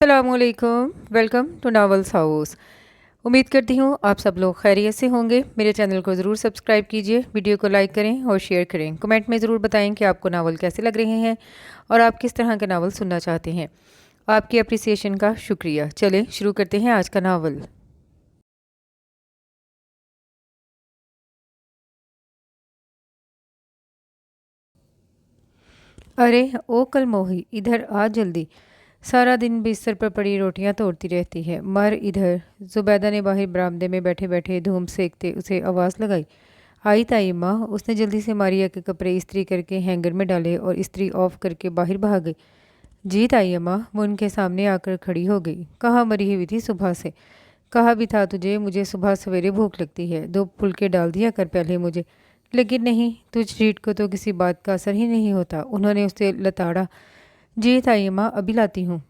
अस्सलाम वालेकुम। Welcome to novels house. उम्मीद करती हूँ आप सब लोग खैरियत से होंगे। मेरे चैनल को ज़रूर सब्सक्राइब कीजिए, वीडियो को लाइक करें और शेयर करें। कमेंट में ज़रूर बताएं कि आपको नावल कैसे लग रहे हैं और आप किस तरह के नावल सुनना चाहते हैं। आपकी अप्रिसिएशन का शुक्रिया। चलें शुरू करते हैं आज का नावल। अरे ओ कल मोही, इधर आ जल्दी। सारा दिन बिस्तर पर पड़ी रोटियां तोड़ती रहती है। मर इधर। जुबैदा ने बाहर बरामदे में बैठे बैठे धूम सेकते उसे आवाज़ लगाई। आई ताई माँ। उसने जल्दी से मारिया के कपड़े इस्त्री करके हैंगर में डाले और इस्त्री ऑफ करके बाहर भाग गई। जी ताई अम्मा। वो उनके सामने आकर खड़ी हो गई। कहाँ मरी हुई थी सुबह से? कहा भी था तुझे, मुझे सुबह सवेरे भूख लगती है, 2 फुलके डाल दिया कर पहले मुझे। लेकिन नहीं, तुझ रीट को तो किसी बात का असर ही नहीं होता। उन्होंने उसे लताड़ा। जी ताई अम्मा, अभी लाती हूँ।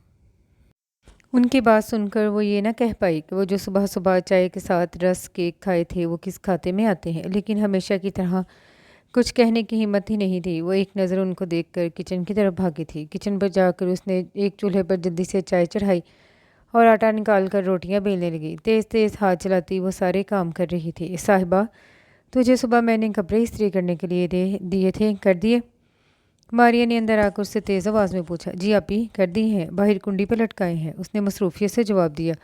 उनकी बात सुनकर वो ये ना कह पाई कि वो जो सुबह सुबह चाय के साथ रस केक खाए थे वो किस खाते में आते हैं, लेकिन हमेशा की तरह कुछ कहने की हिम्मत ही नहीं थी। वो एक नज़र उनको देखकर किचन की तरफ भागी थी। किचन पर जाकर उसने एक चूल्हे पर जल्दी से चाय चढ़ाई और आटा निकाल कर रोटियां बेलने लगी। तेज़ तेज़ हाथ चलाती वो सारे काम कर रही थी। साहिबा, तुझे सुबह मैंने कपड़े इस्त्री करने के लिए दे दिए थे, कर दिए? मारिया ने अंदर आकर उससे तेज़ आवाज़ में पूछा। जी आपी, कर दी हैं, बाहर कुंडी पर लटकाए हैं, उसने मसरूफियत से जवाब दिया।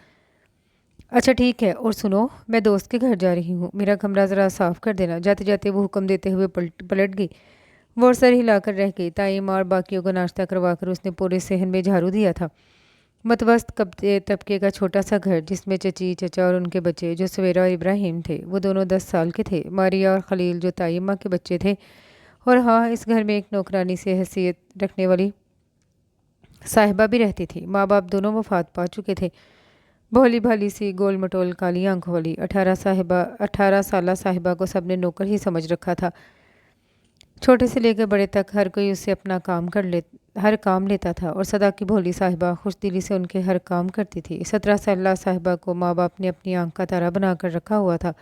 अच्छा ठीक है, और सुनो, मैं दोस्त के घर जा रही हूँ, मेरा कमरा ज़रा साफ़ कर देना। जाते जाते वो हुक्म देते हुए पलट गई। वो सर हिलाकर रह गई। ताइम और बाकियों को नाश्ता करवाकर उसने पूरे सहन में झाड़ू दिया था। मतवस्त तबके का छोटा सा घर जिसमें चची चचा और उनके बच्चे जो सवेरा और इब्राहिम थे, वो दोनों 10 साल के थे। मारिया और खलील जो ताइम्मा के बच्चे थे। और हाँ, इस घर में एक नौकरानी से हैसियत रखने वाली साहिबा भी रहती थी। माँ बाप दोनों वफात पा चुके थे। भोली भाली सी गोल मटोल काली आंखों वाली 18 साला साहिबा को सबने नौकर ही समझ रखा था। छोटे से लेकर बड़े तक हर कोई उससे अपना हर काम लेता था और सदा की भोली साहिबा खुश दिली से उनके हर काम करती थी। 17 साला साहिबा को माँ बाप ने अपनी आंख का तारा बनाकर रखा हुआ था।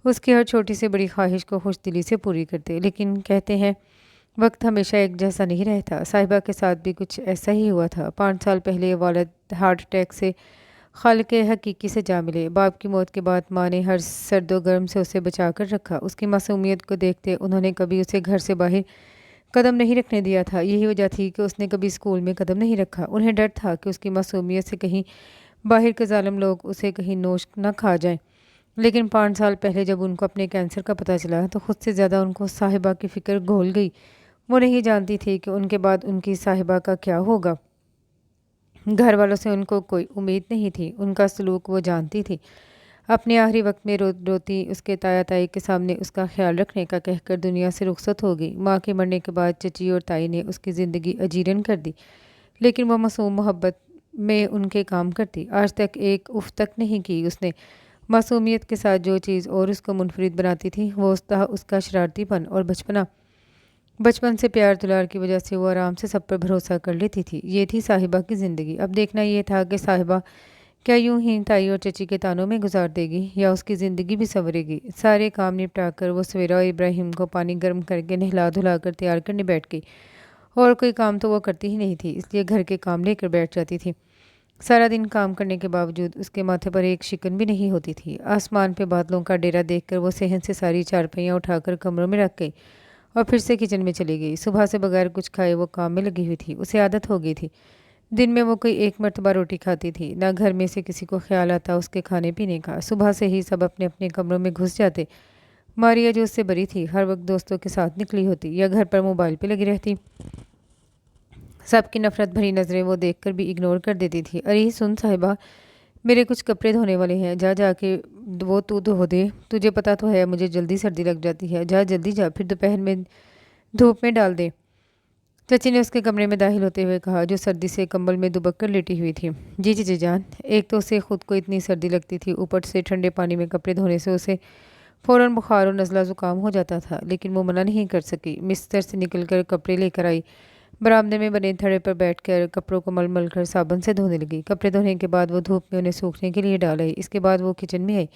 उसकी हर छोटी से बड़ी ख्वाहिश को खुश दिली से पूरी करते। लेकिन कहते हैं वक्त हमेशा एक जैसा नहीं रहता। साहिबा के साथ भी कुछ ऐसा ही हुआ था। 5 साल पहले वालिद हार्ट अटैक से खालिक हकीकी से जा मिले। बाप की मौत के बाद माँ ने हर सर्दो गर्म से उसे बचा कर रखा। उसकी मासूमियत को देखते उन्होंने कभी उसे घर से बाहर कदम नहीं रखने दिया था। यही वजह थी कि उसने कभी स्कूल में कदम नहीं रखा। उन्हें डर था कि उसकी मासूमियत से कहीं बाहर के जालिम लोग उसे कहीं नोच न खा जाएं। लेकिन 5 साल पहले जब उनको अपने कैंसर का पता चला तो खुद से ज़्यादा उनको साहिबा की फ़िक्र घोल गई। वो नहीं जानती थी कि उनके बाद उनकी साहिबा का क्या होगा। घर वालों से उनको कोई उम्मीद नहीं थी। उनका सलूक वो जानती थी। अपने आखिरी वक्त में रोती उसके ताया ताई के सामने उसका ख्याल रखने का कहकर दुनिया से रुखसत हो गई। माँ के मरने के बाद चची और ताई ने उसकी ज़िंदगी अजीरन कर दी। लेकिन वह मासूम मोहब्बत में उनके काम करती। आज तक एक उफ तक नहीं की उसने। मासूमियत के साथ जो चीज़ और उसको मुनफरिद बनाती थी वो उसका शरारतीपन और बचपना। बचपन से प्यार दुलार की वजह से वो आराम से सब पर भरोसा कर लेती थी। ये थी साहिबा की ज़िंदगी। अब देखना ये था कि साहिबा क्या यूं ही ताई और चची के तानों में गुजार देगी या उसकी ज़िंदगी भी संवरेगी। सारे काम निपटा कर वो सवेरा और इब्राहिम को पानी गर्म करके नहला धुला कर तैयार करने बैठ गई। और कोई काम तो वो करती ही नहीं थी, इसलिए घर के काम लेकर बैठ जाती थी। सारा दिन काम करने के बावजूद उसके माथे पर एक शिकन भी नहीं होती थी। आसमान पे बादलों का डेरा देखकर वो सहन से सारी चारपाइयाँ उठाकर कमरों में रख गई और फिर से किचन में चली गई। सुबह से बगैर कुछ खाए वो काम में लगी हुई थी। उसे आदत हो गई थी। दिन में वो कोई एक मरतबा रोटी खाती थी। ना घर में से किसी को ख्याल आता उसके खाने पीने का। सुबह से ही सब अपने अपने कमरों में घुस जाते। मारिया जो उससे बड़ी थी हर वक्त दोस्तों के साथ निकली होती या घर पर मोबाइल पे लगी रहती। सबकी नफरत भरी नज़रें वो देखकर भी इग्नोर कर देती थी। अरे सुन साहिबा, मेरे कुछ कपड़े धोने वाले हैं, जा जाके वो तू धो दे। तुझे पता तो है मुझे जल्दी सर्दी लग जाती है। जा जल्दी जा, फिर दोपहर में धूप में डाल दे। चची ने उसके कमरे में दाखिल होते हुए कहा, जो सर्दी से कंबल में दुबक कर लेटी हुई थी। जी चची जान। एक तो उसे खुद को इतनी सर्दी लगती थी, ऊपर से ठंडे पानी में कपड़े धोने से उसे फ़ौरन बुखार और नज़ला ज़ुकाम हो जाता था। लेकिन वो मना नहीं कर सकी। बिस्तर से निकलकर कपड़े लेकर आई। बरामदे में बने थड़े पर बैठकर कपड़ों को मल मल कर साबुन से धोने लगी। कपड़े धोने के बाद वो धूप में उन्हें सूखने के लिए डाल आई। इसके बाद वो किचन में आई।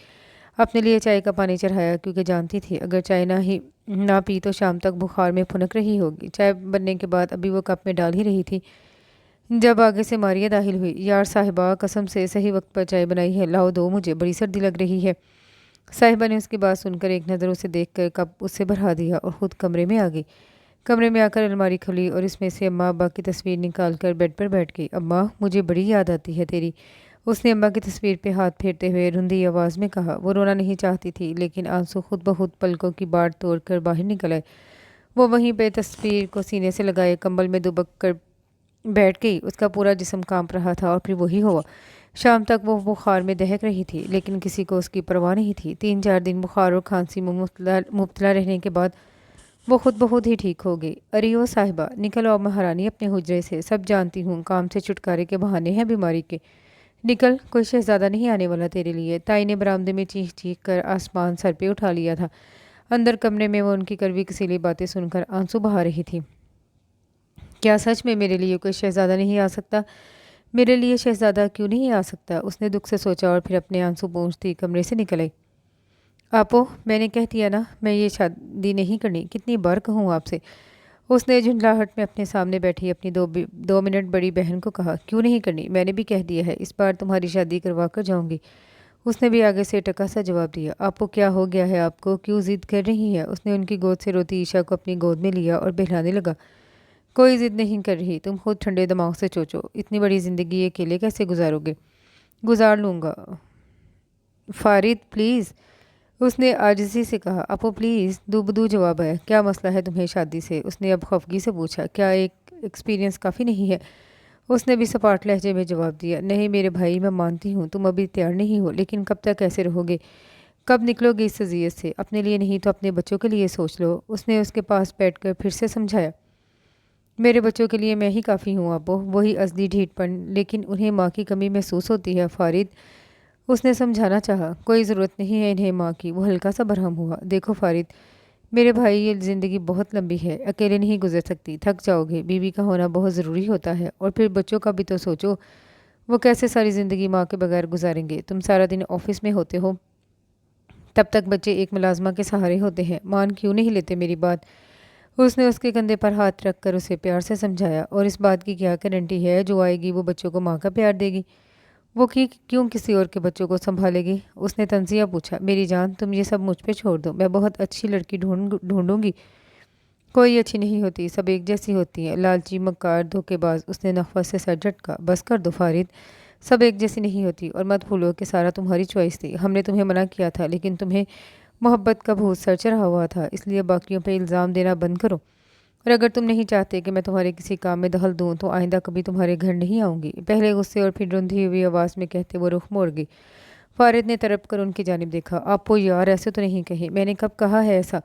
अपने लिए चाय का पानी चढ़ाया क्योंकि जानती थी अगर चाय ना पी तो शाम तक बुखार में फुनक रही होगी। चाय बनने के बाद अभी वो कप में डाल ही रही थी जब आगे से मारिया दाखिल हुई। यार साहिबा, कसम से सही वक्त पर चाय बनाई है, लाओ दो मुझे, बड़ी सर्दी लग रही है। साहिबा ने उसकी बात सुनकर एक नज़र उसे देखकर कप उससे बढ़ा दिया और खुद कमरे में आ गई। कमरे में आकर अलमारी खोली और इसमें से अम्मा अब्बा की तस्वीर निकाल कर बेड पर बैठ गई। अम्मा, मुझे बड़ी याद आती है तेरी। उसने अम्मा की तस्वीर पे हाथ फेरते हुए रुंधी आवाज़ में कहा। वो रोना नहीं चाहती थी, लेकिन आंसू खुद ब खुद पलकों की बाट तोड़कर बाहर निकल आए। वो वहीं पे तस्वीर को सीने से लगाए कंबल में दुबक कर बैठ गई। उसका पूरा जिस्म कांप रहा था और फिर वही हुआ। शाम तक वो बुखार में दहक रही थी, लेकिन किसी को उसकी परवाह नहीं थी। 3-4 दिन बुखार और खांसी में मुब्तला रहने के बाद वो खुद बहुत ही ठीक हो गई। अरे ओ साहिबा, निकलो अब महारानी अपने हुजरे से। सब जानती हूँ काम से छुटकारे के बहाने हैं बीमारी के। निकल, कोई शहजादा नहीं आने वाला तेरे लिए। ताई ने बरामदे में चीख चीख कर आसमान सर पे उठा लिया था। अंदर कमरे में वो उनकी कड़वी कसीली बातें सुनकर आंसू बहा रही थी। क्या सच में मेरे लिए कोई शहजादा नहीं आ सकता? मेरे लिए शहजादा क्यों नहीं आ सकता? उसने दुख से सोचा और फिर अपने आंसू पोंछती कमरे से निकल आई। आपो, मैंने कह दिया ना, मैं ये शादी नहीं करनी। कितनी बार कहूँ आपसे? उसने झुंझलाहट में अपने सामने बैठी अपनी 2 मिनट बड़ी बहन को कहा। क्यों नहीं करनी? मैंने भी कह दिया है, इस बार तुम्हारी शादी करवा कर जाऊंगी। उसने भी आगे से टका सा जवाब दिया। आपको क्या हो गया है? आपको क्यों जिद कर रही है? उसने उनकी गोद से रोती ईशा को अपनी गोद में लिया और बहलाने लगा। कोई जिद नहीं कर रही, तुम खुद ठंडे दिमाग से सोचो, इतनी बड़ी जिंदगी अकेले कैसे गुजारोगे? गुजार लूँगा। फारिद प्लीज़, उसने आजिज़ी से कहा। अपो प्लीज़। दूबदू जवाब है। क्या मसला है तुम्हें शादी से? उसने अब खफगी से पूछा। क्या एक एक्सपीरियंस काफ़ी नहीं है? उसने भी सपाट लहजे में जवाब दिया। नहीं मेरे भाई, मैं मानती हूँ तुम अभी तैयार नहीं हो, लेकिन कब तक ऐसे रहोगे? कब निकलोगे इस अजियत से? अपने लिए नहीं तो अपने बच्चों के लिए सोच लो। उसने उसके पास बैठकर फिर से समझाया। मेरे बच्चों के लिए मैं ही काफ़ी हूँ आपो, वही असली ढीठपन, लेकिन उन्हें माँ की कमी महसूस होती है फारिद। उसने समझाना चाहा। कोई ज़रूरत नहीं है इन्हें माँ की। वो हल्का सा बरहम हुआ। देखो फारिद मेरे भाई, ये ज़िंदगी बहुत लंबी है, अकेले नहीं गुजर सकती, थक जाओगे। बीवी का होना बहुत ज़रूरी होता है, और फिर बच्चों का भी तो सोचो, वो कैसे सारी ज़िंदगी माँ के बगैर गुजारेंगे? तुम सारा दिन ऑफिस में होते हो, तब तक बच्चे एक मुलाजमा के सहारे होते हैं। मान क्यों नहीं लेते मेरी बात? उसने उसके कंधे पर हाथ रख कर उसे प्यार से समझाया। और इस बात की क्या गारंटी है जो आएगी वो बच्चों को माँ का प्यार देगी? वो कि क्यों किसी और के बच्चों को संभालेगी? उसने तंजिया पूछा। मेरी जान, तुम ये सब मुझ पे छोड़ दो, मैं बहुत अच्छी लड़की ढूंढूंगी। कोई अच्छी नहीं होती, सब एक जैसी होती हैं। लालची, मक्कार, धोखेबाज। उसने नफ़रत से सर झटका। बस कर दो फारिद, सब एक जैसी नहीं होती, और मत भूलो कि सारा तुम्हारी चॉइस थी। हमने तुम्हें मना किया था, लेकिन तुम्हें मोहब्बत का भूत सर चढ़ा हुआ था, इसलिए बाकियों पे इल्ज़ाम देना बंद करो। और अगर तुम नहीं चाहते कि मैं तुम्हारे किसी काम में दखल दूं, तो आइंदा कभी तुम्हारे घर नहीं आऊँगी। पहले गुस्से और फिर रुंधी हुई आवाज़ में कहते वो रुख मोड़ गई। फारिद ने तड़प कर उनकी जानिब देखा। आपो यार, ऐसे तो नहीं कही, मैंने कब कहा है ऐसा?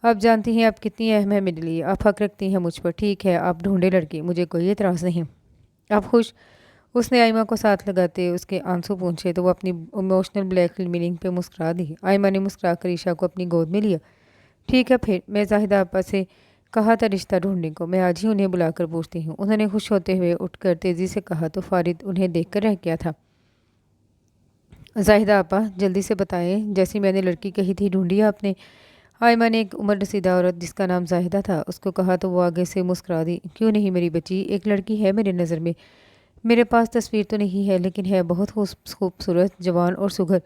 आप जानती हैं आप कितनी अहम है मेरे लिए, आप हक रखती हैं मुझ पर। ठीक है, आप ढूंढे लड़की, मुझे कोई एतराज़ नहीं। आप खुश? उसने आयमा को साथ लगाते उसके आंसू पूछे तो वो अपनी इमोशनल ब्लैकमेलिंग पे मुस्कुरा दी। आयमा ने मुस्कुरा कर ईशा को अपनी गोद में लिया। ठीक है फिर, मैं जाहिदा आपा से कहा था रिश्ता ढूंढने को, मैं आज ही उन्हें बुलाकर पूछती हूँ। उन्होंने खुश होते हुए उठकर तेज़ी से कहा तो फारिद उन्हें देख कर रह गया था। जाहिदा आपा जल्दी से बताएं, जैसी मैंने लड़की कही थी ढूंढी आपने? आयमा ने एक उम्र रसीदा औरत जिसका नाम जाहिदा था उसको कहा तो वो आगे से मुस्कुरा दी। क्यों नहीं मेरी बच्ची, एक लड़की है मेरे नज़र में। मेरे पास तस्वीर तो नहीं है, लेकिन है बहुत खूबसूरत, जवान और सुघर,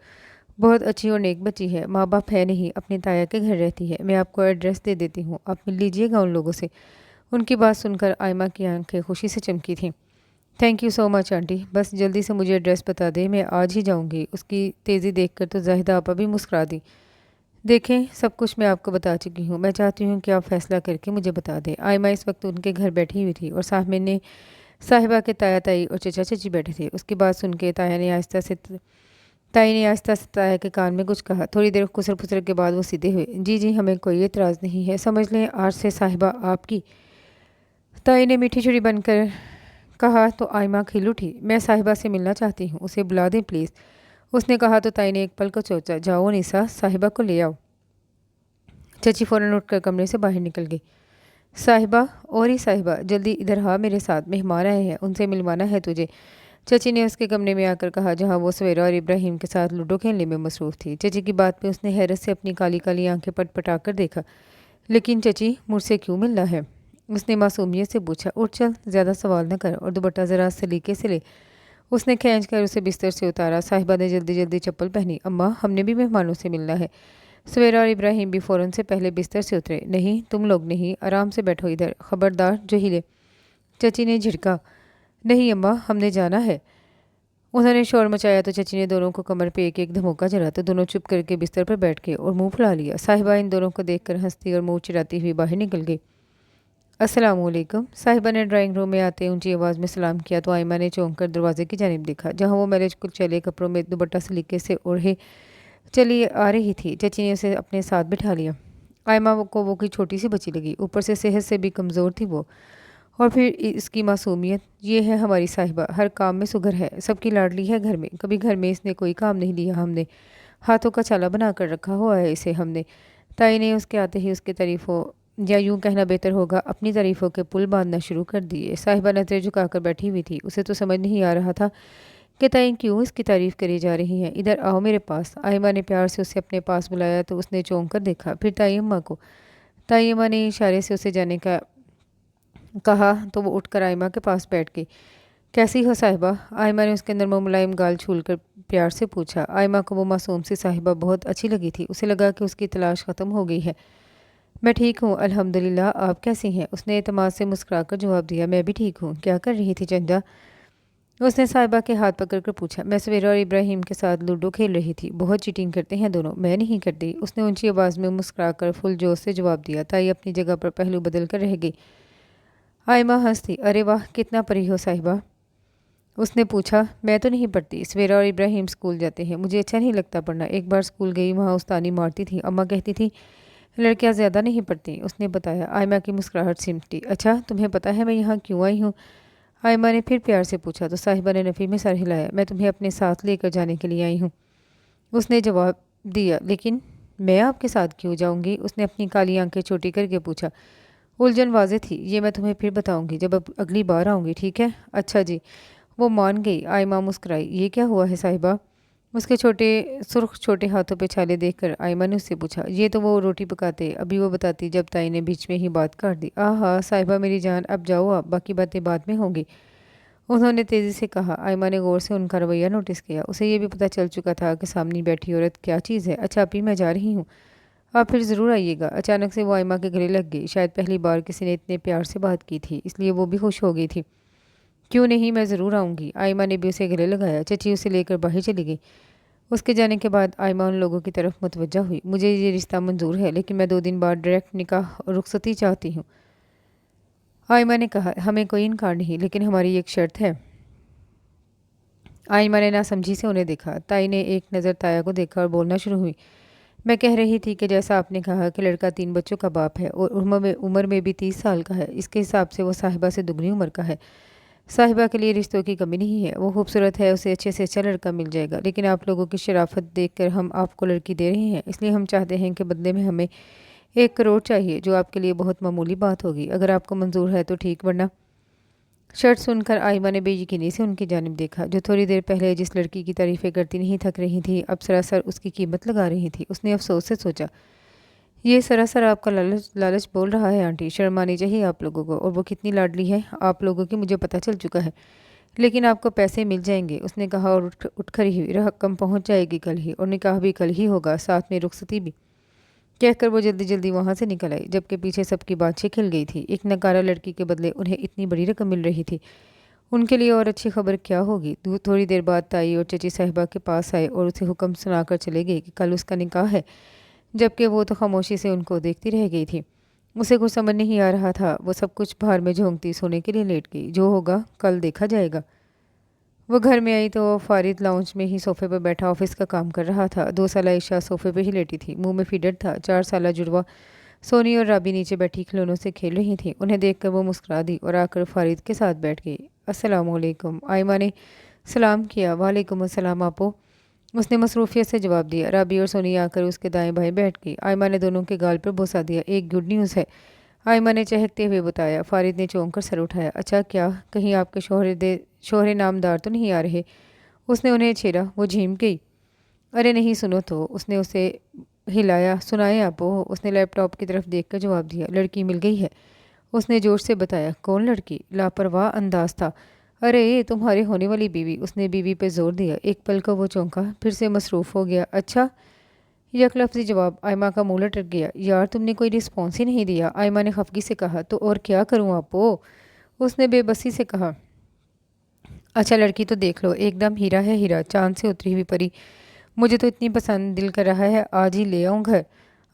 बहुत अच्छी और नेक बच्ची है। माँ बाप है नहीं, अपने ताया के घर रहती है। मैं आपको एड्रेस दे देती हूँ, आप मिल लीजिएगा उन लोगों से। उनकी बात सुनकर आयमा की आंखें खुशी से चमकी थीं। Thank you so much aunty, बस जल्दी से मुझे एड्रेस बता दें, मैं आज ही जाऊँगी। उसकी तेज़ी देखकर तो जाहिदा आपा भी मुस्कुरा दी। देखें, सब कुछ मैं आपको बता चुकी हूँ, मैं चाहती हूँ कि आप फैसला करके मुझे बता दें। आयमा इस वक्त उनके घर बैठी हुई थी और सामने साहिबा के ताया ताई और चचा चची बैठे थे। उसकी बात सुन के ताई ने आहिस्ता से ताया के कान में कुछ कहा। थोड़ी देर खुसर फुसर के बाद वो सीधे हुए। जी जी, हमें कोई एतराज़ नहीं है, समझ लें आज से साहिबा आपकी। ताई ने मीठी छुरी बनकर कहा तो आयमा खिल उठी। मैं साहिबा से मिलना चाहती हूँ, उसे बुला दें प्लीज़। उसने कहा तो ताई ने एक पल को सोचा। जाओ निशा, साहिबा को ले आओ। चची फ़ौरन उठकर कमरे से बाहर निकल गई। साहिबा, और ही साहिबा, जल्दी इधर आ, मेरे साथ मेहमान आए हैं, उनसे मिलवाना है तुझे। चची ने उसके कमरे में आकर कहा, जहाँ वो सवेरा और इब्राहिम के साथ लूडो खेलने में मसरूफ़ थी। चची की बात पे उसने हैरत से अपनी काली काली आंखें पटपटा कर देखा। लेकिन चची, मुझसे क्यों मिलना है? उसने मासूमियत से पूछा। उठ चल, ज़्यादा सवाल न कर और दुपट्टा ज़रा सलीके से ले। उसने खींच कर उसे बिस्तर से उतारा। साहिबा ने जल्दी जल्दी चप्पल पहनी। अम्मा, हमने भी मेहमानों से मिलना है। सवेरा और इब्राहिम भी फ़ौरन से पहले बिस्तर से उतरे। नहीं, तुम लोग नहीं, आराम से बैठो इधर, ख़बरदार जो हिले। चची ने झिड़का। नहीं अम्मा, हमने जाना है। उन्होंने शोर मचाया तो चची ने दोनों को कमर पे एक एक धमोका जला तो दोनों चुप करके बिस्तर पर बैठ गए और मुंह फुला लिया। साहिबा इन दोनों को देखकर हंसती और मुंह चिराती हुई बाहर निकल गई। अस्सलामुअलैकुम। साहिबा ने ड्राइंग रूम में आते ऊंची आवाज़ में सलाम किया तो आयमा ने चौंक कर दरवाजे की जानिब देखा, जहाँ वो मैरिज कुल चले कपड़ों में दुपट्टा सलीके से ओढ़े चली आ रही थी। चची ने उसे अपने साथ बिठा लिया। आयमा को वो की छोटी सी बच्ची लगी, ऊपर से सेहत से भी कमज़ोर थी वो, और फिर इसकी मासूमियत। ये है हमारी साहिबा, हर काम में सुघर है, सबकी लाडली है घर में। कभी घर में इसने कोई काम नहीं लिया, हमने हाथों का छाला बना कर रखा हुआ है इसे हमने। ताई ने उसके आते ही उसकी तारीफ़ों, या यूं कहना बेहतर होगा अपनी तारीफ़ों के पुल बांधना शुरू कर दिए। साहिबा नजरें झुकाकर बैठी हुई थी। उसे तो समझ नहीं आ रहा था कि ताई क्यों इसकी तारीफ़ करी जा रही है। इधर आओ मेरे पास। आयमा ने प्यार से उसे अपने पास बुलाया तो उसने चौंक कर देखा, फिर ताई अम्मा को। ताई अम्मा ने इशारे से उसे जाने का कहा तो वो उठकर आयमा के पास बैठ गई। कैसी हो साहिबा? आयमा ने उसके नरम मुलायम गाल छूलकर प्यार से पूछा। आयमा को वो मासूम सी साहिबा बहुत अच्छी लगी थी। उसे लगा कि उसकी तलाश ख़त्म हो गई है। मैं ठीक हूँ अल्हम्दुलिल्लाह, आप कैसी हैं? उसने एतमाद से मुस्कुराकर जवाब दिया। मैं भी ठीक हूँ। क्या कर रही थी चंदा? उसने साहिबा के हाथ पकड़कर पूछा। मैं सवेरा और इब्राहिम के साथ लूडो खेल रही थी। बहुत चीटिंग करते हैं दोनों। मैं नहीं करती, उसने ऊंची आवाज़ में मुस्कुराकर फुल जोश से जवाब दिया। ताई अपनी जगह पर पहलू बदल कर रह गई। आयमा हंसी। अरे वाह, कितना परी हो साहिबा, उसने पूछा। मैं तो नहीं पढ़ती, सवेरा और इब्राहिम स्कूल जाते हैं, मुझे अच्छा नहीं लगता पढ़ना। एक बार स्कूल गई, वहाँ उस्तानी मारती थी। अम्मा कहती थी लड़कियां ज़्यादा नहीं पढ़ती, उसने बताया। आयमा की मुस्कुराहट सिमटी। अच्छा, तुम्हें पता है मैं यहाँ क्यों आई हूँ? आयमा ने फिर प्यार से पूछा तो साहिबा ने नफ़ी में सर हिलाया। मैं तुम्हें अपने साथ लेकर जाने के लिए आई हूँ, उसने जवाब दिया। लेकिन मैं आपके साथ क्यों जाऊँगी? उसने अपनी काली आंखें छोटी करके पूछा। उलझन वाज़े थी। ये मैं तुम्हें फिर बताऊँगी जब अगली बार आऊँगी, ठीक है? अच्छा जी, वो मान गई। आयमा मुस्कुराई। ये क्या हुआ है साहिबा? उसके सुर्ख छोटे हाथों पे छाले देखकर आयमा ने उससे पूछा। ये तो वो रोटी पकाते, अभी वो बताती जब ताई ने बीच में ही बात काट दी। आहा साहिबा मेरी जान, अब जाओ आप, बाकी बातें बाद में होंगी, उन्होंने तेज़ी से कहा। आयमा ने गौर से उनका रवैया नोटिस किया। उसे ये भी पता चल चुका था कि सामने बैठी औरत क्या चीज़ है। अच्छा अभी मैं जा रही हूँ, आप फिर ज़रूर आइएगा। अचानक से वो आयमा के गले लग गई। शायद पहली बार किसी ने इतने प्यार से बात की थी, इसलिए वो भी खुश हो गई थी। क्यों नहीं, मैं ज़रूर आऊँगी। आयमा ने भी उसे गले लगाया। चची उसे लेकर बाहर चली गई। उसके जाने के बाद आयमा उन लोगों की तरफ मुतवज्जा हुई। मुझे ये रिश्ता मंजूर है, लेकिन मैं 2 दिन बाद डायरेक्ट निकाह और रुखसती चाहती हूँ। आयमा ने कहा। हमें कोई इनकार नहीं, लेकिन हमारी एक शर्त है। आयमा ने नासमझी से उन्हें देखा। ताई ने एक नज़र ताया को देखा और बोलना शुरू हुई। मैं कह रही थी कि जैसा आपने कहा कि लड़का 3 बच्चों का बाप है और उम्र में भी 30 साल का है, इसके हिसाब से वो साहिबा से दुगनी उम्र का है। साहिबा के लिए रिश्तों की कमी नहीं है, वो खूबसूरत है, उसे अच्छे से अच्छा लड़का मिल जाएगा। लेकिन आप लोगों की शराफत देखकर हम आपको लड़की दे रहे हैं, इसलिए हम चाहते हैं कि बदले में हमें 1 करोड़ चाहिए, जो आपके लिए बहुत मामूली बात होगी। अगर आपको मंजूर है तो ठीक, वरना। शर्त सुनकर आयमा ने बेयकीनी से उनकी जानिब देखा, जो थोड़ी देर पहले जिस लड़की की तारीफ़ें करती नहीं थक रही थी, अब सरासर उसकी कीमत लगा रही थी। उसने अफसोस से सोचा, ये सरासर आपका लालच लालच बोल रहा है आंटी, शर्म आनी चाहिए आप लोगों को। और वो कितनी लाडली है आप लोगों की मुझे पता चल चुका है, लेकिन आपको पैसे मिल जाएंगे, उसने कहा। और उठकर ही रकम पहुंच जाएगी कल ही, और निकाह भी कल ही होगा, साथ में रुखसती भी। कहकर वो जल्दी जल्दी वहाँ से निकल आई, जबकि पीछे सबकी बातचीत खिल गई थी। एक नकारा लड़की के बदले उन्हें इतनी बड़ी रकम मिल रही थी, उनके लिए और अच्छी खबर क्या होगी। थोड़ी देर बाद ताई और चची साहिबा के पास आए और उसे हुक्म सुनाकर चले गए कि कल उसका निकाह है, जबकि वो तो खामोशी से उनको देखती रह गई थी। उसे कुछ समझ नहीं आ रहा था। वो सब कुछ बाहर में झोंकती सोने के लिए लेट गई। जो होगा कल देखा जाएगा। वो घर में आई तो फारिद लाउंज में ही सोफे पर बैठा ऑफिस का काम कर रहा था। 2 साला ईशा सोफे पर ही लेटी थी, मुंह में फीडर था। 4 साला जुड़वा सोनी और राबी नीचे बैठी खिलौनों से खेल रही थी। उन्हें देखकर वो मुस्कुरा दी और आकर फारिद के साथ बैठ गई। अस्सलामुअलैकुम, आयमा ने सलाम किया। वालेकुम अस्सलाम आपो, उसने मसरूफियत से जवाब दिया। राबी और सोनी आकर उसके दाएं बाएं बैठ गई। आयमा ने दोनों के गाल पर बोसा दिया। एक गुड न्यूज़ है, आयमा ने चहकते हुए बताया। फारिद ने चौंक कर सर उठाया। अच्छा क्या, कहीं आपके शोहरे नामदार तो नहीं आ रहे? उसने उन्हें छेड़ा। वो झीम गई। अरे नहीं, सुनो तो, उसने उसे हिलाया। सुनाए आपो, उसने लैपटॉप की तरफ देखकर जवाब दिया। लड़की मिल गई है, उसने जोश से बताया। कौन लड़की? लापरवाह अंदाज था। अरे ये तुम्हारी होने वाली बीवी। उसने बीवी पे जोर दिया। एक पल को वो चौंका, फिर से मसरूफ़ हो गया। अच्छा? यकलफ्ज़ी जवाब। आयमा का मुंह लटक गया। यार तुमने कोई रिस्पॉन्स ही नहीं दिया। आयमा ने खफगी से कहा। तो और क्या करूँ आपो? उसने बेबसी से कहा। अच्छा लड़की तो देख लो, एकदम हीरा है हीरा, चांद से उतरी हुई परी। मुझे तो इतनी पसंद, दिल कर रहा है आज ही ले आऊँ घर।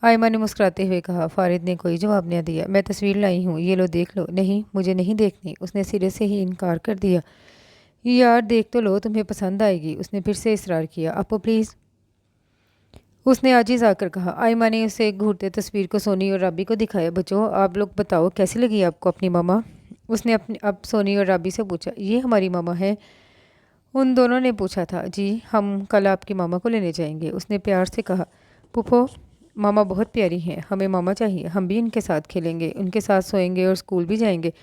आयमा ने मुस्कुराते हुए कहा। फारिद ने कोई जवाब न दिया। मैं तस्वीर लाई हूँ, ये लो देख लो। नहीं, मुझे नहीं देखनी। उसने सिरे से ही इनकार कर दिया। यार देख तो लो, तुम्हें पसंद आएगी। उसने फिर से इसरार किया। आपो प्लीज़, उसने आजिज़ आकर कहा। आयमा ने उसे घूरते तस्वीर को सोनी और राबी को दिखाया। बच्चों आप लोग बताओ कैसी लगी आपको अपनी मामा? उसने अपनी अब सोनी और राबी से पूछा। ये हमारी मामा है? उन दोनों ने पूछा था। जी, हम कल आपकी मामा को लेने जाएंगे। उसने प्यार से कहा। पुप्पो, मामा बहुत प्यारी हैं, हमें मामा चाहिए। हम भी इनके साथ खेलेंगे, उनके साथ सोएंगे और स्कूल भी जाएंगे।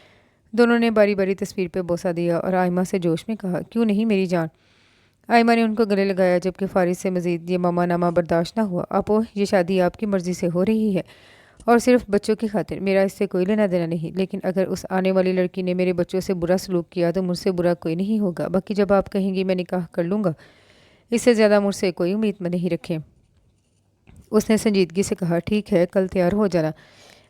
दोनों ने बारी बारी तस्वीर पे बोसा दिया और आयमा से जोश में कहा। क्यों नहीं मेरी जान? आयमा ने उनको गले लगाया, जबकि फारिस से मजीद ये मामा नामा बर्दाश्त न हुआ। आपो, ये शादी आपकी मर्ज़ी से हो रही है और सिर्फ बच्चों की खातिर। मेरा इससे कोई लेना देना नहीं, लेकिन अगर उस आने वाली लड़की ने मेरे बच्चों से बुरा सलूक किया तो मुझसे बुरा कोई नहीं होगा। बाकी जब आप कहेंगी मैं निकाह कर लूँगा। इससे ज़्यादा मुझसे कोई उम्मीद में नहीं रखें। उसने संजीदगी से कहा। ठीक है, कल तैयार हो जाना।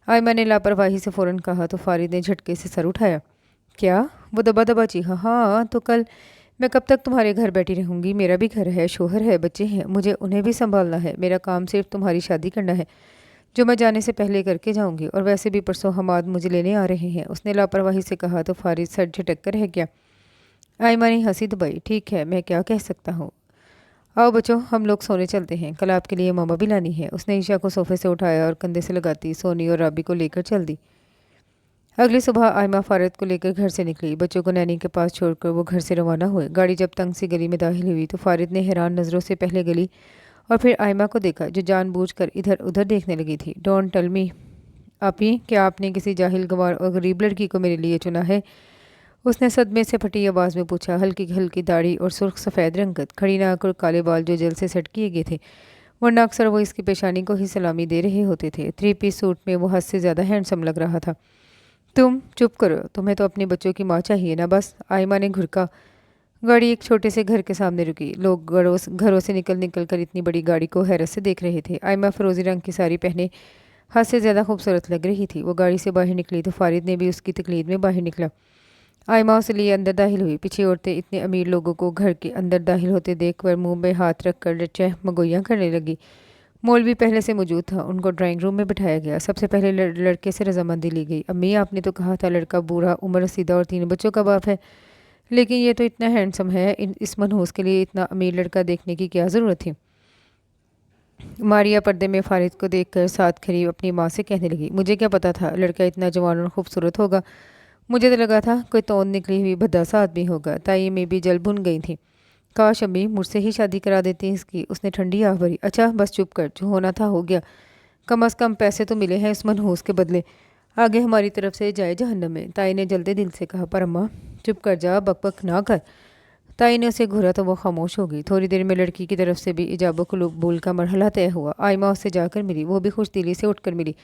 आयमा ने लापरवाही से फ़ौरन कहा तो फारिद ने झटके से सर उठाया। क्या? वो दबा दबा चीखा। हाँ तो कल मैं कब तक तुम्हारे घर बैठी रहूँगी? मेरा भी घर है, शोहर है, बच्चे हैं, मुझे उन्हें भी संभालना है। मेरा काम सिर्फ तुम्हारी शादी करना है, जो मैं जाने से पहले करके जाऊँगी। और वैसे भी परसों हमाद मुझे लेने आ रहे हैं। उसने लापरवाही से कहा तो फारिद सर झटक कर रह गया। आयमा ने हंसी दबाई। ठीक है, मैं क्या कह सकता हूँ। आओ बच्चों, हम लोग सोने चलते हैं, कल आपके लिए मामा भी लानी है। उसने ईशा को सोफे से उठाया और कंधे से लगाती सोनी और राबी को लेकर चल दी। अगली सुबह आयमा फारिद को लेकर घर से निकली। बच्चों को नैनी के पास छोड़कर वो घर से रवाना हुए। गाड़ी जब तंग सी गली में दाखिल हुई तो फारिद ने हैरान नज़रों से पहले गली और फिर आयमा को देखा, जो जानबूझकर इधर उधर देखने लगी थी। डोंट टेल मी आपी, क्या आपने किसी जाहिल गंवार और गरीब लड़की को मेरे लिए चुना है? उसने सदमे से फटी आवाज़ में पूछा। हल्की हल्की दाढ़ी और सुर्ख सफ़ेद रंगत, खड़ी नाक और काले बाल जो जल से सेट किए गए थे, वरना अक्सर वो इसकी पेशानी को ही सलामी दे रहे होते थे। 3 पीस सूट में वो हद से ज़्यादा हैंडसम लग रहा था। तुम चुप करो, तुम्हें तो अपने बच्चों की माँ चाहिए ना बस। आयमा ने घुरका। गाड़ी एक छोटे से घर के सामने रुकी। लोग घरों से निकल निकल कर इतनी बड़ी गाड़ी को हैरत से देख रहे थे। आयमा फरोज़ी रंग की साड़ी पहने हद से ज़्यादा खूबसूरत लग रही थी। वो गाड़ी से बाहर निकली तो फारिद ने भी उसकी तकलीद में बाहर निकला। आयमा उसे लिए अंदर दाखिल हुई। पीछे औरतें इतने अमीर लोगों को घर के अंदर दाखिल होते देखकर मुंह में हाथ रख कर चह मगोइयाँ करने लगी। मौलवी पहले से मौजूद था। उनको ड्राइंग रूम में बिठाया गया। सबसे पहले लड़के से रजामंदी ली गई। अम्मी, आपने तो कहा था लड़का बूढ़ा, उम्र रसीदा और 3 बच्चों का बाप है, लेकिन ये तो इतना हैंडसम है। इस मनहूस के लिए इतना अमीर लड़का देखने की क्या ज़रूरत थी? मारिया पर्दे में फारिद को देखकर साथ खड़ी अपनी माँ से कहने लगी। मुझे क्या पता था लड़का इतना जवान और खूबसूरत होगा। मुझे तो लगा था कोई तौंद निकली हुई भद्दा-सा आदमी होगा। ताई में भी जल भुन गई थी। काश अम्मी मुझसे ही शादी करा देती इसकी। उसने ठंडी आह भरी। अच्छा बस चुप कर, जो होना था हो गया। कम अज़ कम पैसे तो मिले हैं इस मनहूस के बदले। आगे हमारी तरफ से जाए जहन्नम में। ताई ने जलते दिल से कहा। पर अम्मा चुप कर जा, बकबक ना कर। ताई ने उसे घूरा तो वो खामोश हो गई। थोड़ी देर में लड़की की तरफ से भी इजाबो कबूल का मरहला तय हुआ। आयमा उससे जाकर मिली। वो भी खुश दिली से उठकर मिली।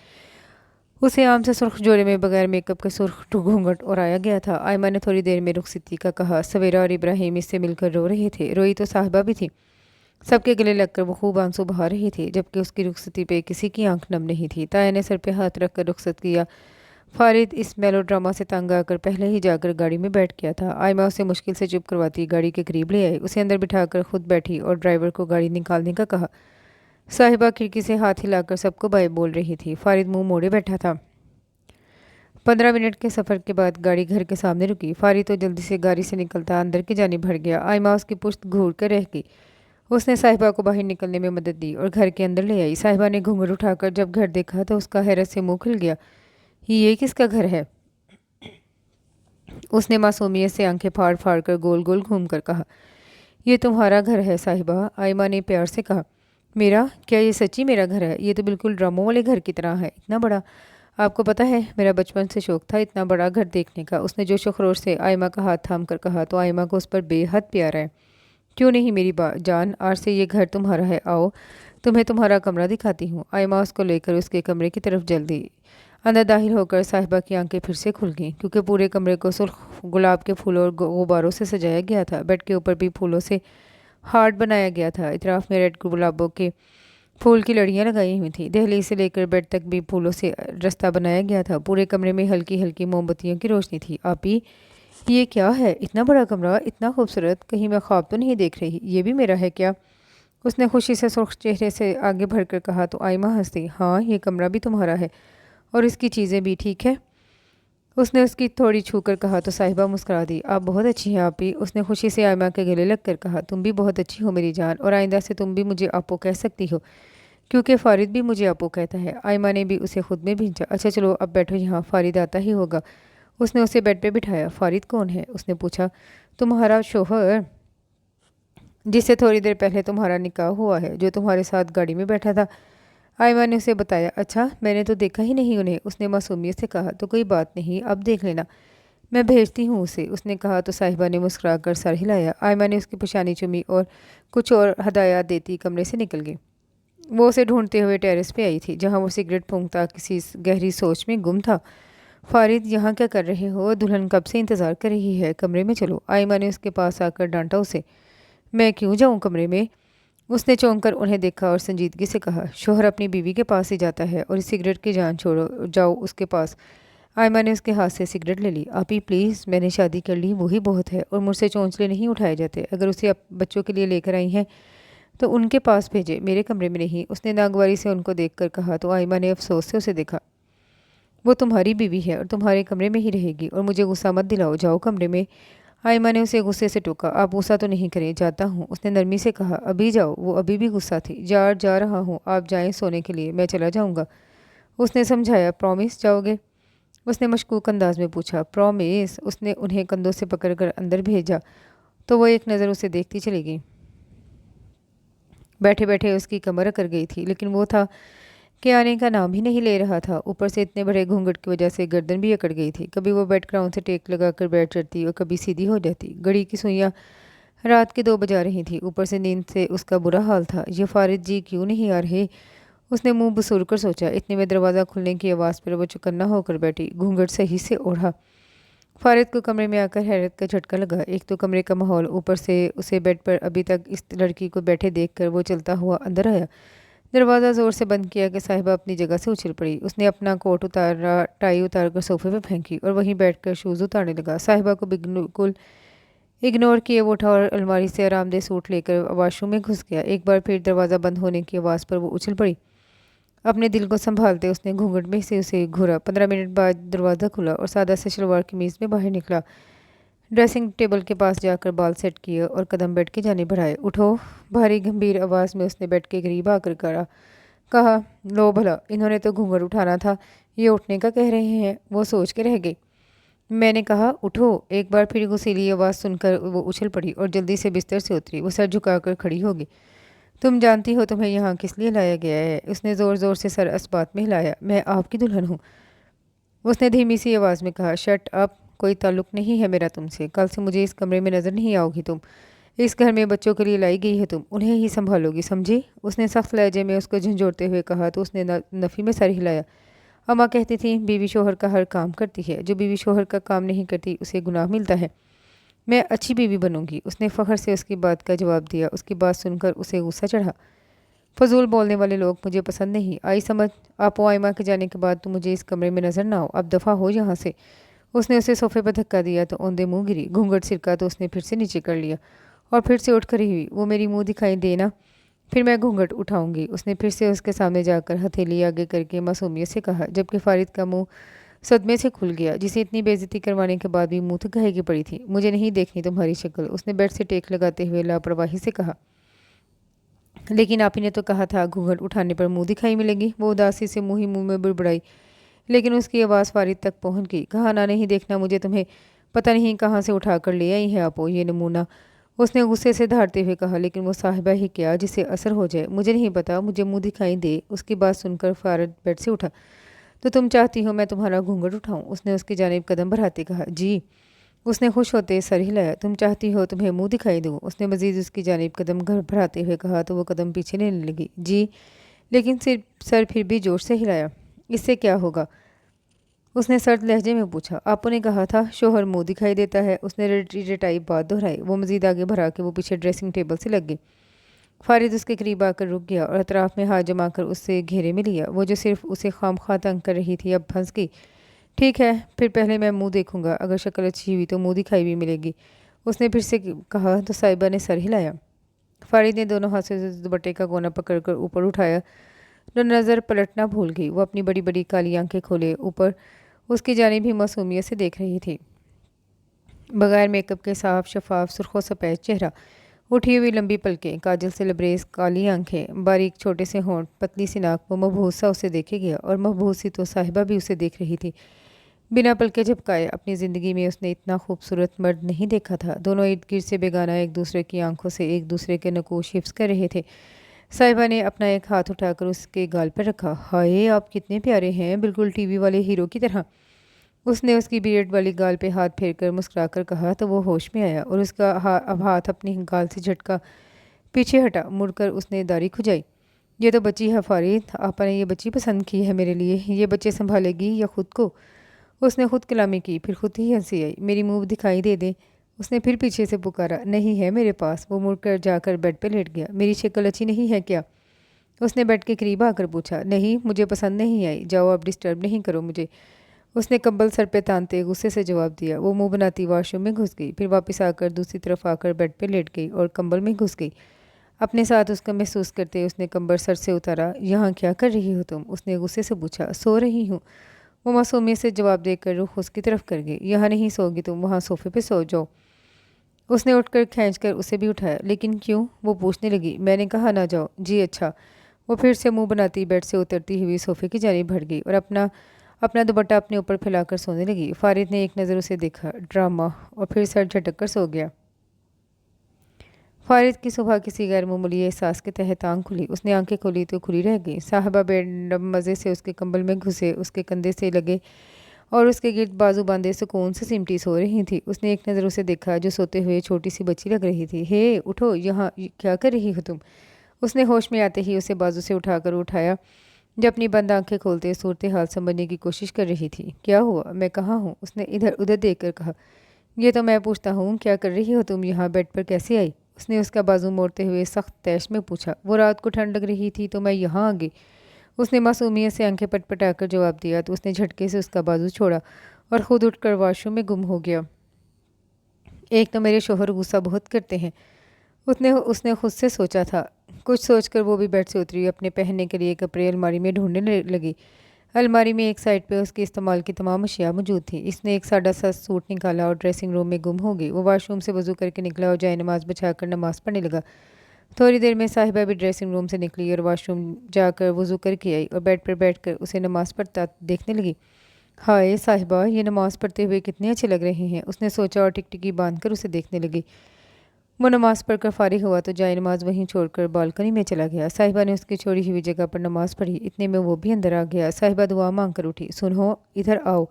उसे आम से सुर्ख जोड़े में बगैर मेकअप के सुर्ख घूंघट और आया गया था। आयमा ने थोड़ी देर में रुखसती का कहा। सवेरा और इब्राहिम इससे मिलकर रो रहे थे। रोई तो साहिबा भी थी। सबके गले लगकर वो खूब आंसू बहा रही थी, जबकि उसकी रुखसती पे किसी की आंख नम नहीं थी। ताया ने सर पे हाथ रख कर रुखसत किया। फारिद इस मेलोड्रामा से तंग आकर पहले ही जाकर गाड़ी में बैठ गया था। आयमा उसे मुश्किल से चुप करवाती गाड़ी के करीब ले आई। उसे अंदर बिठाकर खुद बैठी और ड्राइवर को गाड़ी निकालने का कहा। साहिबा खिड़की से हाथ हिलाकर सबको बाय बोल रही थी। फारिद मुंह मोड़े बैठा था। 15 मिनट के सफ़र के बाद गाड़ी घर के सामने रुकी। फारिद तो जल्दी से गाड़ी से निकलता अंदर की जानिब बढ़ गया। आयमा उसकी पुश्त घूर कर रह गई। उसने साहिबा को बाहर निकलने में मदद दी और घर के अंदर ले आई। साहिबा ने घूंघट उठाकर जब घर देखा तो उसका हैरत से मुंह खुल गया। ये किसका घर है? उसने मासूमियत से आंखें फाड़ फाड़ कर गोल गोल घूम कर कहा। ये तुम्हारा घर है साहिबा। आयमा ने प्यार से कहा। मेरा? क्या ये सच्ची मेरा घर है? ये तो बिल्कुल ड्रामों वाले घर की तरह है। इतना बड़ा? आपको पता है मेरा बचपन से शौक था इतना बड़ा घर देखने का। उसने जोश व खरोश से आयमा का हाथ थाम कर कहा तो आयमा को उस पर बेहद प्यार है। क्यों नहीं मेरी जान, आज से ये घर तुम्हारा है। आओ तुम्हें तुम्हारा कमरा दिखाती हूँ। आयमा उसको लेकर उसके कमरे की तरफ जल्दी। अंदर दाखिल होकर साहिबा की आंखें फिर से खुल गईं, क्योंकि पूरे कमरे को सुर्ख गुलाब के फूलों और गुब्बारों से सजाया गया था। बेड के ऊपर भी फूलों से हार्ट बनाया गया था। इतराफ में रेड गुलाबों के फूल की लड़ियां लगाई हुई थी। दहलीज से लेकर बेड तक भी फूलों से रास्ता बनाया गया था। पूरे कमरे में हल्की हल्की मोमबत्तियों की रोशनी थी। आपी, ये क्या है? इतना बड़ा कमरा, इतना खूबसूरत, कहीं मैं ख्वाब तो नहीं देख रही? ये भी मेरा है क्या? उसने खुशी से सुर्ख चेहरे से आगे बढ़कर कहा तो आयमा हंसी। हाँ, ये कमरा भी तुम्हारा है और इसकी चीज़ें भी, ठीक है? उसने उसकी थोड़ी छूकर कहा तो साहिबा मुस्कुरा दी। आप बहुत अच्छी हैं आपी। उसने खुशी से आयमा के गले लगकर कहा। तुम भी बहुत अच्छी हो मेरी जान, और आइंदा से तुम भी मुझे आपो कह सकती हो, क्योंकि फ़ारिद भी मुझे आपो कहता है। आयमा ने भी उसे खुद में भेजा। अच्छा चलो अब बैठो यहाँ, फ़ारिद आता ही होगा। उसने उसे बेड पे बिठाया। फ़ारिद कौन है? उसने पूछा। तुम्हारा शोहर, जिससे थोड़ी देर पहले तुम्हारा निकाह हुआ है, जो तुम्हारे साथ गाड़ी में बैठा था। आयमा ने उसे बताया। अच्छा, मैंने तो देखा ही नहीं उन्हें, उसने मासूमियत से कहा। तो कोई बात नहीं, अब देख लेना, मैं भेजती हूँ उसे, उसने कहा तो साहिबा ने मुस्कुरा कर सर हिलाया। आयमा ने उसकी पेशानी चूमी और कुछ और हदायत देती कमरे से निकल गई। वो उसे ढूंढते हुए टेरेस पे आई थी, जहाँ वो सिगरेट फूंकता किसी गहरी सोच में गुम था। फ़ारिद, यहाँ क्या कर रहे हो? दुल्हन कब से इंतज़ार कर रही है, कमरे में चलो। आयमा ने उसके पास आकर डांटा उसे। मैं क्यों जाऊँ कमरे में? उसने चौंक कर उन्हें देखा और संजीदगी से कहा। शोहर अपनी बीवी के पास ही जाता है, और इस सिगरेट की जान छोड़ो, जाओ उसके पास। आयमा ने उसके हाथ से सिगरेट ले ली। आपी प्लीज़, मैंने शादी कर ली, वही बहुत है, और मुझसे चौंचले नहीं उठाए जाते। अगर उसे अब बच्चों के लिए लेकर आई हैं तो उनके पास भेजे, मेरे कमरे में नहीं, उसने नागवारी से उनको देखकर कहा तो आयमा ने अफसोस से उसे देखा। वो तुम्हारी बीवी है और तुम्हारे कमरे में ही रहेगी, और मुझे गुस्सा मत दिलाओ, जाओ कमरे में। आयमा ने उसे गुस्से से टोका। आप गुस्सा तो नहीं करें, जाता हूँ, उसने नरमी से कहा। अभी जाओ। वो अभी भी गुस्सा थी। जा रहा हूँ, आप जाएं सोने के लिए, मैं चला जाऊँगा, उसने समझाया। प्रॉमिस जाओगे? उसने मशकूक अंदाज में पूछा। प्रॉमिस। उसने उन्हें कंधों से पकड़कर अंदर भेजा तो वो एक नज़र उसे देखती चली गई। बैठे बैठे उसकी कमर अकड़ गई थी, लेकिन वो था कि आने का नाम ही नहीं ले रहा था। ऊपर से इतने बड़े घूंघट की वजह से गर्दन भी अकड़ गई थी। कभी वो बेड ग्राउंड से टेक लगाकर बैठ चढ़ती और कभी सीधी हो जाती। घड़ी की सुइयां रात के 2 बजा रही थी। ऊपर से नींद से उसका बुरा हाल था। ये फ़ारिद जी क्यों नहीं आ रहे? उसने मुंह बसूर कर सोचा। इतने में दरवाज़ा खुलने की आवाज़ पर वो चौकन्ना होकर बैठी, घूंघट सही से ओढ़ा। फ़ारिद को कमरे में आकर हैरत का झटका लगा। एक तो कमरे का माहौल, ऊपर से उसे बेड पर अभी तक इस लड़की को बैठे देखकर वो चलता हुआ अंदर आया। दरवाज़ा ज़ोर से बंद किया कि साहिबा अपनी जगह से उछल पड़ी। उसने अपना कोट उतारा, टाई उतार कर सोफे पर फेंकी और वहीं बैठकर शूज़ उतारने लगा। साहिबा को बिल्कुल इग्नोर किए वो उठा और अलमारी से आरामदेह सूट लेकर वॉशरूम में घुस गया। एक बार फिर दरवाज़ा बंद होने की आवाज़ पर वो उछल पड़ी। अपने दिल को संभालते उसने घूंघट में से उसे घूरा। 15 मिनट बाद दरवाज़ा खुला और सादा से शलवार कमीज़ में बाहर निकला। ड्रेसिंग टेबल के पास जाकर बाल सेट किए और कदम बेड की जाने बढ़ाए। उठो, भारी गंभीर आवाज़ में उसने बेड के करीब आकर कहा। लो भला, इन्होंने तो घूंघट उठाना था, ये उठने का कह रहे हैं। वो सोच के रह गई। मैंने कहा उठो। एक बार फिर गुस्सीली आवाज़ सुनकर वो उछल पड़ी और जल्दी से बिस्तर से उतरी। वो सर झुकाकर खड़ी होगी। तुम जानती हो तुम्हें यहाँ किस लिए लाया गया है? उसने ज़ोर ज़ोर से सर इस्बात में हिलाया। मैं आपकी दुल्हन हूँ, उसने धीमी सी आवाज़ में कहा। शट अप, कोई ताल्लुक नहीं है मेरा तुमसे। कल से मुझे इस कमरे में नज़र नहीं आओगी तुम। इस घर में बच्चों के लिए लाई गई है, तुम उन्हें ही संभालोगी, समझी? उसने सख्त लहजे में उसको झंझोड़ते हुए कहा तो उसने नफ़ी में सर हिलाया। अम्मा कहती थी बीवी शोहर का हर काम करती है, जो बीवी शोहर का काम नहीं करती उसे गुनाह मिलता है। मैं अच्छी बीवी बनूंगी, उसने फ़ख्र से उसकी बात का जवाब दिया। उसकी बात सुनकर उसे गुस्सा चढ़ा। फजूल बोलने वाले लोग मुझे पसंद नहीं, आई समझ? आप आयमा के जाने के बाद तुम मुझे इस कमरे में नजर ना आओ, अब दफ़ा हो यहाँ से। उसने उसे सोफे पर धक्का दिया तो औंधे मुंह गिरी। घूंघट सिरका तो उसने फिर से नीचे कर लिया और फिर से उठ खड़ी हुई। वो मेरी मुंह दिखाई देना, फिर मैं घूंघट उठाऊंगी, उसने फिर से उसके सामने जाकर हथेली आगे करके मासूमियत से कहा, जबकि फ़ारिद का मुंह सदमे से खुल गया, जिसे इतनी बेइज्जती करवाने के बाद भी मुंह तक की पड़ी थी। मुझे नहीं देखनी तुम्हारी शक्ल, उसने बेड से टेक लगाते हुए लापरवाही से कहा। लेकिन आप ही ने तो कहा था घूंघट उठाने पर मुंह दिखाई मिलेगी। वो उदासी से मुंह ही मुंह में बुड़बुड़ाई, लेकिन उसकी आवाज़ फ़ारिद तक पहुंच गई। कहा ना नहीं देखना मुझे तुम्हें, पता नहीं कहाँ से उठा कर ले आई है आप ये नमूना, उसने गुस्से से धारते हुए कहा। लेकिन वो साहिबा ही क्या जिसे असर हो जाए? मुझे नहीं पता, मुझे मुंह दिखाई दे। उसकी बात सुनकर फ़ारिद बेड से उठा। तो तुम चाहती हो मैं तुम्हारा घूंघट उठाऊं? उसने उसकी जानिब कदम बढ़ाते कहा। जी, उसने खुश होते सर हिलाया। तुम चाहती हो तुम्हें मुंह दिखाई दूं? उसने मजीद उसकी जानिब कदम बढ़ाते हुए कहा तो वो कदम पीछे लेने लगी। जी, लेकिन सिर सर फिर भी जोर से हिलाया। इससे क्या होगा? اس نے سرد لہجے میں پوچھا۔ آپو نے کہا تھا شوہر منہ دکھائی دیتا ہے۔ اس نے رٹائی بات دہرائی۔ وہ مزید آگے بھرا کے وہ پیچھے ڈریسنگ ٹیبل سے لگ گئی۔ فارد اس کے قریب آ کر رک گیا اور اطراف میں ہاتھ جما کر اس سے گھیرے میں لیا۔ وہ جو صرف اسے خواہ تنگ کر رہی تھی اب پھنس گئی۔ ٹھیک ہے، پھر پہلے میں منہ دیکھوں گا، اگر شکل اچھی ہوئی تو منہ دکھائی بھی ملے گی، اس نے پھر سے کہا تو صاحبہ نے سر ہلایا۔ فارد نے دونوں ہاتھوں سے دوپٹے کا کونا پکڑ کر اوپر اٹھایا تو نظر پلٹنا بھول گئی۔ وہ اپنی بڑی بڑی کالی آنکھیں کھولے اوپر اس کی جانب ہی معصومیت سے دیکھ رہی تھی۔ بغیر میک اپ کے صاف شفاف سرخ و سفید چہرہ، اٹھی ہوئی لمبی پلکیں، کاجل سے لبریز کالی آنکھیں، باریک چھوٹے سے ہونٹ، پتلی سی ناک۔ وہ مبہوت سا اسے دیکھے گیا اور مبہوت سی تو صاحبہ بھی اسے دیکھ رہی تھی۔ بنا پلکیں جھپکائے اپنی زندگی میں اس نے اتنا خوبصورت مرد نہیں دیکھا تھا۔ دونوں ارد گرد سے بیگانہ ایک دوسرے کی آنکھوں سے ایک دوسرے کے نقوش حفظ کر رہے تھے۔ صاحبہ نے اپنا ایک ہاتھ اٹھا کر اس کے گال پر رکھا۔ ہائے، آپ کتنے پیارے ہیں، بالکل ٹی وی والے ہیرو کی طرح۔ اس نے اس کی بیئرڈ والی گال پہ ہاتھ پھیر کر مسکرا کر کہا تو وہ ہوش میں آیا اور اس کا اب ہاتھ اپنی گال سے جھٹکا پیچھے ہٹا۔ مڑ کر اس نے داڑھی کھجائی۔ یہ تو بچی ہے فارد، آپا نے یہ بچی پسند کی ہے میرے لیے، یہ بچے سنبھالے گی یا خود کو؟ اس نے خود کلامی کی، پھر خود ہی ہنسی آئی۔ میری منہ دکھائی دے دے، اس نے پھر پیچھے سے پکارا۔ نہیں ہے میرے پاس۔ وہ مڑ کر جا کر بیڈ پہ لیٹ گیا۔ میری شکل اچھی نہیں ہے کیا؟ اس نے بیڈ کے قریب آ کر پوچھا۔ نہیں، مجھے پسند نہیں آئی، جاؤ اب ڈسٹرب نہیں کرو مجھے، اس نے کمبل سر پہ تانتے غصے سے جواب دیا۔ وہ منہ بناتی واش روم میں گھس گئی، پھر واپس آ کر دوسری طرف آ کر بیڈ پہ لیٹ گئی اور کمبل میں گھس گئی۔ اپنے ساتھ اس کا محسوس کرتے اس نے کمبل سر سے اتارا۔ یہاں کیا کر رہی ہو تم؟ اس نے غصے سے پوچھا۔ سو رہی ہوں، وہ معصومیت سے جواب دے کر رخ اس کی طرف کر گئی۔ یہاں نہیں سو گی تم، وہاں صوفے پہ سو جاؤ، اس نے اٹھ کر کھینچ کر اسے بھی اٹھایا۔ لیکن کیوں؟ وہ پوچھنے لگی۔ میں نے کہا نہ جاؤ۔ جی اچھا۔ وہ پھر سے منہ بناتی بیڈ سے اترتی ہوئی صوفے کی جانب بڑھ گئی اور اپنا دوپٹہ اپنے اوپر پھیلا کر سونے لگی۔ فارد نے ایک نظر اسے دیکھا، ڈرامہ، اور پھر سر جھٹک کر سو گیا۔ فارد کی صبح کسی غیر معمولی احساس کے تحت آنکھ کھلی۔ اس نے آنکھیں کھولی تو کھلی رہ گئی۔ صاحبہ بے مزے سے اس کے کمبل میں گھسے اس کے کندھے سے لگے اور اس کے گرد بازو باندھے سکون سے سمٹی سو رہی تھی۔ اس نے ایک نظر اسے دیکھا جو سوتے ہوئے چھوٹی سی بچی لگ رہی تھی۔ ہے، اٹھو، یہاں کیا کر رہی ہو تم؟ اس نے ہوش میں آتے ہی اسے بازو سے اٹھا کر اٹھایا جو اپنی بند آنکھیں کھولتے صورتحال سمجھنے کی کوشش کر رہی تھی۔ کیا ہوا؟ میں کہاں ہوں؟ اس نے ادھر ادھر دیکھ کر کہا۔ یہ تو میں پوچھتا ہوں، کیا کر رہی ہو تم یہاں، بیڈ پر کیسے آئی؟ اس نے اس کا بازو موڑتے ہوئے سخت طیش میں پوچھا۔ وہ رات کو ٹھنڈ لگ رہی تھی تو میں یہاں آ گئی، اس نے معصومیت سے آنکھیں پٹ پٹا کر جواب دیا تو اس نے جھٹکے سے اس کا بازو چھوڑا اور خود اٹھ کر واش روم میں گم ہو گیا۔ ایک تو میرے شوہر غصہ بہت کرتے ہیں، اس نے خود سے سوچا تھا۔ کچھ سوچ کر وہ بھی بیڈ سے اتری، اپنے پہننے کے لیے کپڑے الماری میں ڈھونڈنے لگی۔ الماری میں ایک سائڈ پہ اس کے استعمال کی تمام اشیاء موجود تھیں۔ اس نے ایک سادہ سا سوٹ نکالا اور ڈریسنگ روم میں گم ہو گئی۔ وہ واش روم سے وضو کر کے نکلا اور جائے نماز بچھا کر نماز پڑھنے لگا۔ تھوڑی دیر میں صاحبہ بھی ڈریسنگ روم سے نکلی اور واش روم جا کر وضو کر کے آئی اور بیڈ پر بیٹھ کر اسے نماز پڑھتا دیکھنے لگی۔ ہائے صاحبہ، یہ نماز پڑھتے ہوئے کتنے اچھے لگ رہے ہیں، اس نے سوچا اور ٹکٹکی باندھ کر اسے دیکھنے لگی۔ وہ نماز پڑھ کر فارغ ہوا تو جائے نماز وہیں چھوڑ کر بالکنی میں چلا گیا۔ صاحبہ نے اس کی چھوڑی ہوئی جگہ پر نماز پڑھی، اتنے میں وہ بھی اندر آ گیا۔ صاحبہ دعا مانگ کر اٹھی۔ سنو، ادھر آؤ،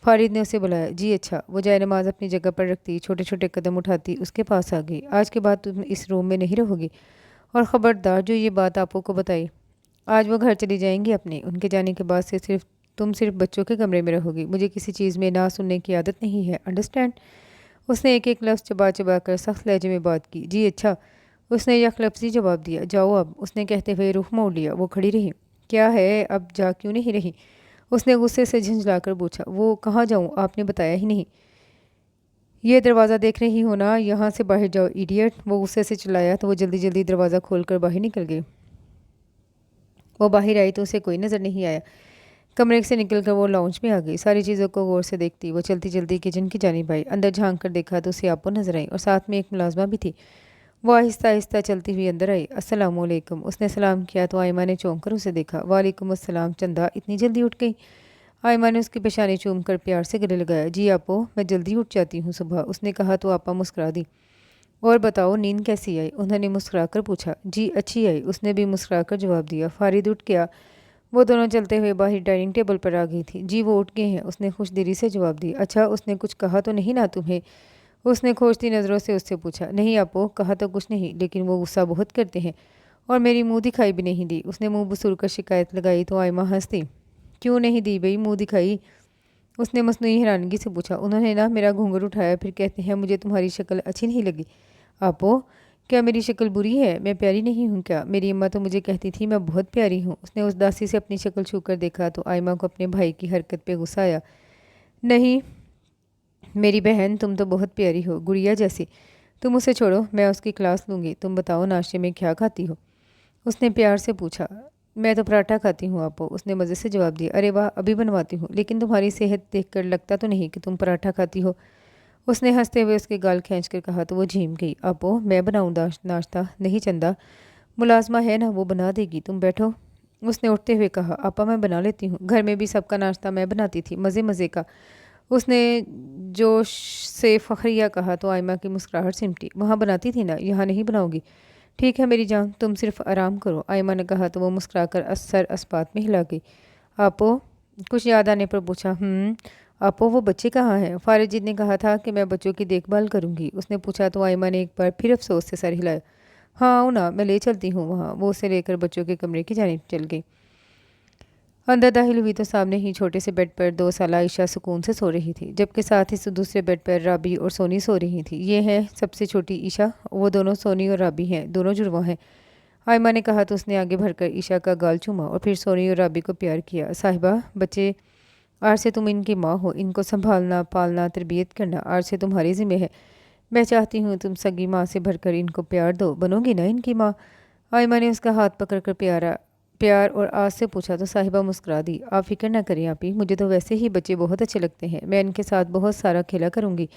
فارد نے اسے بلایا۔ جی اچھا۔ وہ جائے نماز اپنی جگہ پر رکھتی چھوٹے چھوٹے قدم اٹھاتی اس کے پاس آ گئی۔ آج کے بعد تم اس روم میں نہیں رہو گی، اور خبردار جو یہ بات آپو کو بتائی، آج وہ گھر چلی جائیں گی اپنے، ان کے جانے کے بعد سے تم صرف بچوں کے کمرے میں رہو گی۔ مجھے کسی چیز میں نہ سننے کی عادت نہیں ہے، انڈرسٹینڈ؟ اس نے ایک ایک لفظ چبا چبا کر سخت لہجے میں بات کی۔ جی اچھا، اس نے یک لفظی جواب دیا۔ جاؤ اب، اس نے کہتے ہوئے رخ موڑ لیا۔ وہ کھڑی رہی۔ کیا ہے، اب جا کیوں نہیں رہی؟ اس نے غصے سے جھنجھلا کر پوچھا۔ وہ کہاں جاؤں، آپ نے بتایا ہی نہیں۔ یہ دروازہ دیکھ رہی ہو نا، یہاں سے باہر جاؤ ایڈیٹ، وہ غصے سے چلایا تو وہ جلدی جلدی دروازہ کھول کر باہر نکل گئی۔ وہ باہر آئی تو اسے کوئی نظر نہیں آیا۔ کمرے سے نکل کر وہ لاؤنج میں آ گئی۔ ساری چیزوں کو غور سے دیکھتی وہ چلتی چلتی کچن کی جانب آئی۔ اندر جھانک کر دیکھا تو اسے آپو نظر آئی اور ساتھ میں ایک ملازمہ بھی تھی۔ وہ آہستہ آہستہ چلتی ہوئی اندر آئی۔ السلام علیکم، اس نے سلام کیا تو آئمہ نے چونک کر اسے دیکھا۔ وعلیکم السلام، چندہ اتنی جلدی اٹھ گئی؟ آئمہ نے اس کی پیشانی چوم کر پیار سے گلے لگایا۔ جی آپو، میں جلدی اٹھ جاتی ہوں صبح، اس نے کہا تو آپا مسکرا دی۔ اور بتاؤ نیند کیسی آئی؟ انہوں نے مسکرا کر پوچھا۔ جی اچھی آئی، اس نے بھی مسکرا کر جواب دیا۔ فارد اٹھ گیا۔ وہ دونوں چلتے ہوئے باہر ڈائننگ ٹیبل پر آ گئی تھی۔ جی وہ اٹھ گئے ہیں، اس نے خوش دلی سے جواب دیا۔ اچھا، اس نے کچھ کہا تو نہیں نا تمہیں؟ اس نے کھوجتی نظروں سے اس سے پوچھا۔ نہیں آپو، کہا تو کچھ نہیں، لیکن وہ غصہ بہت کرتے ہیں اور میری منہ دکھائی بھی نہیں دی۔ اس نے منہ بسور کر شکایت لگائی تو آئمہ ہنس دی۔ کیوں نہیں دی بھئی منہ دکھائی؟ उसने मसनूई हैरानगी से पूछा। उन्होंने ना मेरा घूंघट उठाया, फिर कहते हैं मुझे तुम्हारी शक्ल अच्छी नहीं लगी। आपो, क्या मेरी शक्ल बुरी है? मैं प्यारी नहीं हूँ क्या? मेरी अम्मा तो मुझे कहती थी मैं बहुत प्यारी हूँ। उसने उदासी से अपनी शक्ल छू कर देखा तो आयमा को अपने भाई की हरकत पे गुस्सा आया। नहीं मेरी बहन, तुम तो बहुत प्यारी हो, गुड़िया जैसी। तुम उसे छोड़ो, मैं उसकी क्लास लूँगी। तुम बताओ नाश्ते में क्या खाती हो? उसने प्यार से पूछा। मैं तो पराठा खाती हूँ आपो, उसने मज़े से जवाब दिया। अरे वाह, अभी बनवाती हूँ, लेकिन तुम्हारी सेहत देखकर लगता तो नहीं कि तुम पराठा खाती हो। उसने हंसते हुए उसके गाल खींच कर कहा तो वो झीम गई। आपो, मैं बनाऊँ नाश्ता? नहीं चंदा, मुलाजमा है ना, वो बना देगी, तुम बैठो। उसने उठते हुए कहा। आपा, मैं बना लेती हूँ, घर में भी सबका नाश्ता मैं बनाती थी, मज़े मज़े का। उसने जोश से फखरिया कहा तो आयमा की मुस्कुराहट सिमटी। वहाँ बनाती थी ना, यहाँ नहीं बनाओगी? ठीक है मेरी जान, तुम सिर्फ आराम करो, आयमा ने कहा तो वो मुस्कुराकर असर अस्पात में हिला गई। आपो, कुछ याद आने पर पूछा। आपो, वो बच्चे कहाँ हैं? फारिजीत ने कहा था कि मैं बच्चों की देखभाल करूंगी। उसने पूछा तो आयमा ने एक बार फिर अफसोस से सर हिलाया। हाँ आओ ना, मैं ले चलती हूँ वहाँ। वो उसे लेकर बच्चों के कमरे की जानिब चल गई। अंदर दाखिल हुई तो सामने ही छोटे से बेड पर 2 साल आयशा सुकून से सो रही थी, जबकि साथ ही दूसरे बेड पर राबी और सोनी सो रही थी। ये है सबसे छोटी ईशा, वो दोनों सोनी और राबी हैं, दोनों जुड़वा हैं। आयमा ने कहा तो उसने आगे बढ़कर ईशा का गाल चूमा और फिर सोनी और राबी को प्यार किया। साहिबा, बच्चे आज से तुम इनकी माँ हो, इनको संभालना, पालना, तरबियत करना आज से तुम्हारी जिम्मे है। मैं चाहती हूँ तुम सगी माँ से भरकर इनको प्यार दो, बनोगी ना इनकी माँ? आयमा ने उसका हाथ पकड़कर प्यार और आस से पूछा तो साहिबा मुस्कुरा दी। आप फिक्र ना करें आपी, मुझे तो वैसे ही बच्चे बहुत अच्छे लगते हैं, मैं इनके साथ बहुत सारा खेला करूँगी।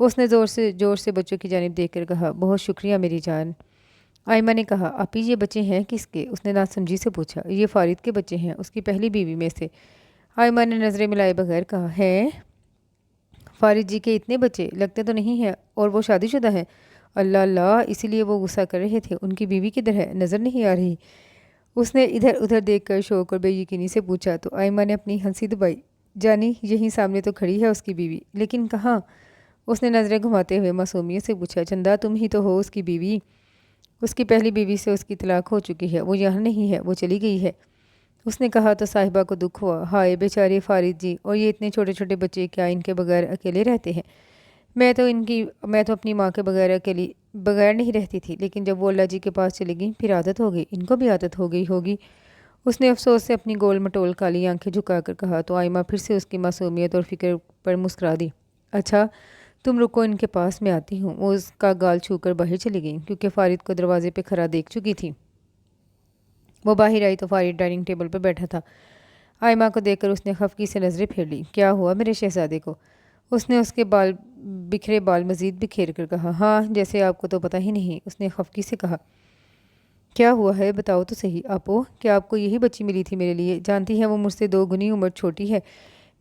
उसने जोर से बच्चों की जानिब देखकर कहा। बहुत शुक्रिया मेरी जान। आयमा ने कहा। आपी, ये बच्चे हैं किसके? उसने नासमझी से पूछा। ये फारिद के बच्चे हैं, उसकी पहली बीवी में से। आयमा ने नज़रें मिलाए बगैर कहा। है फारिद जी के इतने बच्चे? लगते तो नहीं हैं, और वो शादीशुदा हैं? अल्लाह अल्लाह, इसीलिए वो गुस्सा कर रहे थे। उनकी बीवी किधर है, नज़र नहीं आ रही? उसने इधर उधर देखकर शौक और बेयकीनी से पूछा तो आयमा ने अपनी हंसी दबाई। जानी, यहीं सामने तो खड़ी है उसकी बीवी, लेकिन कहाँ? उसने नज़रें घुमाते हुए मासूमियत से पूछा। चंदा, तुम ही तो हो उसकी बीवी। उसकी पहली बीवी से उसकी तलाक हो चुकी है, वो यहाँ नहीं है, वो चली गई है। उसने कहा तो साहिबा को दुख हुआ। हाय बेचारे फारिद जी, और ये इतने छोटे छोटे बच्चे क्या इनके बगैर अकेले रहते हैं? मैं तो अपनी माँ के बगैर नहीं रहती थी, लेकिन जब वो अल्लाह जी के पास चली गई फिर आदत हो गई, इनको भी आदत हो गई होगी। उसने अफसोस से अपनी गोल मटोल काली आंखें झुकाकर कहा तो आयमा फिर से उसकी मासूमियत और फिक्र पर मुस्कुरा दी। अच्छा, तुम रुको, इनके पास मैं आती हूँ। वो उसका गाल छूकर बाहर चली गई, क्योंकि फारिद को दरवाजे पे खड़ा देख चुकी थी। वो बाहर आई तो फारिद डाइनिंग टेबल पर बैठा था। आयमा को देखकर उसने खफकी से नज़रें फेर ली। क्या हुआ मेरे शहजादे को? उसने उसके बिखरे बाल मजीद बिखेर कर कहा। हाँ, जैसे आपको तो पता ही नहीं, उसने खफकी से कहा। क्या हुआ है, बताओ तो सही। आपो, क्या आपको यही बच्ची मिली थी मेरे लिए? जानती है वो मुझसे 2 गुनी उम्र छोटी है।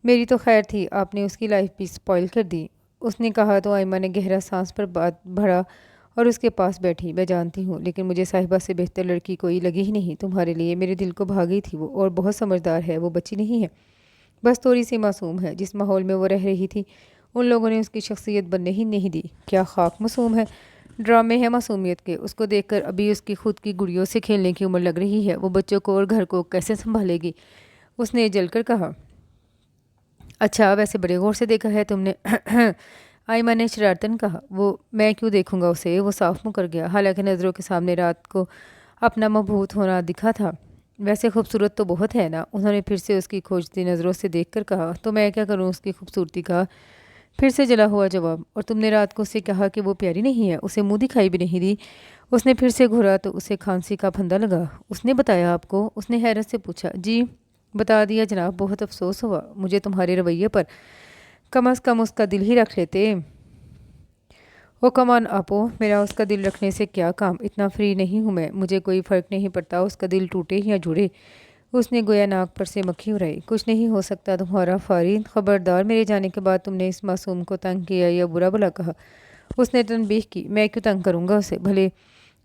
मेरी तो खैर थी, आपने उसकी लाइफ भी स्पॉइल कर दी। उसने कहा तो आयमा ने गहरा सांस पर बात भरा और उसके पास बैठी। मैं जानती हूँ, लेकिन मुझे साहिबा से बेहतर लड़की कोई लगी ही नहीं तुम्हारे लिए। मेरे दिल को भा गई थी वो, और बहुत समझदार है, वो बच्ची नहीं है, बस थोड़ी सी मासूम है। जिस माहौल में वो रह रही थी उन लोगों ने उसकी शख्सियत बनने ही नहीं दी। क्या खाक मासूम है, ड्रामे हैं मासूमियत के। उसको देखकर अभी उसकी खुद की गुड़ियों से खेलने की उम्र लग रही है, वो बच्चों को और घर को कैसे संभालेगी? उसने जलकर कहा। अच्छा, वैसे बड़े गौर से देखा है तुमने? आयमा ने शरारतन कहा। वो मैं क्यों देखूंगा उसे, वो साफ मुँह कर गया। हालांकि नज़रों के सामने रात को अपना मबहूत होना दिखा था। वैसे खूबसूरत तो बहुत है ना, उन्होंने फिर से उसकी खोजती नज़रों से देखकर कहा। तो मैं क्या करूं उसकी खूबसूरती का? फिर से जला हुआ जवाब। और तुमने रात को उससे कहा कि वो प्यारी नहीं है, उसे मुंह दिखाई भी नहीं दी? उसने फिर से घूरा तो उसे खांसी का फंदा लगा। उसने बताया आपको? उसने हैरत से पूछा। जी, बता दिया जनाब, बहुत अफसोस हुआ मुझे तुम्हारे रवैये पर। कम अज़ कम उसका दिल ही रख लेते। ओ कमान आपो, मेरा उसका दिल रखने से क्या काम? इतना फ्री नहीं हूँ मैं, मुझे कोई फ़र्क नहीं पड़ता उसका दिल टूटे या जुड़े। उसने गोया नाक पर से मक्खी उड़ाई। कुछ नहीं हो सकता तुम्हारा फारिद, खबरदार मेरे जाने के बाद तुमने इस मासूम को तंग किया या बुरा भला कहा। उसने तनबीह की। मैं क्यों तंग करूँगा उसे,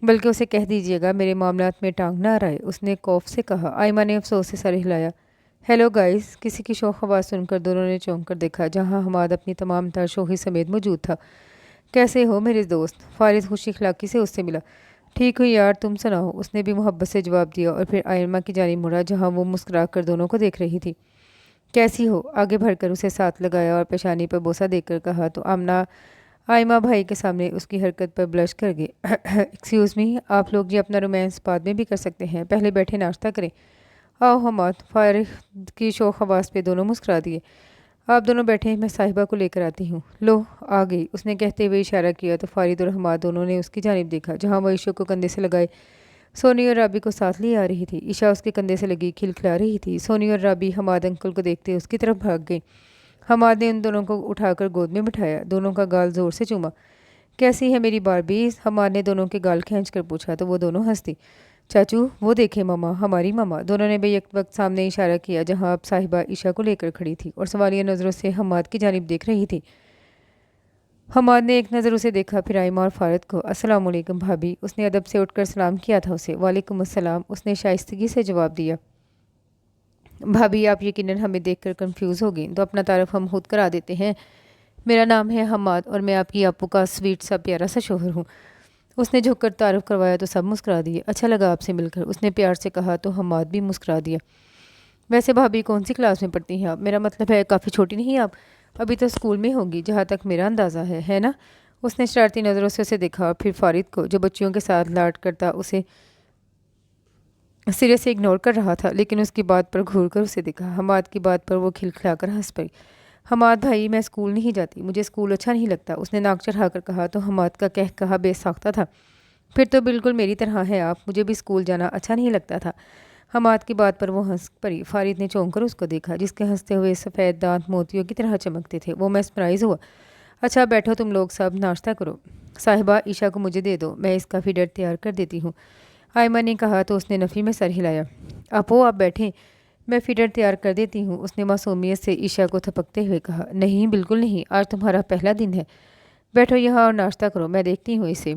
बल्कि उसे कह दीजिएगा मेरे मामलात में टांग ना आए, उसने खौफ से कहा। आयमा ने अफसोस से सर हिलाया। हेलो गाइस, किसी की शोख आवाज़ सुनकर दोनों ने चौंक कर देखा, जहाँ हमाद अपनी तमाम तर शोखी समेत मौजूद था। कैसे हो मेरे दोस्त? फारिद खुशी खिलाकी से उससे मिला। ठीक हुई यार, तुम सुनाओ, उसने भी मोहब्बत से जवाब दिया और फिर आयमा की जानिब मुड़ा, जहाँ वो मुस्कुरा कर दोनों को देख रही थी। कैसी हो? आगे बढ़कर उसे साथ लगाया और पेशानी पर बोसा देकर कहा तो आमना आयमा भाई के सामने उसकी हरकत पर ब्लश कर गई। एक्सक्यूज़ मी, आप लोग जी अपना रोमांस बाद में भी कर सकते हैं, पहले बैठे नाश्ता करें। आओ हमाद, फारिग की शोख आवाज़ पे दोनों मुस्कुरा दिए। आप दोनों बैठे, मैं साहिबा को लेकर आती हूँ। लो आ गई, उसने कहते हुए इशारा किया तो फारिद और हमाद दोनों ने उसकी जानिब देखा, जहाँ वह ईशा को कंधे से लगाए सोनी और राबी को साथ लिए आ रही थी। ईशा उसके कंधे से लगी खिलखिला रही थी। सोनी और राबी हमाद अंकल को देखते उसकी तरफ भाग गई। हमाद ने उन दोनों को उठाकर गोद में बिठाया, दोनों का गाल जोर से चूमा। कैसी है मेरी बारबी? हमाद ने दोनों के गाल खींच कर पूछा तो वो दोनों हंसती। चाचू वो देखे मामा, हमारी मामा। दोनों ने बेयक वक्त सामने इशारा किया, जहाँ अब साहिबा ईशा को लेकर खड़ी थी और सवालिया नज़रों से हमाद की जानिब देख रही थी। हमाद ने एक नज़र उसे देखा, फिर आयमा और फारद को। अस्सलाम वालेकुम भाभी, उसने अदब से उठकर सलाम किया था उसे। वालेकुम अस्सलाम, उसने शाइस्तगी से जवाब दिया। भाभी आप यकीनन हमें देखकर कंफ्यूज हो गई, तो अपना तारफ़ हम खुद करा देते हैं। मेरा नाम है हमाद और मैं आपकी आपू का स्वीट सा प्यारा सा शोहर हूँ। उसने झुककर तारुफ करवाया तो सब मुस्कुरा दिए। अच्छा लगा आपसे मिलकर, उसने प्यार से कहा तो हमाद भी मुस्कुरा दिया। वैसे भाभी कौन सी क्लास में पढ़ती हैं आप? मेरा मतलब है काफ़ी छोटी नहीं आप, अभी तो स्कूल में होंगी जहाँ तक मेरा अंदाज़ा है ना? उसने शरारती नज़रों से उसे देखा, फिर फारिद को, जो बच्चियों के साथ लाड करता उसे सिरे से इग्नोर कर रहा था, लेकिन उसकी बात पर घूर कर उसे देखा। हमाद की बात पर वो खिलखिलाकर हंस पड़ी। हमाद भाई मैं स्कूल नहीं जाती, मुझे स्कूल अच्छा नहीं लगता, उसने नाक चढ़ाकर कहा तो हमाद का कह कहा बेसाख्ता था। फिर तो बिल्कुल मेरी तरह है आप, मुझे भी स्कूल जाना अच्छा नहीं लगता था। हमाद की बात पर वो हंस पड़ी। फारिद ने चौंक कर उसको देखा, जिसके हंसते हुए सफ़ेद दांत मोतियों की तरह चमकते थे। वो मैस्मराइज हुआ। अच्छा बैठो तुम लोग सब, नाश्ता करो। साहिबा ईशा को मुझे दे दो, मैं इसका फीडर तैयार कर देती हूँ, आयमा ने कहा तो उसने नफ़ी में सर हिलाया। आपो आप बैठें, मैं फीडर तैयार कर देती हूँ, उसने मासूमियत से ईशा को थपकते हुए कहा। नहीं बिल्कुल नहीं, आज तुम्हारा पहला दिन है, बैठो यहाँ और नाश्ता करो, मैं देखती हूँ इसे।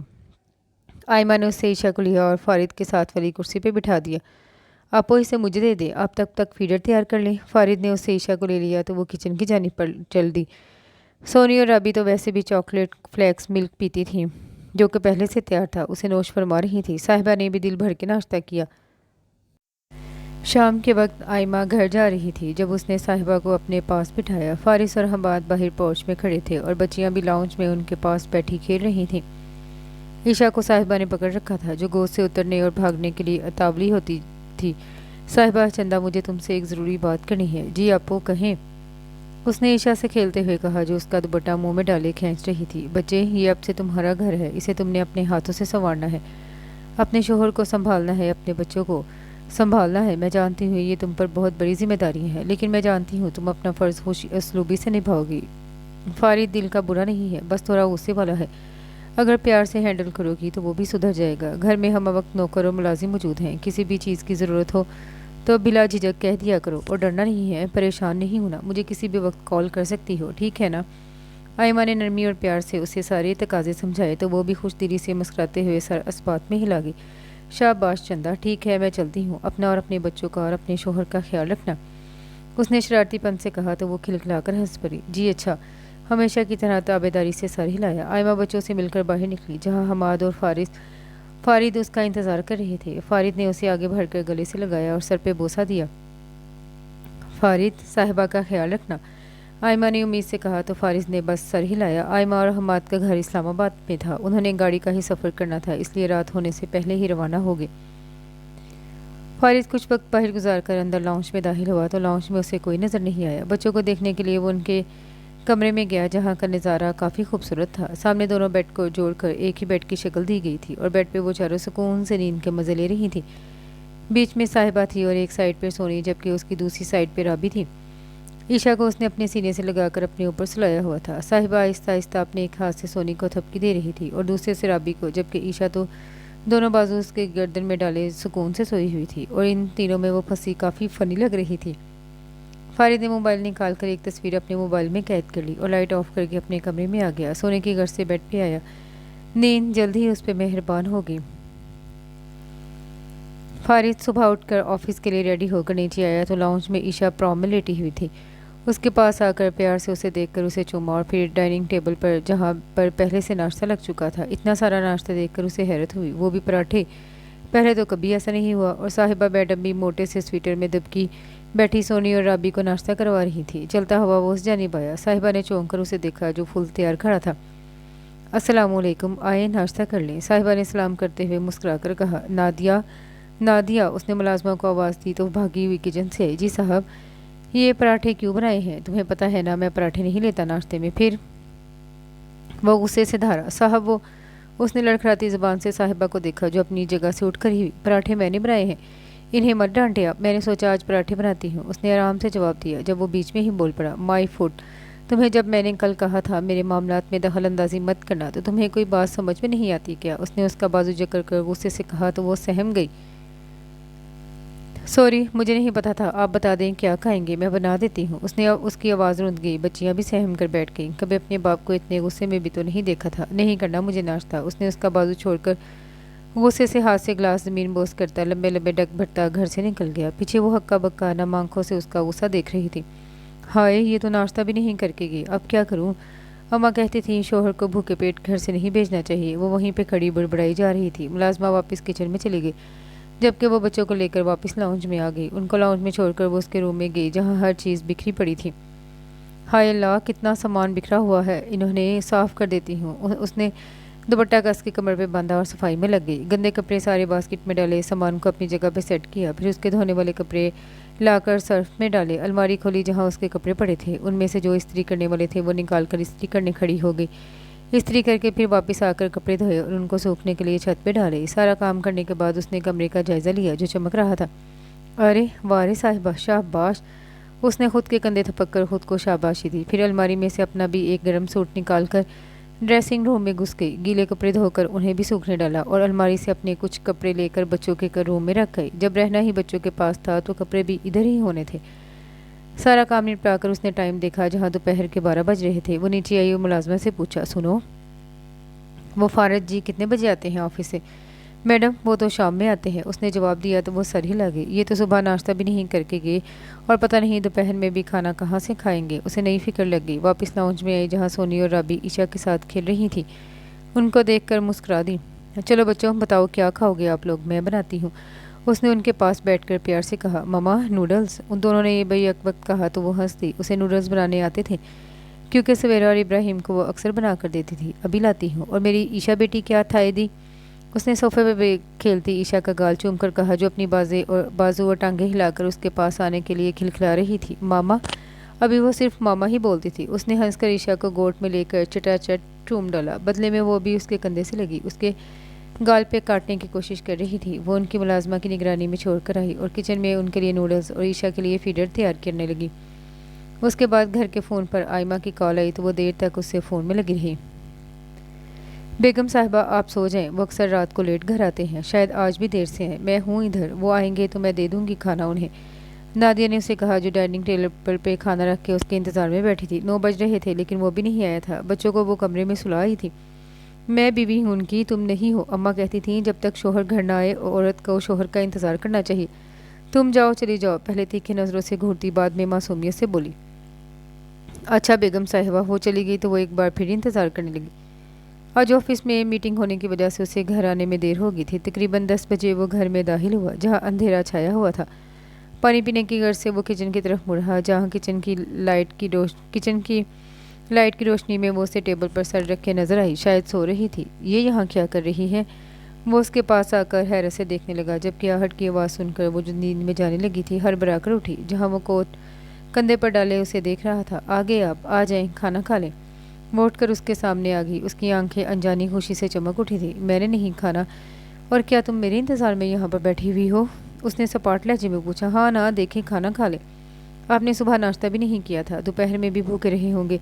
आयमा ने उससे ईशा को लिया और फारिद के साथ वाली कुर्सी पे बिठा दिया। आपो इसे मुझे दे दे, आप तब तक फीडर तैयार कर लें। फारिद ने उससे ईशा को ले लिया तो वो किचन की जानिब पर चल दी। सोनी और राबी तो वैसे भी चॉकलेट फ्लेक्स मिल्क पीती थी, जो कि पहले से तैयार था, उसे नोश फरमा रही थी। साहिबा ने भी दिल भर के नाश्ता किया। शाम के वक्त आयमा घर जा रही थी जब उसने साहिबा को अपने पास बिठाया। फारिस और हमाद बाहर पोर्च में खड़े थे और बच्चियां भी लाउंज में उनके पास बैठी खेल रही थीं। ईशा को साहिबा ने पकड़ रखा था, जो गोद से उतरने और भागने के लिए अतावली होती थी। साहिबा चंदा, मुझे तुमसे एक ज़रूरी बात करनी है। जी आपो कहें, उसने ईशा से खेलते हुए कहा, जो उसका दुपट्टा मुंह में डाले खींच रही थी। बच्चे ये अब से तुम्हारा घर है, इसे तुमने अपने हाथों से संवारना है, अपने शोहर को संभालना है, अपने बच्चों को संभालना है। मैं जानती हूँ ये तुम पर बहुत बड़ी जिम्मेदारी है, लेकिन मैं जानती हूँ तुम अपना फ़र्ज़ खुश असलूबी से निभाओगी। फारिद दिल का बुरा नहीं है, बस थोड़ा गुस्से वाला है। अगर प्यार से हैंडल करोगी तो वो भी सुधर जाएगा। घर में हम वक्त नौकर और मुलाजिम मौजूद हैं, किसी भी चीज़ की ज़रूरत हो तो बिला झिझक कह दिया करो और डरना नहीं है, परेशान नहीं होना, मुझे किसी भी वक्त कॉल कर सकती हो, ठीक है ना? आयमा ने नरमी और प्यार से उसे सारे तकाजे समझाए तो वो भी खुश दिली से मुस्कुराते हुए सर अस्पात में हिला गई। शाबाश चंदा, ठीक है मैं चलती हूँ, अपना और अपने बच्चों का और अपने शोहर का ख्याल रखना, उसने शरारतीपन से कहा तो वो खिलखिलाकर हंस पड़ी। जी अच्छा, हमेशा की तरह ताबेदारी से सर हिलाया। आयमा बच्चों से मिलकर बाहर निकली, जहाँ हमाद और फारिद उसका इंतज़ार कर रहे थे। फारिद ने उसे आगे बढ़कर गले से लगाया और सर पे बोसा दिया। फारिद, साहिबा का ख्याल रखना, आयमा ने उम्मीद से कहा तो फारिद ने बस सर हिलाया। आयमा और हमाद का घर इस्लामाबाद में था, उन्होंने गाड़ी का ही सफ़र करना था, इसलिए रात होने से पहले ही रवाना हो गए। फारिद कुछ वक्त बाहर गुजार कर अंदर लाउंज में दाखिल हुआ तो लाउंज में उसे कोई नज़र नहीं आया। बच्चों को देखने के लिए वो उनके कमरे में गया, जहाँ का नज़ारा काफ़ी खूबसूरत था। सामने दोनों बेड को जोड़कर एक ही बेड की शक्ल दी गई थी और बेड पे वो चारों सुकून से नींद के मज़े ले रही थी। बीच में साहिबा थी और एक साइड पर सोनी, जबकि उसकी दूसरी साइड पर राबी थी। ईशा को उसने अपने सीने से लगाकर अपने ऊपर सुलाया हुआ था। साहिबा आहिस्ता आहिस्ता अपने एक हाथ से सोनी को थपकी दे रही थी और दूसरे से राबी को, जबकि ईशा तो दोनों बाजू उसके गर्दन में डाले सुकून से सोई हुई थी और इन तीनों में वो फंसी काफ़ी फ़नी लग रही थी। फारिद ने मोबाइल निकाल कर एक तस्वीर अपने मोबाइल में कैद कर ली और लाइट ऑफ करके अपने कमरे में आ गया। सोने की गर्ज से बेड पे आया, नींद जल्द ही उस पर मेहरबान हो गई। फारिद सुबह उठकर ऑफिस के लिए रेडी होकर नीचे आया तो लाउंज में ईशा प्रॉम में लेटी हुई थी। उसके पास आकर प्यार से उसे देखकर उसे चूमा और फिर डाइनिंग टेबल पर, जहाँ पर पहले से नाश्ता लग चुका था, इतना सारा नाश्ता देखकर उसे हैरत हुई। वो भी पराठे पहले तो कभी ऐसा नहीं हुआ। और साहिबा मैडम भी मोटे से स्वेटर में दबकी बैठी सोनी और राबी को नाश्ता करवा रही थी। चलता हुआ वो उस जानिब आया। साहिबा ने चौंक कर उसे देखा जो फुल तैयार खड़ा था। अस्सलामुअलैकुम, आए नाश्ता कर लें। साहिबा ने सलाम करते हुए मुस्कुराकर कहा। नादिया, नादिया, उसने मुलाजमा को आवाज़ दी तो भागी हुई किचन से आई। जी साहब, ये पराठे क्यों बनाए हैं? तुम्हें पता है ना मैं पराठे नहीं लेता नाश्ते में। फिर वो गुस्से से धारा। साहब वो, उसने लड़खड़ाती ज़ुबान से साहिबा को देखा जो अपनी जगह से उठ कर ही हुई। पराठे मैंने बनाए हैं, इन्हें मत डांटे आप। मैंने सोचा आज पराठे बनाती हूँ, उसने आराम से जवाब दिया जब वो बीच में ही बोल पड़ा। माई फूड, तुम्हें जब मैंने कल कहा था मेरे मामलात में दखल अंदाजी मत करना तो तुम्हें कोई बात समझ में नहीं आती क्या? उसने उसका बाजू जकड़ कर गुस्से से कहा तो वो सहम गई। सॉरी, मुझे नहीं पता था, आप बता दें क्या खाएंगे, मैं बना देती हूँ। उसकी आवाज़ रुंध गई। बच्चियाँ भी सहम कर बैठ गईं। कभी अपने बाप को इतने गुस्से में भी तो नहीं देखा था। नहीं करना मुझे नाश्ता। उसने उसका बाजू छोड़कर गुस्से से हाथ से गिलास ज़मीन बोस करता लंबे लंबे डग भरता घर से निकल गया। पीछे वो हक्का बक्का नम आंखों से उसका गुस्सा देख रही थी। हाय, ये तो नाश्ता भी नहीं करके गई, अब क्या करूँ? अम्मा कहती थी शोहर को भूखे पेट घर से नहीं भेजना चाहिए। वो वहीं पे खड़ी बड़बड़ाई जा रही थी। मुलाजमा वापस किचन में चली गई जबकि वो बच्चों को लेकर वापस लाउंज में आ गई। उनको लाउंज में छोड़कर वो उसके रूम में गई जहाँ हर चीज़ बिखरी पड़ी थी। हाय अल्लाह, कितना सामान बिखरा हुआ है, इन्होंने साफ़ कर देती हूँ। उसने दुपट्टा कस के कमर पे बांधा और सफाई में लग गई। गंदे कपड़े सारे बास्केट में डाले, सामान को अपनी जगह पे सेट किया। फिर उसके धोने वाले कपड़े लाकर सर्फ में डाले। अलमारी खोली जहाँ उसके कपड़े पड़े थे। उनमें से जो इस्त्री करने वाले थे वो निकाल कर इस्त्री करने खड़ी हो गई। इस्त्री करके फिर वापस आकर कपड़े धोए और उनको सूखने के लिए छत पे डाले। सारा काम करने के बाद उसने कमरे का जायज़ा लिया जो चमक रहा था। अरे वारे साहिबा, शाबाश। उसने खुद के कंधे थपक कर खुद को शाबाशी दी। फिर अलमारी में से अपना भी एक गर्म सूट निकाल कर ड्रेसिंग रूम में घुस गई। गीले कपड़े धोकर उन्हें भी सूखने डाला और अलमारी से अपने कुछ कपड़े लेकर बच्चों के रूम में रख गई। जब रहना ही बच्चों के पास था तो कपड़े भी इधर ही होने थे। सारा काम निपटा कर उसने टाइम देखा जहाँ दोपहर के 12 बज रहे थे। वो नीचे आई और मुलाजमा से पूछा, सुनो, वो फारद जी कितने बजे आते हैं ऑफिस से? मैडम, वो तो शाम में आते हैं, उसने जवाब दिया तो वो सर हिला गई। ये तो सुबह नाश्ता भी नहीं करके गए और पता नहीं दोपहर में भी खाना कहाँ से खाएंगे। उसे नई फिक्र लग गई। वापस लाउंज में आई जहाँ सोनी और राबी ईशा के साथ खेल रही थी। उनको देखकर मुस्कुरा दी। चलो बच्चों, बताओ क्या खाओगे आप लोग, मैं बनाती हूँ। उसने उनके पास बैठकर प्यार से कहा। Mama, noodles. उन दोनों ने ये भाई एक वक्त कहा तो वो हंस दी। उसे नूडल्स बनाने आते थे क्योंकि सवेरा और इब्राहिम को वो अक्सर बना कर देती थी। अभी लाती हूँ। और मेरी ईशा बेटी क्या थाए दी? उसने सोफे पे खेलती ईशा का गाल चूम कर कहा जो अपनी बाजू और टांगे हिलाकर उसके पास आने के लिए खिलखिला रही थी। मामा। अभी वो सिर्फ मामा ही बोलती थी। उसने हंसकर ईशा को गोद में लेकर चटाचट चूम डाला। बदले में वो भी उसके कंधे से लगी, उसके गाल पे काटने की कोशिश कर रही थी। वो उनकी मुलाजमा की निगरानी में छोड़ कर आई और किचन में उनके लिए नूडल्स और ईशा के लिए फीडर तैयार करने लगी। उसके बाद घर के फ़ोन पर आयमा की कॉल आई तो वो देर तक उससे फ़ोन में लगी रही। बेगम साहिबा, आप सो जाएं, वो अक्सर रात को लेट घर आते हैं, शायद आज भी देर से हैं। मैं हूँ इधर, वो आएंगे तो मैं दे दूँगी खाना उन्हें, नादिया ने उसे कहा जो डाइनिंग टेबल पे खाना रख के उसके इंतज़ार में बैठी थी। 9 बज रहे थे लेकिन वो भी नहीं आया था। बच्चों को वो कमरे में सुला आई थी। मैं बीवी हूँ उनकी, तुम नहीं हो। अम्मा कहती थी जब तक शोहर घर ना आए औरत को शोहर का इंतज़ार करना चाहिए। तुम जाओ, चली जाओ। पहले तीखी नज़रों से घूरती, बाद में मासूमियत से बोली। अच्छा बेगम साहिबा। वो चली गई तो वो एक बार फिर इंतज़ार करने लगी। आज ऑफिस में मीटिंग होने की वजह से उसे घर आने में देर हो गई थी। तकरीबन 10 बजे वो घर में दाखिल हुआ जहाँ अंधेरा छाया हुआ था। पानी पीने की गर्ज से वो किचन की तरफ मुड़ा जहाँ किचन की लाइट की रोशनी में वो उसे टेबल पर सर रख के नजर आई। शायद सो रही थी। ये यहाँ क्या कर रही है? वो उसके पास आकर हैरत से देखने लगा जबकि आहट की आवाज़ सुनकर वो जो नींद में जाने लगी थी हर बराकर उठी। जहाँ वो कोट कंधे पर डाले उसे देख रहा था। आगे आप आ जाएं, खाना खा लें। वो उठकर उसके सामने आ गई। उसकी आंखें अनजानी खुशी से चमक उठी थी। मैंने नहीं खाना। और क्या तुम मेरे इंतज़ार में यहाँ पर बैठी हुई हो? उसने सपाट लहजे में पूछा। हाँ ना, देखें खाना खा ले। आपने सुबह नाश्ता भी नहीं किया था, दोपहर में भी भूखे रहे होंगे।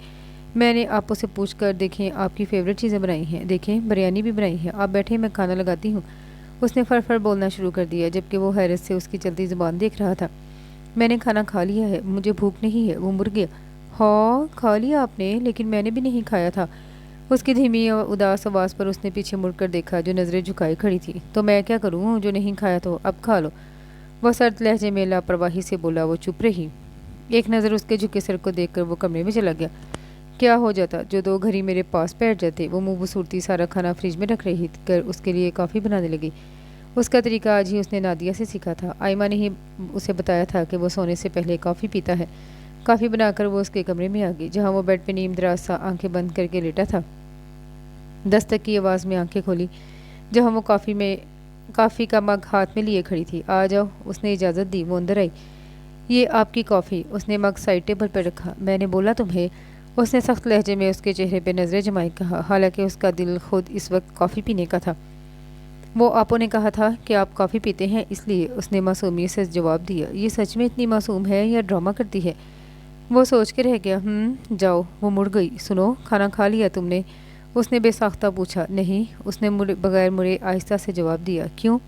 मैंने आपको से पूछ कर देखें आपकी फ़ेवरेट चीज़ें बनाई हैं, देखें बिरयानी भी बनाई है। आप बैठे, मैं खाना लगाती हूँ। उसने फर बोलना शुरू कर दिया जबकि वो हैरत से उसकी चलती ज़ुबान देख रहा था। मैंने खाना खा लिया है, मुझे भूख नहीं है। वो मुड़ गया। हाँ, खा लिया आपने, लेकिन मैंने भी नहीं खाया था। उसकी धीमी और उदास आवाज़ पर उसने पीछे मुड़कर देखा जो नज़रें झुकाई खड़ी थी। तो मैं क्या करूँ, जो नहीं खाया तो अब खा लो। वह सर्द लहजे में लापरवाही से बोला। वो चुप रही। एक नज़र उसके झुके सर को देखकर वो कमरे में चला गया। क्या हो जाता जो 2 घड़ी मेरे पास बैठ जाते। वो मुँह बसूरती सारा खाना फ्रिज में रख रही कर उसके लिए कॉफ़ी बनाने लगी। اس کا طریقہ آج ہی اس نے نادیہ سے سیکھا تھا۔ آئمہ نے ہی اسے بتایا تھا کہ وہ سونے سے پہلے کافی پیتا ہے۔ کافی بنا کر وہ اس کے کمرے میں آ گئی جہاں وہ بیڈ پہ نیم دراز سا آنکھیں بند کر کے لیٹا تھا۔ دستک کی آواز میں آنکھیں کھولی جہاں وہ کافی کا مگ ہاتھ میں لیے کھڑی تھی۔ آ جاؤ، اس نے اجازت دی۔ وہ اندر آئی۔ یہ آپ کی کافی۔ اس نے مگ سائڈ ٹیبل پر رکھا۔ میں نے بولا تمہیں، اس نے سخت لہجے میں اس کے چہرے پہ نظریں جمائی کہا، حالانکہ اس کا دل خود اس وقت کافی پینے کا تھا۔ وہ آپو نے کہا تھا کہ آپ کافی پیتے ہیں اس لیے، اس نے معصومیت سے جواب دیا۔ یہ سچ میں اتنی معصوم ہے یا ڈرامہ کرتی ہے؟ وہ سوچ کے رہ گیا۔ جاؤ۔ وہ مڑ گئی۔ سنو، کھانا کھا لیا تم نے؟ اس نے بے ساختہ پوچھا۔ نہیں، اس نے بغیر مڑے آہستہ سے جواب دیا۔ کیوں؟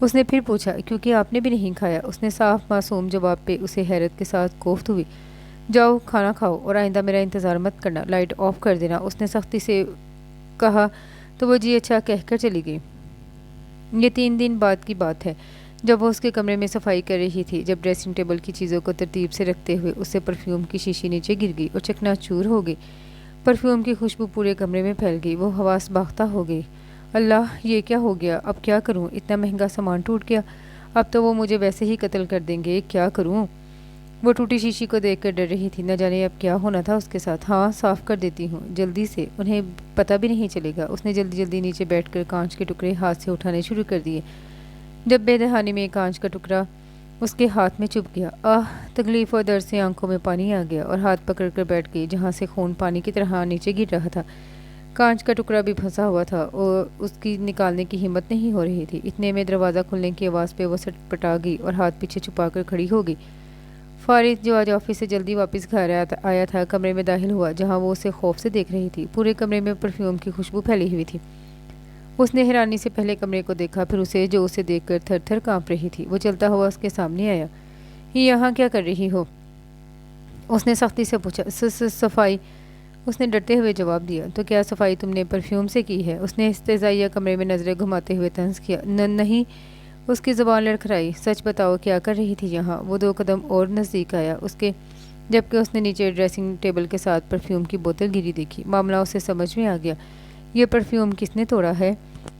اس نے پھر پوچھا۔ کیونکہ آپ نے بھی نہیں کھایا۔ اس نے صاف معصوم جواب پہ اسے حیرت کے ساتھ کوفت ہوئی۔ جاؤ کھانا کھاؤ اور آئندہ میرا انتظار مت کرنا، لائٹ آف کر دینا، اس نے سختی سے کہا تو وہ جی اچھا کہہ کر چلی گئی۔ یہ 3 دن بعد کی بات ہے جب وہ اس کے کمرے میں صفائی کر رہی تھی، جب ڈریسنگ ٹیبل کی چیزوں کو ترتیب سے رکھتے ہوئے اس سے پرفیوم کی شیشی نیچے گر گئی اور چکنا چور ہو گئی۔ پرفیوم کی خوشبو پورے کمرے میں پھیل گئی۔ وہ حواس باختہ ہو گئی۔ اللہ، یہ کیا ہو گیا؟ اب کیا کروں؟ اتنا مہنگا سامان ٹوٹ گیا، اب تو وہ مجھے ویسے ہی قتل کر دیں گے، کیا کروں؟ وہ ٹوٹی شیشی کو دیکھ کر ڈر رہی تھی، نہ جانے اب کیا ہونا تھا اس کے ساتھ۔ ہاں، صاف کر دیتی ہوں جلدی سے، انہیں پتہ بھی نہیں چلے گا۔ اس نے جلدی نیچے بیٹھ کر کانچ کے ٹکڑے ہاتھ سے اٹھانے شروع کر دیے۔ جب بے دہانی میں کانچ کا ٹکڑا اس کے ہاتھ میں چپ گیا، تکلیف اور درد سے آنکھوں میں پانی آ گیا اور ہاتھ پکڑ کر بیٹھ گئی جہاں سے خون پانی کی طرح نیچے گر رہا تھا۔ کانچ کا ٹکڑا بھی پھنسا ہوا تھا اور اس کی نکالنے کی ہمت نہیں ہو رہی تھی۔ اتنے میں دروازہ کھلنے کی آواز پہ وہ سٹ پٹا گئی اور ہاتھ پیچھے چھپا کر کھڑی ہو گئی۔ فارغ، جو آج آفس سے جلدی واپس گھر آیا تھا، کمرے میں داخل ہوا جہاں وہ اسے خوف سے دیکھ رہی تھی۔ پورے کمرے میں پرفیوم کی خوشبو پھیلی ہوئی تھی۔ اس نے حیرانی سے پہلے کمرے کو دیکھا، پھر اسے جو اسے دیکھ کر تھر تھر کانپ رہی تھی۔ وہ چلتا ہوا اس کے سامنے آیا۔ یہاں کیا کر رہی ہو؟ اس نے سختی سے پوچھا۔ صفائی، اس نے ڈرتے ہوئے جواب دیا۔ تو کیا صفائی تم نے پرفیوم سے کی ہے؟ اس نے استحضائیہ کمرے میں نظریں گھماتے ہوئے طنز کیا۔ نہیں، اس کی زبان لڑکھڑائی۔ سچ بتاؤ، کیا کر رہی تھی یہاں؟ وہ 2 قدم اور نزدیک آیا جبکہ اس نے نیچے ڈریسنگ ٹیبل کے ساتھ پرفیوم کی بوتل گری دیکھی۔ معاملہ اسے سمجھ میں آ گیا۔ یہ پرفیوم کس نے توڑا ہے؟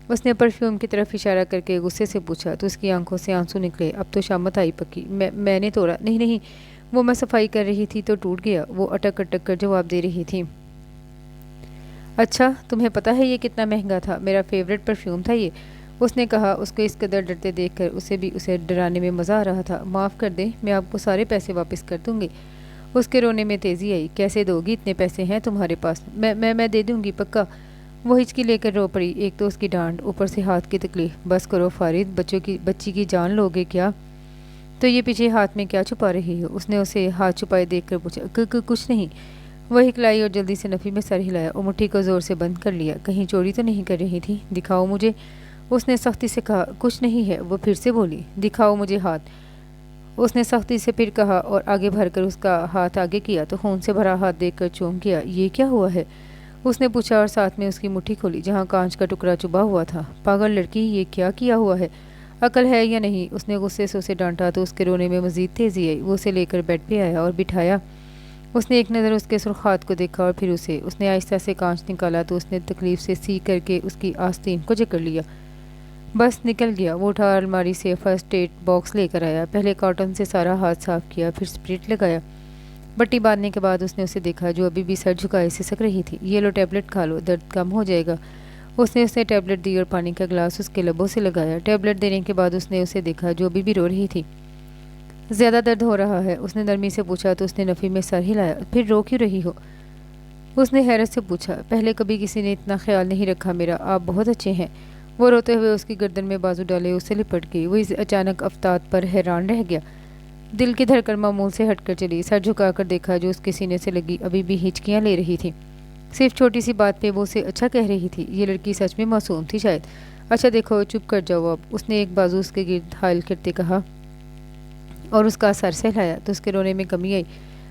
اس نے پرفیوم کی طرف اشارہ کر کے غصے سے پوچھا تو اس کی آنکھوں سے آنسو نکلے۔ اب تو شامت آئی پکی۔ میں نے توڑا؟ نہیں، وہ میں صفائی کر رہی تھی تو ٹوٹ گیا، وہ اٹک اٹک کر جواب دے رہی تھی۔ اچھا، تمہیں پتہ ہے یہ کتنا مہنگا تھا؟ میرا فیورٹ پرفیوم تھا یہ، اس نے کہا۔ اس کو اس قدر ڈرتے دیکھ کر اسے ڈرانے میں مزہ آ رہا تھا۔ معاف کر دیں، میں آپ کو سارے پیسے واپس کر دوں گی۔ اس کے رونے میں تیزی آئی۔ کیسے دو گی؟ اتنے پیسے ہیں تمہارے پاس؟ میں دے دوں گی، پکا۔ وہ ہچکی لے کر رو پڑی۔ ایک تو اس کی ڈانٹ، اوپر سے ہاتھ کی تکلیف۔ بس کرو فارغ، بچی کی جان لوگے کیا؟ تو یہ پیچھے ہاتھ میں کیا چھپا رہی ہو؟ اس نے اسے ہاتھ چھپائے دیکھ کر پوچھا۔ کچھ نہیں۔ وہ ہکلائی اور جلدی سے نفی میں سر ہلایا اور مٹھی کو زور سے بند کر لیا۔ کہیں چوری تو نہیں کر رہی تھی؟ دکھاؤ مجھے، اس نے سختی سے کہا۔ کچھ نہیں ہے، وہ پھر سے بولی۔ دکھاؤ مجھے ہاتھ، اس نے سختی سے پھر کہا اور آگے بڑھ کر اس کا ہاتھ آگے کیا تو خون سے بھرا ہاتھ دیکھ کر چونک گیا۔ یہ کیا ہوا ہے؟ اس نے پوچھا اور ساتھ میں اس کی مٹھی کھولی جہاں کانچ کا ٹکڑا چبھا ہوا تھا۔ پاگل لڑکی، یہ کیا ہوا ہے؟ عقل ہے یا نہیں؟ اس نے غصے سے اسے ڈانٹا تو اس کے رونے میں مزید تیزی آئی۔ وہ اسے لے کر بیڈ پہ آیا اور بٹھایا۔ اس نے ایک نظر اس کے سرخ ہاتھ کو دیکھا اور پھر اس نے آہستہ سے کانچ نکالا تو اس نے تکلیف سے سی کر کے اس کی آستین کو جکڑ لیا۔ بس نکل گیا۔ وہ اٹھا الماری سے فرسٹ ایڈ باکس لے کر آیا۔ پہلے کاٹن سے سارا ہاتھ صاف کیا، پھر اسپرٹ لگایا۔ پٹی باندھنے کے بعد اس نے اسے دیکھا جو ابھی بھی سر جھکائے سسک رہی تھی۔ یہ لو ٹیبلٹ کھا لو، درد کم ہو جائے گا۔ اس نے اسے ٹیبلٹ دی اور پانی کا گلاس اس کے لبوں سے لگایا۔ ٹیبلٹ دینے کے بعد اس نے اسے دیکھا جو ابھی بھی رو رہی تھی۔ زیادہ درد ہو رہا ہے؟ اس نے نرمی سے پوچھا تو اس نے نفی میں سر ہلایا۔ پھر رو کیوں رہی ہو؟ اس نے حیرت سے پوچھا۔ پہلے کبھی کسی نے اتنا خیال نہیں رکھا میرا، آپ بہت اچھے ہیں۔ وہ روتے ہوئے اس کی گردن میں بازو ڈالے اسے لپٹ گئی۔ وہ اس اچانک افتاد پر حیران رہ گیا۔ دل کی دھڑکن معمول سے ہٹ کر چلی۔ سر جھکا کر دیکھا جو اس کے سینے سے لگی ابھی بھی ہچکیاں لے رہی تھی۔ صرف چھوٹی سی بات پہ وہ اسے اچھا کہہ رہی تھی۔ یہ لڑکی سچ میں معصوم تھی شاید۔ اچھا دیکھو، چپ کر جاؤ اب، اس نے ایک بازو اس کے گرد حائل کرتے کہا اور اس کا سر سہلایا تو اس کے رونے میں کمی آئی۔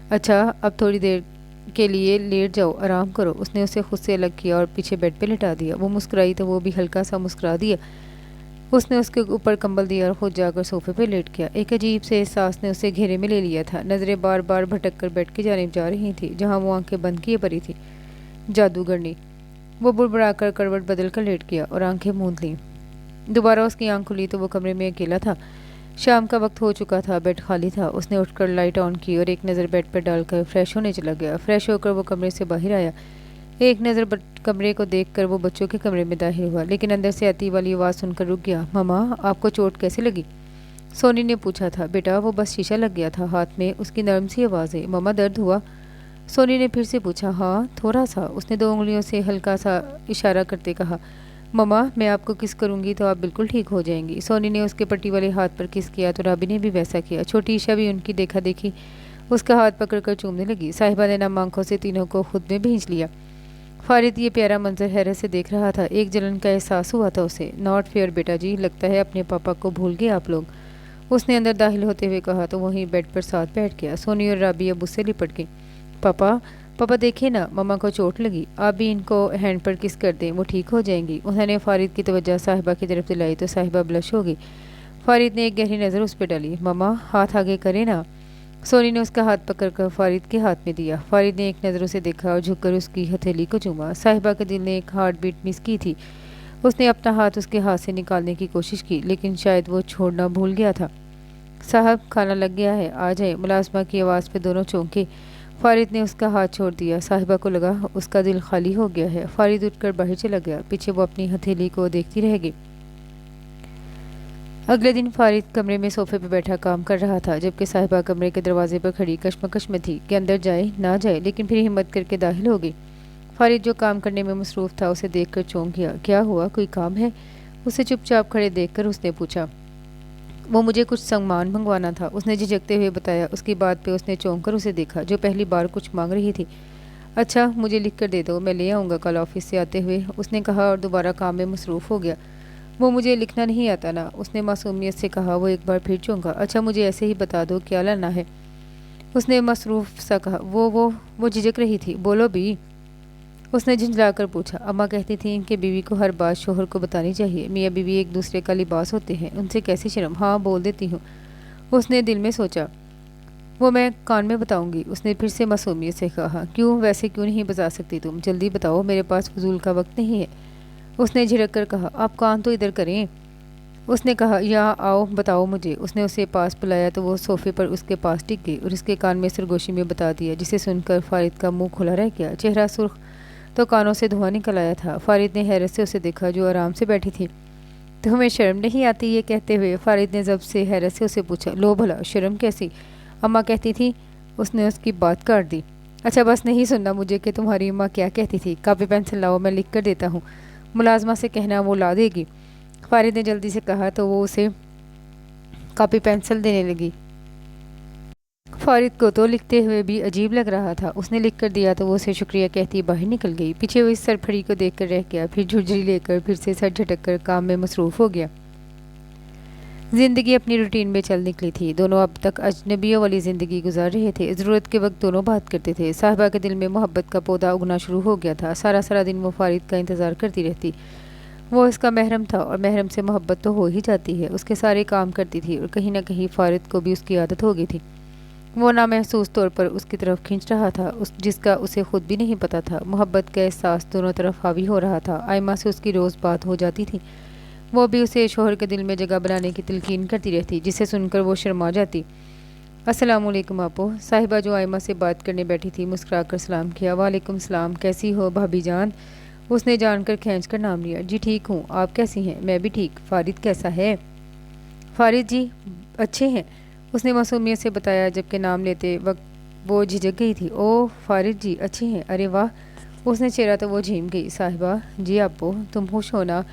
اچھا، اب تھوڑی دیر کے لیے لیٹ جاؤ، آرام کرو۔ اس نے اسے خود سے الگ کیا اور پیچھے بیڈ پہ لٹا دیا۔ وہ مسکرائی تو وہ بھی ہلکا سا مسکرا دیا۔ اس نے اس کے اوپر کمبل دیا اور خود جا کر صوفے پہ لیٹ گیا۔ ایک عجیب سے احساس نے اسے گھیرے میں لے لیا تھا۔ نظریں بار بار بھٹک کر بیڈ کی جانب جا رہی تھیں جہاں وہ آنکھیں بند کیے پڑی تھی۔ جادوگرنی، وہ بڑبڑا کر کروٹ بدل کر لیٹ گیا اور آنکھیں موند لیں۔ दोबारा उसकी आंख खुली तो वो कमरे में अकेला था। शाम का वक्त हो चुका था, बेड खाली था। उसने उठकर लाइट ऑन की और एक नज़र बेड पर डालकर फ्रेश होने चला गया। फ्रेश होकर वो कमरे से बाहर आया। एक नज़र कमरे को देखकर वो बच्चों के कमरे में दाखिल हुआ, लेकिन अंदर से आती वाली आवाज़ सुनकर रुक गया। ममा, आपको चोट कैसे लगी? सोनी ने पूछा था। बेटा, वो बस शीशा लग गया था हाथ में। उसकी नरम सी आवाज़ है। ममा, दर्द हुआ? सोनी ने फिर से पूछा। हाँ, थोड़ा सा। उसने 2 उंगलियों से हल्का सा इशारा करते कहा। ममा, मैं आपको किस करूँगी तो आप बिल्कुल ठीक हो जाएंगी। सोनी ने उसके पट्टी वाले हाथ पर किस किया तो राबी ने भी वैसा किया। छोटी ईशा भी उनकी देखा देखी उसका हाथ पकड़कर चूमने लगी। साहिबा ने नम आंखों से तीनों को खुद में भींच लिया। फारिद ये प्यारा मंजर हैरत से देख रहा था। एक जलन का एहसास हुआ था उसे। नॉट फेयर बेटा जी, लगता है अपने पापा को भूल गए आप लोग, उसने अंदर दाखिल होते हुए कहा तो वहीं बेड पर साथ बैठ गया। सोनी और राबी अब उससे लिपट गई। पापा, पापा देखिए ना, मम्मा को चोट लगी, आप भी इनको हैंड पर किस कर दें, वो ठीक हो जाएंगी। उन्होंने फारिद की तवज्जो साहिबा की तरफ दिलाई तो साहिबा ब्लश हो गई। फारिद ने एक गहरी नज़र उस पर डाली। मम्मा, हाथ आगे करें ना। सोनी ने उसका हाथ पकड़कर फारिद के हाथ में दिया। फारिद ने एक नज़र उसे देखा और झुककर उसकी हथेली को चूमा। साहिबा के दिल ने एक हार्ट बीट मिस की थी। उसने अपना हाथ उसके हाथ से निकालने की कोशिश की, लेकिन शायद वो छोड़ना भूल गया था। साहब, खाना लग गया है, आ जाए, मुलाजमा की आवाज़ पे दोनों चौंके। फारिद ने उसका हाथ छोड़ दिया। साहिबा को लगा उसका दिल खाली हो गया है। फारिद उठकर बाहर चला गया। पीछे वो अपनी हथेली को देखती रह गई। अगले दिन फारिद कमरे में सोफे पर बैठा काम कर रहा था, जबकि साहिबा कमरे के दरवाजे पर खड़ी कश्मकश में थी कि अंदर जाए ना जाए, लेकिन फिर हिम्मत करके दाखिल हो गई। फारिद जो काम करने में मसरूफ़ था उसे देखकर चौंक गया। क्या हुआ, कोई काम है? उसे चुपचाप खड़े देखकर उसने पूछा। वो मुझे कुछ सामान मंगवाना था, उसने झिझकते हुए बताया। उसकी बात पे उसने चौंक कर उसे देखा, जो पहली बार कुछ मांग रही थी। अच्छा, मुझे लिख कर दे दो, मैं ले आऊँगा कल ऑफिस से आते हुए, उसने कहा और दोबारा काम में मसरूफ़ हो गया। वो मुझे लिखना नहीं आता ना, उसने मासूमियत से कहा। वो एक बार फिर चौंका। अच्छा, मुझे ऐसे ही बता दो क्या लाना है, उसने मसरूफ़ सा कहा। वो झिझक रही थी। बोलो भी, उसने झुंझलाकर पूछा। अम्मा कहती थी कि बीवी को हर बात शोहर को बतानी चाहिए। मियाँ बीवी एक दूसरे का लिबास होते हैं, उनसे कैसी शर्म। हाँ, बोल देती हूँ, उसने दिल में सोचा। वो मैं कान में बताऊंगी, उसने फिर से मासूमियत से कहा। क्यों, वैसे क्यों नहीं बता सकती तुम? जल्दी बताओ, मेरे पास फजूल का वक्त नहीं है, उसने झिड़क कर कहा। आप कान तो इधर करें, उसने कहा। यहाँ आओ, बताओ मुझे। उसने उसे पास बुलाया तो वो सोफे पर उसके पास टिक गई और उसके कान में सरगोशी में बता दिया, जिसे सुनकर फारिद का मुंह खुला रह गया। चेहरा सुर्ख तो कानों से धुआं निकल आया था। फारिद ने हैरत से उसे देखा, जो आराम से बैठी थी। तुम्हें शर्म नहीं आती? ये कहते हुए फारिद ने जब से हैरत से उसे पूछा। लो भला, शर्म कैसी? अम्मा कहती थी, उसने उसकी बात काट दी। अच्छा, बस नहीं सुनना मुझे कि तुम्हारी अम्मा क्या कहती थी। कापी पेंसिल लाओ, मैं लिख कर देता हूँ, मुलाजमा से कहना, वो ला देगी, फारिद ने जल्दी से कहा तो वो उसे कापी पेंसिल देने लगी। फारिद को तो लिखते हुए भी अजीब लग रहा था। उसने लिख कर दिया तो वो उसे शुक्रिया कहती बाहर निकल गई। पीछे वो इस सरफड़ी को देख कर रह गया, फिर झुरझुरी लेकर फिर से सर झटक कर काम में मसरूफ़ हो गया। जिंदगी अपनी रूटीन में चल निकली थी। दोनों अब तक अजनबियों वाली ज़िंदगी गुजार रहे थे। ज़रूरत के वक्त दोनों बात करते थे। साहिबा के दिल में मोहब्बत का पौधा उगना शुरू हो गया था। सारा सारा दिन वो फारिद का इंतज़ार करती रहती। वो इसका महरम था और महरम से मोहब्बत तो हो ही जाती है। उसके सारे काम करती थी और कहीं ना कहीं फारिद को भी उसकी आदत हो गई थी। वो नामहसूस तौर पर उसकी तरफ खींच रहा था, जिसका उसे खुद भी नहीं पता था। मोहब्बत का एहसास दोनों तरफ हावी हो रहा था। आयमा से उसकी रोज़ बात हो जाती थी। वो भी उसे शोहर के दिल में जगह बनाने की तिलकीन करती रहती, जिसे सुनकर वो शर्मा जाती। अस्सलामुअलैकुम आपो। साहिबा जो आयमा से बात करने बैठी थी मुस्कुराकर सलाम किया। वालेकुम सलाम, कैसी हो भाभी जान? उसने जानकर खींच कर नाम लिया। जी ठीक हूँ, आप कैसी हैं? मैं भी ठीक। फारिद कैसा है? फारिद जी अच्छे हैं, उसने मासूमियत से बताया, जबकि नाम लेते वक्त वो झिझक गई थी। ओह, फारिद जी अच्छे हैं, अरे वाह, उसने चेहरा तो वो झीम गई। साहिबा जी आपो, तुम खुश हो ना?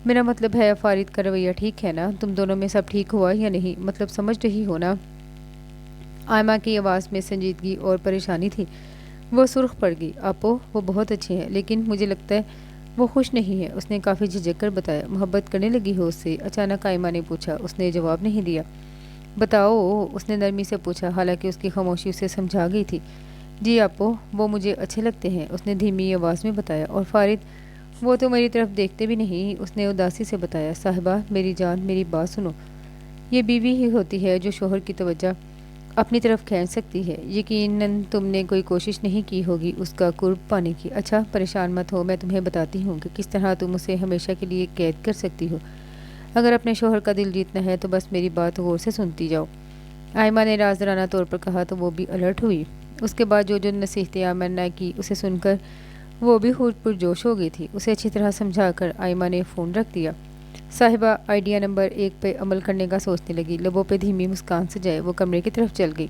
मेरा मतलब है फारिद का रवैया ठीक है ना? तुम दोनों में सब ठीक हुआ या नहीं? मतलब समझ रही हो ना? आयमा की आवाज़ में संजीदगी और परेशानी थी। वो सुर्ख पड़ गई। आपो, वो बहुत अच्छे हैं, लेकिन मुझे लगता है वो खुश नहीं है, उसने काफ़ी झिझक कर बताया। मोहब्बत करने लगी हो उससे? अचानक आयमा ने पूछा। उसने जवाब नहीं दिया। बताओ, उसने नरमी से पूछा, हालांकि उसकी खामोशी उसे समझा गई थी। जी आपो, वो मुझे अच्छे लगते हैं, उसने धीमी आवाज़ में बताया। और फारिद? वो तो मेरी तरफ देखते भी नहीं, उसने उदासी से बताया। साहिबा मेरी जान, मेरी बात सुनो, ये बीवी ही होती है जो शोहर की तवज्जो अपनी तरफ खींच सकती है। यकीनन तुमने कोई कोशिश नहीं की होगी उसका कुर्ब पाने की। अच्छा, परेशान मत हो, मैं तुम्हें बताती हूँ कि किस तरह तुम उसे हमेशा के लिए कैद कर सकती हो। اگر اپنے شوہر کا دل جیتنا ہے تو بس میری بات غور سے سنتی جاؤ۔ آئمہ نے رازدارانہ طور پر کہا تو وہ بھی الرٹ ہوئی۔ اس کے بعد جو نصیحتیں عامر نے کی اسے سن کر وہ بھی خود پرجوش ہو گئی تھی۔ اسے اچھی طرح سمجھا کر آئمہ نے فون رکھ دیا۔ صاحبہ آئیڈیا نمبر 1 پہ عمل کرنے کا سوچنے لگی۔ لبوں پہ دھیمی مسکان سجائے وہ کمرے کی طرف چل گئی۔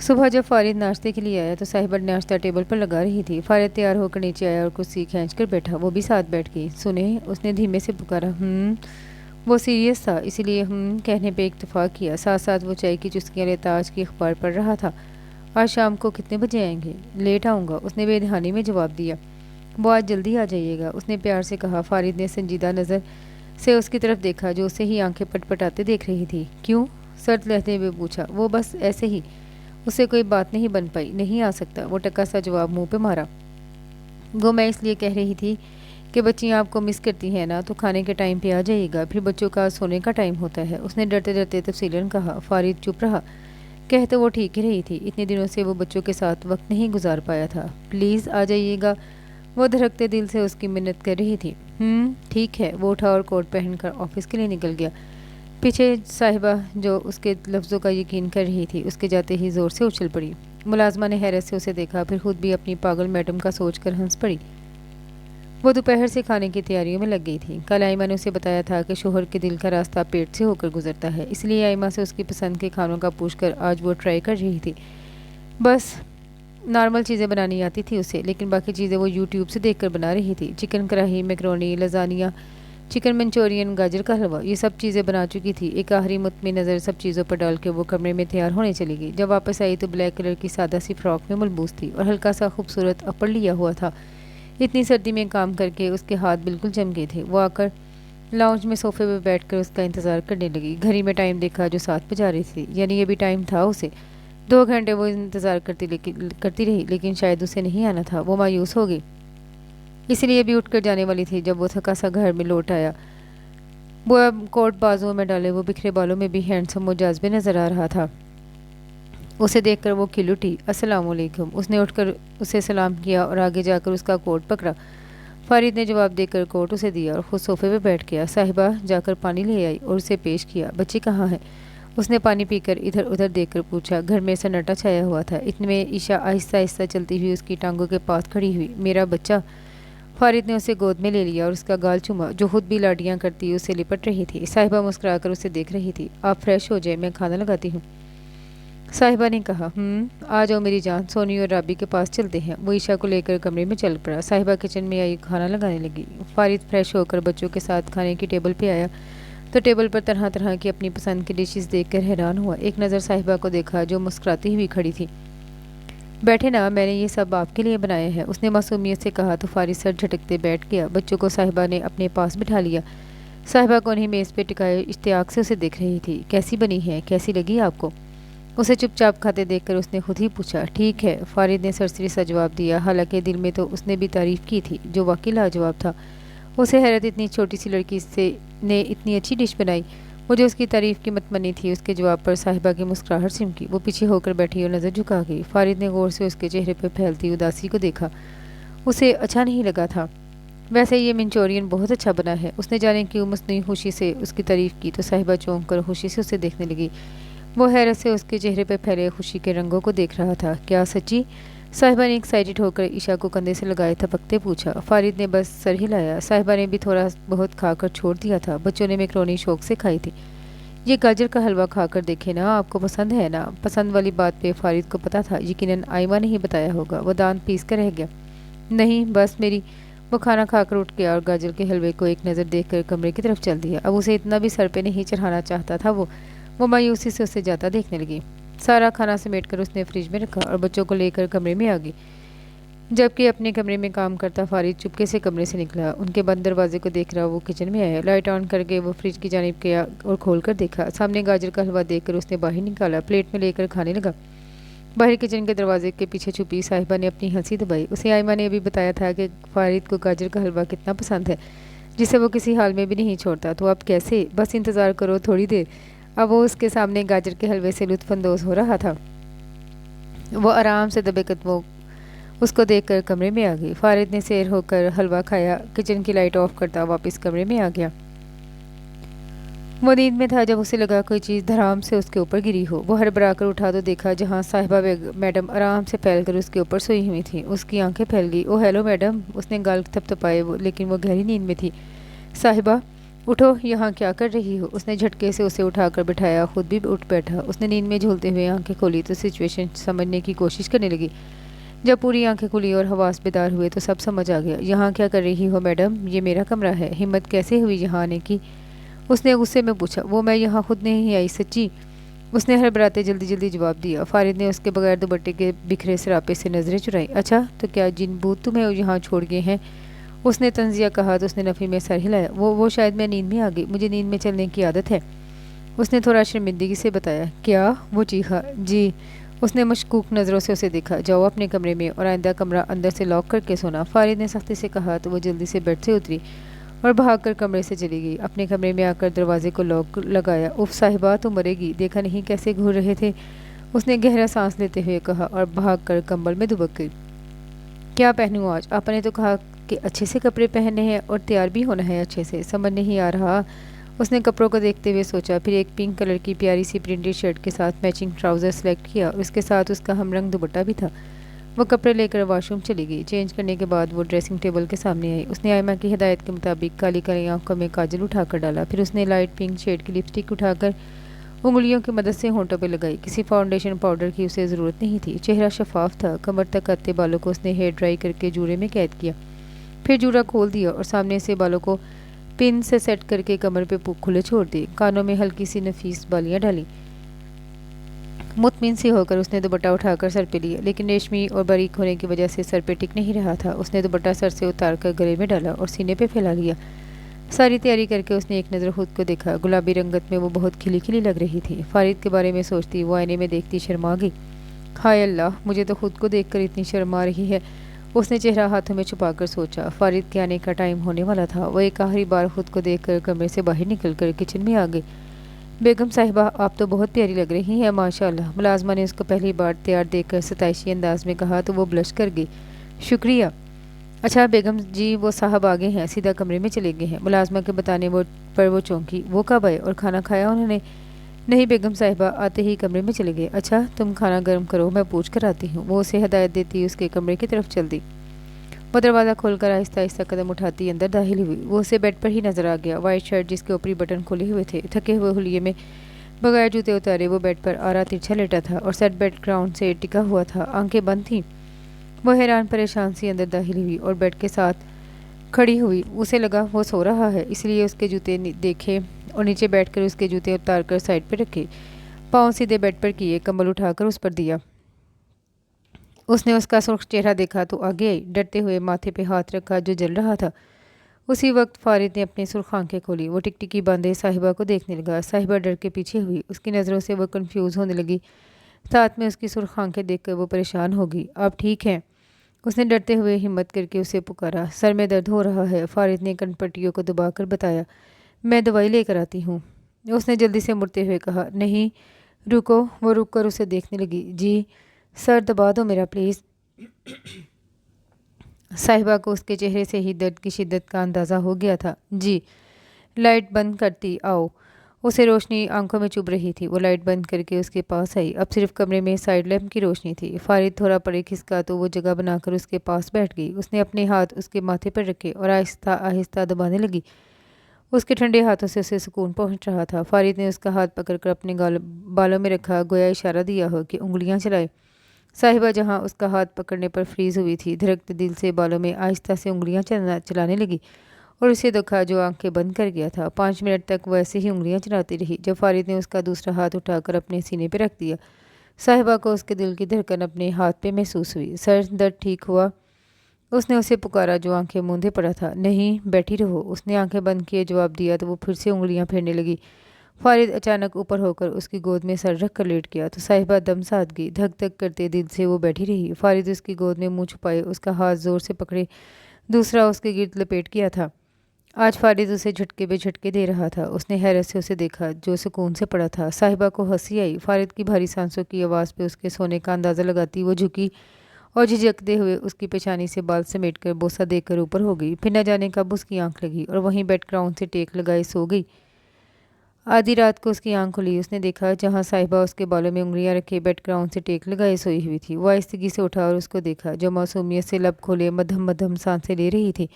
صبح جب فارد ناشتے کے لیے آیا تو صاحبہ ناشتہ ٹیبل پر لگا رہی تھی۔ فارد تیار ہو کر نیچے آیا اور کرسی کھینچ کر بیٹھا۔ وہ بھی ساتھ بیٹھ گئی۔ سنیں، اس نے دھیمے سے پکارا۔ وہ سیریس تھا، اسی لیے کہنے پہ اکتفا کیا۔ ساتھ ساتھ وہ چائے کی چسکیاں لیتا آج کی اخبار پڑھ رہا تھا۔ آج شام کو کتنے بجے آئیں گے؟ لیٹ آؤں گا، اس نے بے دھیانی میں جواب دیا۔ وہ آج جلدی آ جائیے گا، اس نے پیار سے کہا۔ فارد نے سنجیدہ نظر سے اس کی طرف دیکھا جو اسے ہی آنکھیں پٹ پٹاتے دیکھ رہی تھی۔ کیوں؟ سرد لہجے میں پوچھا۔ وہ بس ایسے ہی، اس سے کوئی بات نہیں بن پائی۔ نہیں آ سکتا، وہ ٹکا سا جواب منہ پہ مارا۔ وہ میں اس لیے کہہ رہی تھی کہ بچیاں آپ کو مس کرتی ہیں نا، تو کھانے کے ٹائم پہ آ جائیے گا، پھر بچوں کا سونے کا ٹائم ہوتا ہے، اس نے ڈرتے ڈرتے تفصیلاً کہا۔ فارد چپ رہا۔ کہہ تو وہ ٹھیک ہی رہی تھی، اتنے دنوں سے وہ بچوں کے ساتھ وقت نہیں گزار پایا تھا۔ پلیز آ جائیے گا، وہ دھڑکتے دل سے اس کی منت کر رہی تھی۔ ٹھیک ہے، وہ اٹھا اور کوٹ پہن کر آفس کے لیے نکل گیا۔ پیچھے صاحبہ جو اس کے لفظوں کا یقین کر رہی تھی، اس کے جاتے ہی زور سے اچھل پڑی۔ ملازمہ نے حیرت سے اسے دیکھا، پھر خود بھی اپنی پاگل میڈم کا سوچ کر ہنس پڑی۔ وہ دوپہر سے کھانے کی تیاریوں میں لگ گئی تھی۔ کل آئمہ نے اسے بتایا تھا کہ شوہر کے دل کا راستہ پیٹ سے ہو کر گزرتا ہے، اس لیے آئمہ سے اس کی پسند کے کھانوں کا پوچھ کر آج وہ ٹرائی کر رہی تھی۔ بس نارمل چیزیں بنانی آتی تھی اسے، لیکن باقی چیزیں وہ یوٹیوب سے دیکھ کر بنا رہی تھی۔ چکن کڑھائی، میکرونی، لزانیہ، چکن منچورین، گاجر کا حلوہ، یہ سب چیزیں بنا چکی تھی۔ ایک آخری مطمئن نظر سب چیزوں پر ڈال کے وہ کمرے میں تیار ہونے چلی گئی۔ جب واپس آئی تو بلیک کلر کی سادہ سی فراک میں ملبوس تھی اور ہلکا سا خوبصورت اپر لیا ہوا تھا۔ اتنی سردی میں کام کر کے اس کے ہاتھ بالکل جم گئے تھے۔ وہ آ کر لاؤنج میں صوفے پہ بیٹھ کر اس کا انتظار کرنے لگی۔ گھڑی میں ٹائم دیکھا جو 7 بجا رہی تھی، یعنی یہ بھی ٹائم تھا اسے۔ 2 گھنٹے وہ انتظار کرتی رہی، لیکن شاید اسے نہیں آنا تھا۔ وہ مایوس ہو گئی، اس لیے بھی اٹھ کر جانے والی تھی جب وہ تھکا سا گھر میں لوٹ آیا۔ وہ اب کوٹ بازوؤں میں ڈالے وہ بکھرے بالوں میں بھی ہینڈسم و جاذبے نظر آ رہا تھا۔ اسے دیکھ کر وہ کھل اٹھی۔ السلام علیکم، اس نے اٹھ کر اسے سلام کیا اور آگے جا کر اس کا کوٹ پکڑا۔ فارد نے جواب دے کر کوٹ اسے دیا اور خود صوفے پہ بیٹھ گیا۔ صاحبہ جا کر پانی لے آئی اور اسے پیش کیا۔ بچے کہاں ہیں؟ اس نے پانی پی کر ادھر ادھر دیکھ کر پوچھا۔ گھر میں سناٹا چھایا ہوا تھا۔ اتنے میں عشا آہستہ آہستہ چلتی ہوئی اس کی ٹانگوں کے پاس کھڑی ہوئی۔ میرا بچہ؟ فارد نے اسے گود میں لے لیا اور اس کا گال چوما، جو خود بھی لاڈیاں کرتی اسے لپٹ رہی تھی۔ صاحبہ مسکرا کر اسے دیکھ رہی تھی۔ آپ فریش ہو جائیں، میں کھانا لگاتی ہوں، صاحبہ نے کہا۔ آ جاؤ میری جان، سونی اور رابی کے پاس چلتے ہیں۔ وہ عشا کو لے کر کمرے میں چل پڑا۔ صاحبہ کچن میں آئی، کھانا لگانے لگی۔ فارد فریش ہو کر بچوں کے ساتھ کھانے کی ٹیبل پہ آیا تو ٹیبل پر طرح طرح کی اپنی پسند کی ڈشز دیکھ کر حیران ہوا۔ ایک نظر صاحبہ کو دیکھا جو مسکراتی ہوئی کھڑی تھی۔ بیٹھے نا، میں نے یہ سب آپ کے لیے بنایا ہے، اس نے معصومیت سے کہا تو فارد سر جھٹکتے بیٹھ گیا۔ بچوں کو صاحبہ نے اپنے پاس بٹھا لیا۔ صاحبہ کو انہیں میز پہ ٹکائے اشتیاق سے اسے دیکھ رہی تھی۔ کیسی بنی ہے، کیسی لگی آپ کو؟ اسے چپ چاپ کھاتے دیکھ کر اس نے خود ہی پوچھا۔ ٹھیک ہے، فارد نے سرسری سا جواب دیا، حالانکہ دل میں تو اس نے بھی تعریف کی تھی جو واقعی لاجواب تھا۔ اسے حیرت، اتنی چھوٹی سی لڑکی نے اتنی اچھی ڈش بنائی۔ وہ جو اس کی تعریف کی متمنی تھی، اس کے جواب پر صاحبہ کی مسکراہٹ سمکی۔ وہ پیچھے ہو کر بیٹھی اور نظر جھکا گئی۔ فارد نے غور سے اس کے چہرے پہ پھیلتی اداسی کو دیکھا۔ اسے اچھا نہیں لگا تھا۔ ویسے یہ منچورین بہت اچھا بنا ہے، اس نے جانے کیوں مصنوعی خوشی سے اس کی تعریف کی تو صاحبہ چونک کر خوشی سے اسے دیکھنے لگی۔ وہ حیرت سے اس کے چہرے پہ پھیلے خوشی کے رنگوں کو دیکھ رہا تھا۔ کیا سچی؟ صاحبہ نے ایکسائٹڈ ہو کر عشا کو کندھے سے لگائے تھپکتے پوچھا۔ فارد نے بس سر ہلایا۔ صاحبہ نے بھی تھوڑا بہت کھا کر چھوڑ دیا تھا، بچوں نے میکرونی شوق سے کھائی تھی۔ یہ گاجر کا حلوہ کھا کر دیکھے نا، آپ کو پسند ہے نا؟ پسند والی بات پہ فارد کو پتہ تھا یقیناً آئمہ نے ہی بتایا ہوگا۔ وہ دانت پیس کر رہ گیا۔ نہیں بس میری، وہ کھانا کھا کر اٹھ گیا اور گاجر کے حلوے کو ایک نظر دیکھ کر کمرے کی طرف چل دیا۔ اب اسے اتنا بھی سر پہ نہیں چڑھانا چاہتا تھا وہ مایوسی سے اسے جاتا دیکھنے لگی۔ سارا کھانا سمیٹ کر اس نے فریج میں رکھا اور بچوں کو لے کر کمرے میں آ گئی، جبکہ اپنے کمرے میں کام کرتا فارد چپکے سے کمرے سے نکلا۔ ان کے بند دروازے کو دیکھ رہا وہ کچن میں آیا۔ لائٹ آن کر کے وہ فریج کی جانب گیا اور کھول کر دیکھا۔ سامنے گاجر کا حلوہ دیکھ کر اس نے باہر نکالا، پلیٹ میں لے کر کھانے لگا۔ باہر کچن کے دروازے کے پیچھے چھپی صاحبہ نے اپنی ہنسی دبائی۔ اسے آئمہ نے ابھی بتایا تھا کہ فارد کو گاجر کا حلوہ کتنا پسند ہے، جسے وہ کسی حال میں بھی نہیں چھوڑتا۔ تو اب کیسے؟ بس انتظار کرو تھوڑی دیر۔ اب وہ اس کے سامنے گاجر کے حلوے سے لطف اندوز ہو رہا تھا۔ وہ آرام سے دبے قدموں اس کو دیکھ کر کمرے میں آ گئی۔ فارد نے سیر ہو کر حلوہ کھایا، کچن کی لائٹ آف کرتا واپس کمرے میں آ گیا۔ वो नींद में था जब उसे लगा कोई चीज़ धड़ाम से उसके ऊपर गिरी हो। वो हड़बड़ा कर उठा तो देखा जहाँ साहिबा मैडम आराम से फैलकर उसके ऊपर सोई हुई थी। उसकी आंखें फैल गई। ओ हेलो मैडम, उसने गाल थपथपाए लेकिन वो गहरी नींद में थी। साहिबा उठो, यहाँ क्या कर रही हो? उसने झटके से उसे उठाकर बिठाया, खुद भी उठ बैठा। उसने नींद में झूलते हुए आंखें खोली तो सिचुएशन समझने की कोशिश करने लगी। जब पूरी आंखें खुली और हवास बेदार हुए तो सब समझ आ गया। यहाँ क्या कर रही हो मैडम? ये मेरा कमरा है। हिम्मत कैसे हुई यहाँ आने की? उसने गुस्से में पूछा। वो मैं यहाँ खुद नहीं आई, सच्ची। उसने हड़बड़ाते जल्दी जल्दी जवाब दिया। फारिद ने उसके बगैर दुपट्टे के बिखरे सरापे से नजरें चुराई। अच्छा, तो क्या जिन भूत तुम्हें यहाँ छोड़ गए हैं? उसने तंजिया कहा तो उसने नफ़ी में सर हिलाया। वो शायद मैं नींद में आ गई, मुझे नींद में चलने की आदत है, उसने थोड़ा शर्मिंदगी से बताया। क्या? वो चीखा। जी। उसने मशकूक नज़रों से उसे देखा। जाओ अपने कमरे में और आइंदा कमरा अंदर से लॉक करके सोना, फारिद ने सख्ती से कहा तो वो जल्दी से बेड से उतरी और भागकर कमरे से चली गई। अपने कमरे में आकर दरवाजे को लॉक लगाया। उफ साहिबा, तुम मरेगी, देखा नहीं कैसे घूर रहे थे, उसने गहरा सांस लेते हुए कहा और भागकर कंबल में दुबक गई। क्या पहनूं आज? आपने तो कहा कि अच्छे से कपड़े पहनने हैं और तैयार भी होना है अच्छे से, समझ नहीं आ रहा। उसने कपड़ों को देखते हुए सोचा, फिर एक पिंक कलर की प्यारी सी प्रिंटेड शर्ट के साथ मैचिंग ट्राउज़र सेलेक्ट किया और उसके साथ उसका हमरंग दुपट्टा भी था। वो कपड़े लेकर वॉशरूम चली गई। चेंज करने के बाद वो ड्रेसिंग टेबल के सामने आई। उसने आयमा की हिदायत के मुताबिक काली काली आंखों में काजल उठाकर डाला। फिर उसने लाइट पिंक शेड की लिपस्टिक उठाकर उंगलियों की मदद से होंठों पर लगाई। किसी फाउंडेशन पाउडर की उसे ज़रूरत नहीं थी। चेहरा शफाफ था। कमर तक आते बालों को उसने हेयर ड्राई करके जूड़े में कैद किया, फिर जूड़ा खोल दिया और सामने से बालों को पिन से सेट करके कमर पे खुले छोड़ दिए। कानों में हल्की सी नफीस बालियां डाली। मुतमिन सी होकर उसने दुपट्टा उठाकर सर पे लिया, लेकिन रेशमी और बारीक होने की वजह से सर पे टिक नहीं रहा था। उसने दुपट्टा सर से उतारकर गले में डाला और सीने पे फैला लिया। सारी तैयारी करके उसने एक नज़र खुद को देखा। गुलाबी रंगत में वो बहुत खिली खिली लग रही थी। फारिद के बारे में सोचती वो आईने में देखती शर्मा गई। हाय अल्लाह, मुझे तो खुद को देखकर इतनी शर्म आ रही है, उसने चेहरा हाथों में छुपाकर सोचा। फारिद के आने का टाइम होने वाला था। वो एक आखिरी बार खुद को देखकर कमरे से बाहर निकलकर किचन में आ गई। बेगम साहिबा, आप तो बहुत प्यारी लग रही हैं माशाल्लाह, मुलाजमा ने उसको पहली बार तैयार देखकर सताइशी अंदाज में कहा तो वो ब्लश कर गई। शुक्रिया। अच्छा बेगम जी, वो साहब आ गए हैं, सीधा कमरे में चले गए हैं। मुलाजमा के बताने पर वो चौंकी। वो कब आए और खाना खाया उन्होंने? नहीं बेगम साहिबा, आते ही कमरे में चले गए। अच्छा, तुम खाना गर्म करो, मैं पूछ कर आती हूँ। वो उसे हदायत देती उसके कमरे की तरफ चल दी। वो दरवाज़ा खोलकर आहिस्ता आहिस्ता कदम उठाती अंदर दाखिल हुई। वो उसे बेड पर ही नजर आ गया। वाइट शर्ट जिसके ऊपरी बटन खुले हुए थे, थके हुए हुलिये में बगैर जूते उतारे वो बेड पर आरा तिरछा लेटा था और सेट बेड ग्राउंड से टिका हुआ था। आंखें बंद थीं। वो हैरान परेशान सी अंदर दाखिल हुई और बेड के साथ खड़ी हुई। उसे लगा वो सो रहा है, इसलिए उसके जूते देखे और नीचे बैठकर उसके जूते उतार कर साइड पर रखे, पाँव सीधे बेड पर किए, कंबल उठाकर उस पर दिया। उसने उसका सुर्ख चेहरा देखा तो आगे आई, डरते हुए माथे पे हाथ रखा जो जल रहा था। उसी वक्त फारिद ने अपनी सुर्ख आंखें खोली। वो टिकटिकी बांधे साहिबा को देखने लगा। साहिबा डर के पीछे हुई। उसकी नज़रों से वो कंफ्यूज होने लगी। साथ में उसकी सुर्ख आंखें देखकर वो परेशान हो गई। आप ठीक हैं? उसने डरते हुए हिम्मत करके उसे पुकारा। सर में दर्द हो रहा है, फारिद ने कनपट्टियों को दबाकर बताया। मैं दवाई लेकर आती हूँ, उसने जल्दी से मुड़ते हुए कहा। नहीं रुको। वो रुक कर उसे देखने लगी। जी, सर दबा दो मेरा प्लीज़। साहिबा को उसके चेहरे से ही दर्द की शिद्दत का अंदाज़ा हो गया था। जी। लाइट बंद करती आओ। उसे रोशनी आंखों में चुभ रही थी। वो लाइट बंद करके उसके पास आई। अब सिर्फ कमरे में साइड लैम्प की रोशनी थी। फारिद थोड़ा परे खिसका तो वो जगह बनाकर उसके पास बैठ गई। उसने अपने हाथ उसके माथे पर रखे और आहिस्ता आहिस्ता दबाने लगी। उसके ठंडे हाथों से उसे सुकून पहुंच रहा था। फारिद ने उसका हाथ पकड़कर अपने बालों में रखा, गोया इशारा दिया हो कि उंगलियां चलाए। साहिबा जहां उसका हाथ पकड़ने पर फ्रीज हुई थी, धड़कते दिल से बालों में आहिस्ता से उंगलियां चलाने लगी और उसे देखा जो आंखें बंद कर गया था। 5 मिनट तक वो ऐसे ही उंगलियां चलाती रही। जब फारिद ने उसका दूसरा हाथ उठाकर अपने सीने पर रख दिया, साहिबा को उसके दिल की धड़कन अपने हाथ पे महसूस हुई। सर दर्द ठीक हुआ? उसने उसे पुकारा जो आंखें मूंदे पड़ा था। नहीं, बैठी रहो, उसने आंखें बंद किए जवाब दिया तो वो फिर से उंगलियां फेरने लगी। फारिद अचानक ऊपर होकर उसकी गोद में सर रख कर लेट गया तो साहिबा दम साध गई। धक धक करते दिल से वो बैठी रही। फारिद उसकी गोद में मुंह छुपाए उसका हाथ जोर से पकड़े दूसरा उसके गिर्द लपेट किया था। आज फारिद उसे झटके पे झटके दे रहा था। उसने हैरत से उसे देखा जो सुकून से पड़ा था। साहिबा को हंसी आई। फारिद की भारी सांसों की आवाज़ पे उसके सोने का अंदाज़ा लगाती वो झुकी और झिझकते हुए उसकी पेशानी से बाल समेटकर बोसा देकर ऊपर हो गई। फिर न जाने कब उसकी आंख लगी और वहीं बेड ग्राउंड से टेक लगाए सो गई। आधी रात को उसकी आंख खुली। उसने देखा जहाँ साहिबा उसके बालों में उंगलियां रखे बेड ग्राउंड से टेक लगाए सोई हुई थी। वो आहिस्तगी से उठा और उसको देखा जो मासूमियत से लब खोले मध्यम मध्यम सांसें ले रही थी।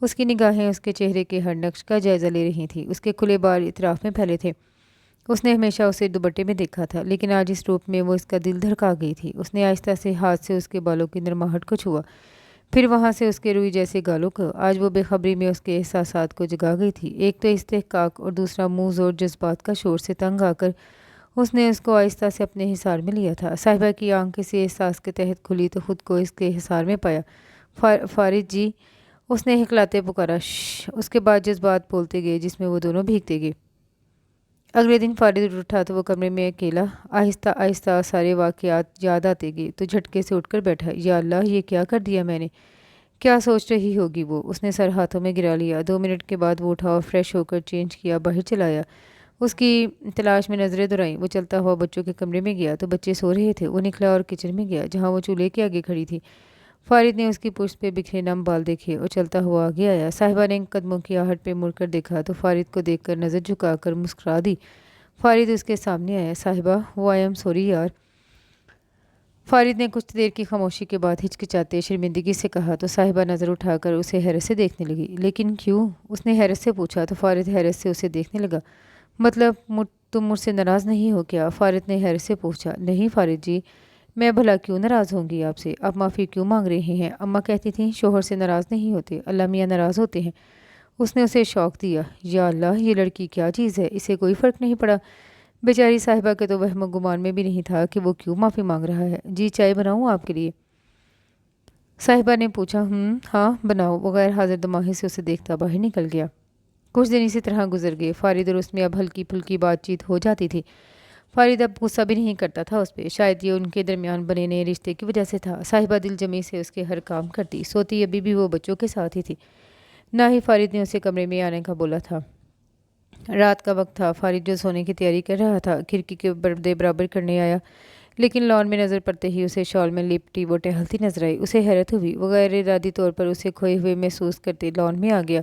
उसकी निगाहें उसके चेहरे के हर नक्श का जायजा ले रही थी। उसके खुले बाल इतराफ में फैले थे। उसने हमेशा उसे दुपट्टे में देखा था, लेकिन आज इस रूप में वो इसका दिल धड़का गई थी। उसने आहिस्ता से हाथ से उसके बालों की नरमाहट को छुआ, फिर वहाँ से उसके रुई जैसे गालों को। आज वो बेखबरी में उसके एहसासात को जगा गई थी। एक तो इस्तेहकाक और दूसरा मुंह जोर जज्बात का शोर से तंग आकर उसने उसको आहिस्ता से अपने हिसार में लिया था। साहिबा की आंख किसी एहसास के तहत खुली तो खुद को इसके हिसार में पाया। फारिद जी, उसने हिकलाते पुकारा। उसके बाद जज्बात बोलते गए जिसमें वो दोनों भीगते गए। अगले दिन फारिद उठा तो वो कमरे में अकेला। आहिस्ता आहिस्ता सारे वाक़यात याद आते गए तो झटके से उठकर बैठा। या अल्लाह, ये क्या कर दिया मैंने। क्या सोच रही होगी वो। उसने सर हाथों में गिरा लिया। 2 मिनट के बाद वो उठा और फ्रेश होकर चेंज किया बाहर चलाया। उसकी तलाश में नज़रें दौड़ाई। वो चलता हुआ बच्चों के कमरे में गया तो बच्चे सो रहे थे। वो निकला और किचन में गया जहाँ वो चूल्हे के आगे खड़ी थी। फारिद ने उसकी पुश्त पे बिखरे नम बाल देखे और चलता हुआ आगे आया। साहिबा ने कदमों की आहट पे मुड़कर देखा तो फारिद को देखकर नज़र झुकाकर मुस्कुरा दी। फारिद उसके सामने आया। साहिबा, वो आई एम सॉरी यार। फारिद ने कुछ देर की खामोशी के बाद हिचकिचाते शर्मिंदगी से कहा तो साहिबा नज़र उठाकर उसे हैरत से देखने लगी। लेकिन क्यों, उसने हैरत से पूछा तो फारिद हैरत से उसे देखने लगा। मतलब तुम मुझसे नाराज़ नहीं हो क्या। फारिद ने हैरत से पूछा। नहीं फारिद जी, मैं भला क्यों नाराज़ होंगी आपसे। आप माफ़ी क्यों मांग रहे हैं। अम्मा कहती थी शोहर से नाराज़ नहीं होते, अल्लाह मियाँ नाराज़ होते हैं। उसने उसे शौक दिया। या अल्लाह, ये लड़की क्या चीज़ है, इसे कोई फ़र्क नहीं पड़ा। बेचारी साहिबा के तो वहम गुमान में भी नहीं था कि वो क्यों माफ़ी मांग रहा है। जी, चाय बनाऊँ आपके लिए। साहिबा ने पूछा। हाँ बनाओ। वो गैर हाजिर दमाही से उसे देखता बाहर निकल गया। कुछ दिन इसी तरह गुजर गए। फारिद और उसमें अब हल्की फुल्की बातचीत हो जाती थी। फारिद अब गुस्सा भी नहीं करता था उस पर। शायद ये उनके दरमियान बने नए रिश्ते की वजह से था। साहिबा दिल जमी से उसके हर काम करती। सोती अभी भी वो बच्चों के साथ ही थी। ना ही फारिद ने उसे कमरे में आने का बोला था। रात का वक्त था। फारिद जो सोने की तैयारी कर रहा था खिड़की के पर्दे बराबर करने आया, लेकिन लॉन में नज़र पड़ते ही उसे शॉल में लिपटी वो टहलती नजर आई। उसे हैरत हुई। वो गैर इरादी तौर पर उसे खोए हुए महसूस करते लॉन में आ गया।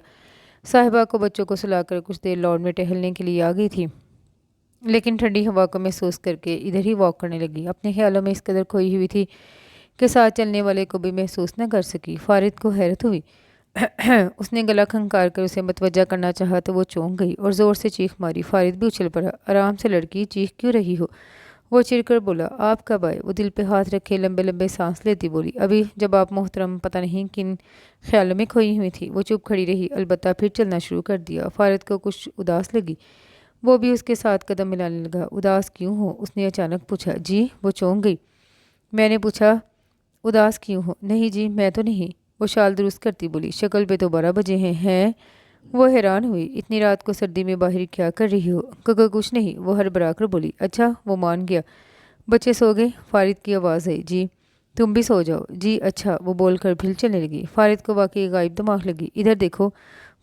साहिबा को बच्चों को सुलाकर कुछ देर लॉन में टहलने के लिए आ गई थी, लेकिन ठंडी हवा को महसूस करके इधर ही वॉक करने लगी। अपने ख्यालों में इस कदर खोई हुई थी कि साथ चलने वाले को भी महसूस न कर सकी। फारिद को हैरत हुई। उसने गला खंकार कर उसे मतवजा करना चाहा तो वो चौंक गई और ज़ोर से चीख मारी। फारिद भी उछल पड़ा। आराम से लड़की, चीख क्यों रही हो। वो चिढ़कर बोला। आप कब आए। वो दिल पे हाथ रखे लंबे लंबे सांस लेती बोली। अभी, जब आप मोहतरम पता नहीं किन ख्यालों में खोई हुई थी। वो चुप खड़ी रही, अलबत्ता फिर चलना शुरू कर दिया। फारिद को कुछ उदास लगी। वो भी उसके साथ कदम मिलाने लगा। उदास क्यों हो, उसने अचानक पूछा। जी। वो चौंक गई। मैंने पूछा उदास क्यों हो। नहीं जी, मैं तो नहीं। वो शाल दुरुस्त करती बोली। शक्ल पे तो 12 बजे हैं। वो हैरान हुई। इतनी रात को सर्दी में बाहर क्या कर रही हो। कुछ नहीं, वो हड़बड़ा कर बोली। अच्छा। वो मान गया। बच्चे सो गए। फारिद की आवाज़ आई। जी। तुम भी सो जाओ। जी अच्छा। वो बोलकर फिर चलने लगी। फारिद को वाकई गायब दिमाग लगी। इधर देखो।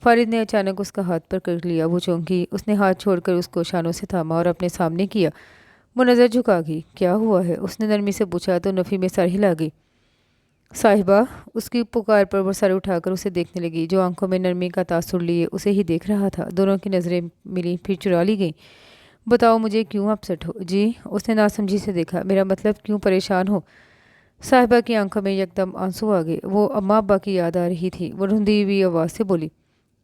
फारिद ने अचानक उसका हाथ पकड़ लिया। वो चौंकी। उसने हाथ छोड़कर उसको शानों से थामा और अपने सामने किया। वो नज़र झुका गई। क्या हुआ है, उसने नरमी से पूछा तो नफ़ी में सर हिला गई। साहिबा। उसकी पुकार पर वो सर उठाकर उसे देखने लगी। जो आंखों में नरमी का तासुर लिए उसे ही देख रहा था। दोनों की नज़रें मिली, फिर चुरा ली गई। बताओ मुझे क्यों अपसेट हो। जी। उसने नासमझी से देखा। मेरा मतलब क्यों परेशान हो। साहिबा की आंखों में एकदम आंसू आ गए। वो अम्मा अब्बा की याद आ रही थी। वो रुंधी हुई आवाज़ से बोली।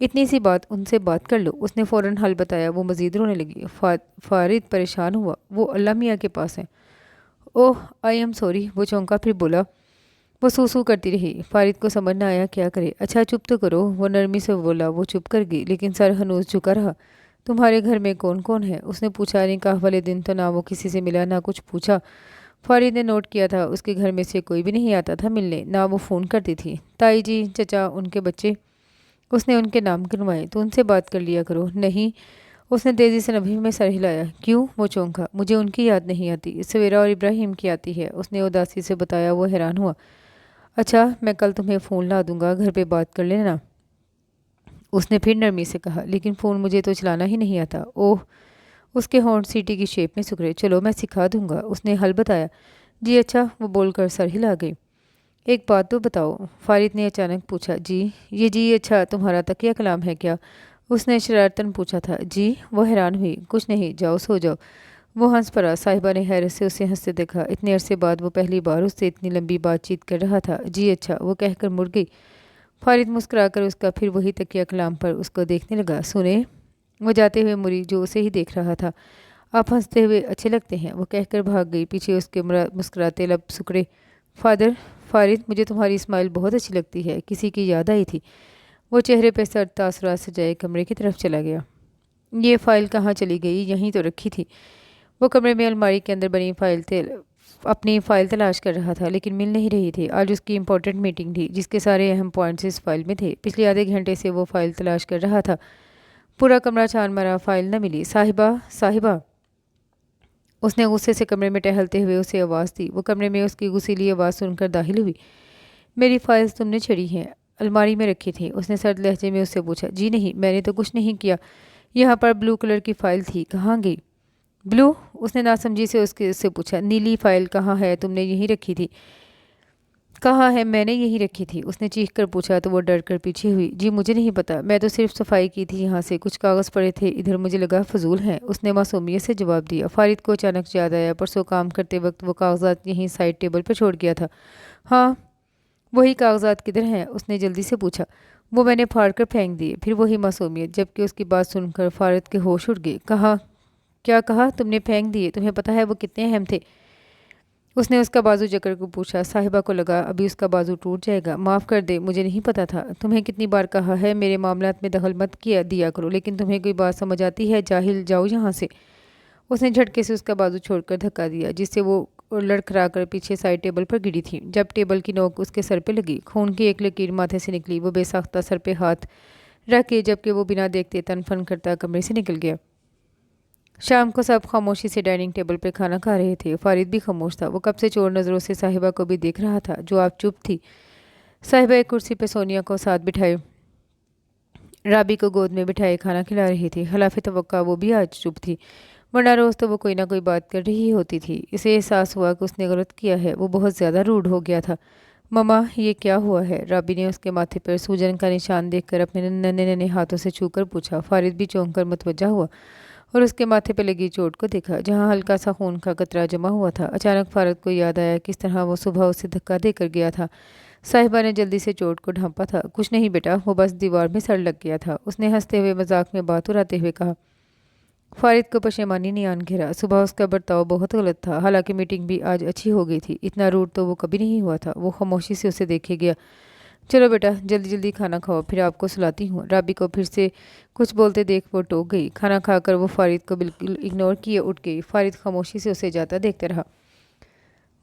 इतनी सी बात, उनसे बात कर लो। उसने फ़ौरन हल बताया। वो मज़ीद रोने लगी। फारिद परेशान हुआ। वो अल्लाह मियाँ के पास है। ओह, आई एम सॉरी। वो चौंका, फिर बोला। वो सूसू करती रही। फारिद को समझ न आया क्या करे। अच्छा चुप तो करो, वो नरमी से बोला। वो चुप कर गई, लेकिन सर हनूस झुका रहा। तुम्हारे घर में कौन कौन है, उसने पूछा। निकाह वाले दिन तो ना वो किसी से मिला ना कुछ पूछा। फारिद ने नोट किया था उसके घर में से कोई भी नहीं आता था मिलने, ना वो फ़ोन करती थी। ताई जी, चचा, उनके बच्चे, उसने उनके नाम गिनवाए। तो उनसे बात कर लिया करो। नहीं। उसने तेज़ी से नभी में सर हिलाया। क्यों। वो चौंका। मुझे उनकी याद नहीं आती, सवेरा और इब्राहिम की आती है, उसने उदासी से बताया। वो हैरान हुआ। अच्छा, मैं कल तुम्हें फ़ोन ला दूंगा, घर पे बात कर लेना, उसने फिर नरमी से कहा। लेकिन फ़ोन मुझे तो चलाना ही नहीं आता। ओह। उसके होंठ सीटी की शेप में सुखरे। चलो मैं सिखा दूंगा, उसने हल बताया। जी अच्छा। वो बोलकर सर हिला गई। एक बात तो बताओ, फारिद ने अचानक पूछा। जी। ये जी अच्छा तुम्हारा तकिया कलाम है क्या। उसने शरारतन पूछा था। जी। वो हैरान हुई। कुछ नहीं, जाओ सो जाओ। वो हंस पड़ा। साहिबा ने हैरत से उसे हंसते देखा। इतने अरसे बाद वो पहली बार उससे इतनी लंबी बातचीत कर रहा था। जी अच्छा, वो कहकर मुड़ गई। फारिद मुस्कुराकर उसका फिर वही तकिया कलाम पर उसको देखने लगा। सुने, वो जाते हुए मुड़ी जो उसे ही देख रहा था। आप हंसते हुए अच्छे लगते हैं, वो कहकर भाग गई। पीछे उसके मुस्कुराते लब सुकड़े। फादर, फारिद, मुझे तुम्हारी स्माइल बहुत अच्छी लगती है। किसी की याद आई थी। वो चेहरे पे सर तासुरात सजाए कमरे की तरफ चला गया। ये फाइल कहाँ चली गई? यहीं तो रखी थी। वो कमरे में अलमारी के अंदर बनी अपनी फाइल तलाश कर रहा था, लेकिन मिल नहीं रही थी। आज उसकी इंपॉर्टेंट मीटिंग थी जिसके सारे अहम पॉइंट्स इस फाइल में थे। पिछले आधे घंटे से वो फाइल तलाश कर रहा था। पूरा कमरा छान मारा, फाइल न मिली। साहिबा, साहिबा, उसने गुस्से से कमरे में टहलते हुए उसे आवाज़ दी। वो कमरे में उसकी गुस्सीली आवाज़ सुनकर दाखिल हुई। मेरी फाइल्स तुमने छड़ी हैं, अलमारी में रखी थी, उसने सर्द लहजे में उससे पूछा। जी नहीं, मैंने तो कुछ नहीं किया। यहाँ पर ब्लू कलर की फाइल थी, कहाँ गई? ब्लू? उसने नासमझी से उससे पूछा। नीली फाइल कहाँ है? तुमने यहीं रखी थी। कहाँ है? मैंने यहीं रखी थी, उसने चीख कर पूछा तो वो डर कर पीछे हुई। जी मुझे नहीं पता, मैं तो सिर्फ सफाई की थी। यहाँ से कुछ कागज़ पड़े थे इधर, मुझे लगा फजूल हैं, उसने मासूमियत से जवाब दिया। फारिद को अचानक याद आया, परसों काम करते वक्त वो कागजात यहीं साइड टेबल पर छोड़ गया था। हाँ, वही कागजात किधर हैं? उसने जल्दी से पूछा। वो मैंने फाड़ कर फेंक दिए। फिर वही मासूमियत, जबकि उसकी बात सुनकर फारिद के होश उड़ गए। कहा? क्या कहा? तुमने फेंक दिए? तुम्हें पता है वो कितने अहम थे? उसने उसका बाजू जकड़ को पूछा। साहिबा को लगा अभी उसका बाजू टूट जाएगा। माफ़ कर दे, मुझे नहीं पता था। तुम्हें कितनी बार कहा है मेरे मामलात में दखल मत किया दिया करो, लेकिन तुम्हें कोई बात समझ आती है? जाहिल, जाओ यहाँ से। उसने झटके से उसका बाजू छोड़कर धक्का दिया, जिससे वो लड़खड़ा कर पीछे साइड टेबल पर गिरी थी। जब टेबल की नोक उसके सर पे लगी, खून की एक लकीर माथे से निकली। वो बेसाख्ता सर पे हाथ रख के, जबकि वो बिना देखते तन फन करता कमरे से निकल गया। शाम को सब खामोशी से डाइनिंग टेबल पर खाना खा रहे थे। फारिद भी खामोश था। वो कब से चोर नज़रों से साहिबा को भी देख रहा था, जो आप चुप थी। साहिबा एक कुर्सी पर सोनिया को साथ बिठाए, राबी को गोद में बिठाए खाना खिला रही थी। खिलाफ तवक्का वो भी आज चुप थी, वरना रोज़ तो वो कोई ना कोई बात कर रही होती थी। इसे एहसास हुआ कि उसने गलत किया है। वो बहुत ज़्यादा रूड हो गया था। ममा, ये क्या हुआ है? राबी ने उसके माथे पर सूजन का निशान देखकर अपने नन्हे नन्हे हाथों से छूकर पूछा। फारिद भी चौंक कर मुतवज्जा हुआ और उसके माथे पर लगी चोट को देखा, जहाँ हल्का सा खून का कतरा जमा हुआ था। अचानक फारिद को याद आया किस तरह वो सुबह उसे धक्का देकर गया था। साहिबा ने जल्दी से चोट को ढांपा था। कुछ नहीं बेटा, वो बस दीवार में सड़ लग गया था, उसने हंसते हुए मजाक में बात उड़ाते हुए कहा। फारिद को पशेमानी ने आन घेरा। सुबह उसका बर्ताव बहुत गलत था, हालांकि मीटिंग भी आज अच्छी हो गई थी। इतना रूड तो वो कभी नहीं हुआ था। वो खामोशी से उसे देखे गया। चलो बेटा, जल्दी जल्दी खाना खाओ, फिर आपको सुलाती हूँ। राबी को फिर से कुछ बोलते देख वो टोक गई। खाना खाकर वो फारिद को बिल्कुल इग्नोर किए उठ गई। फारिद खामोशी से उसे जाता देखते रहा।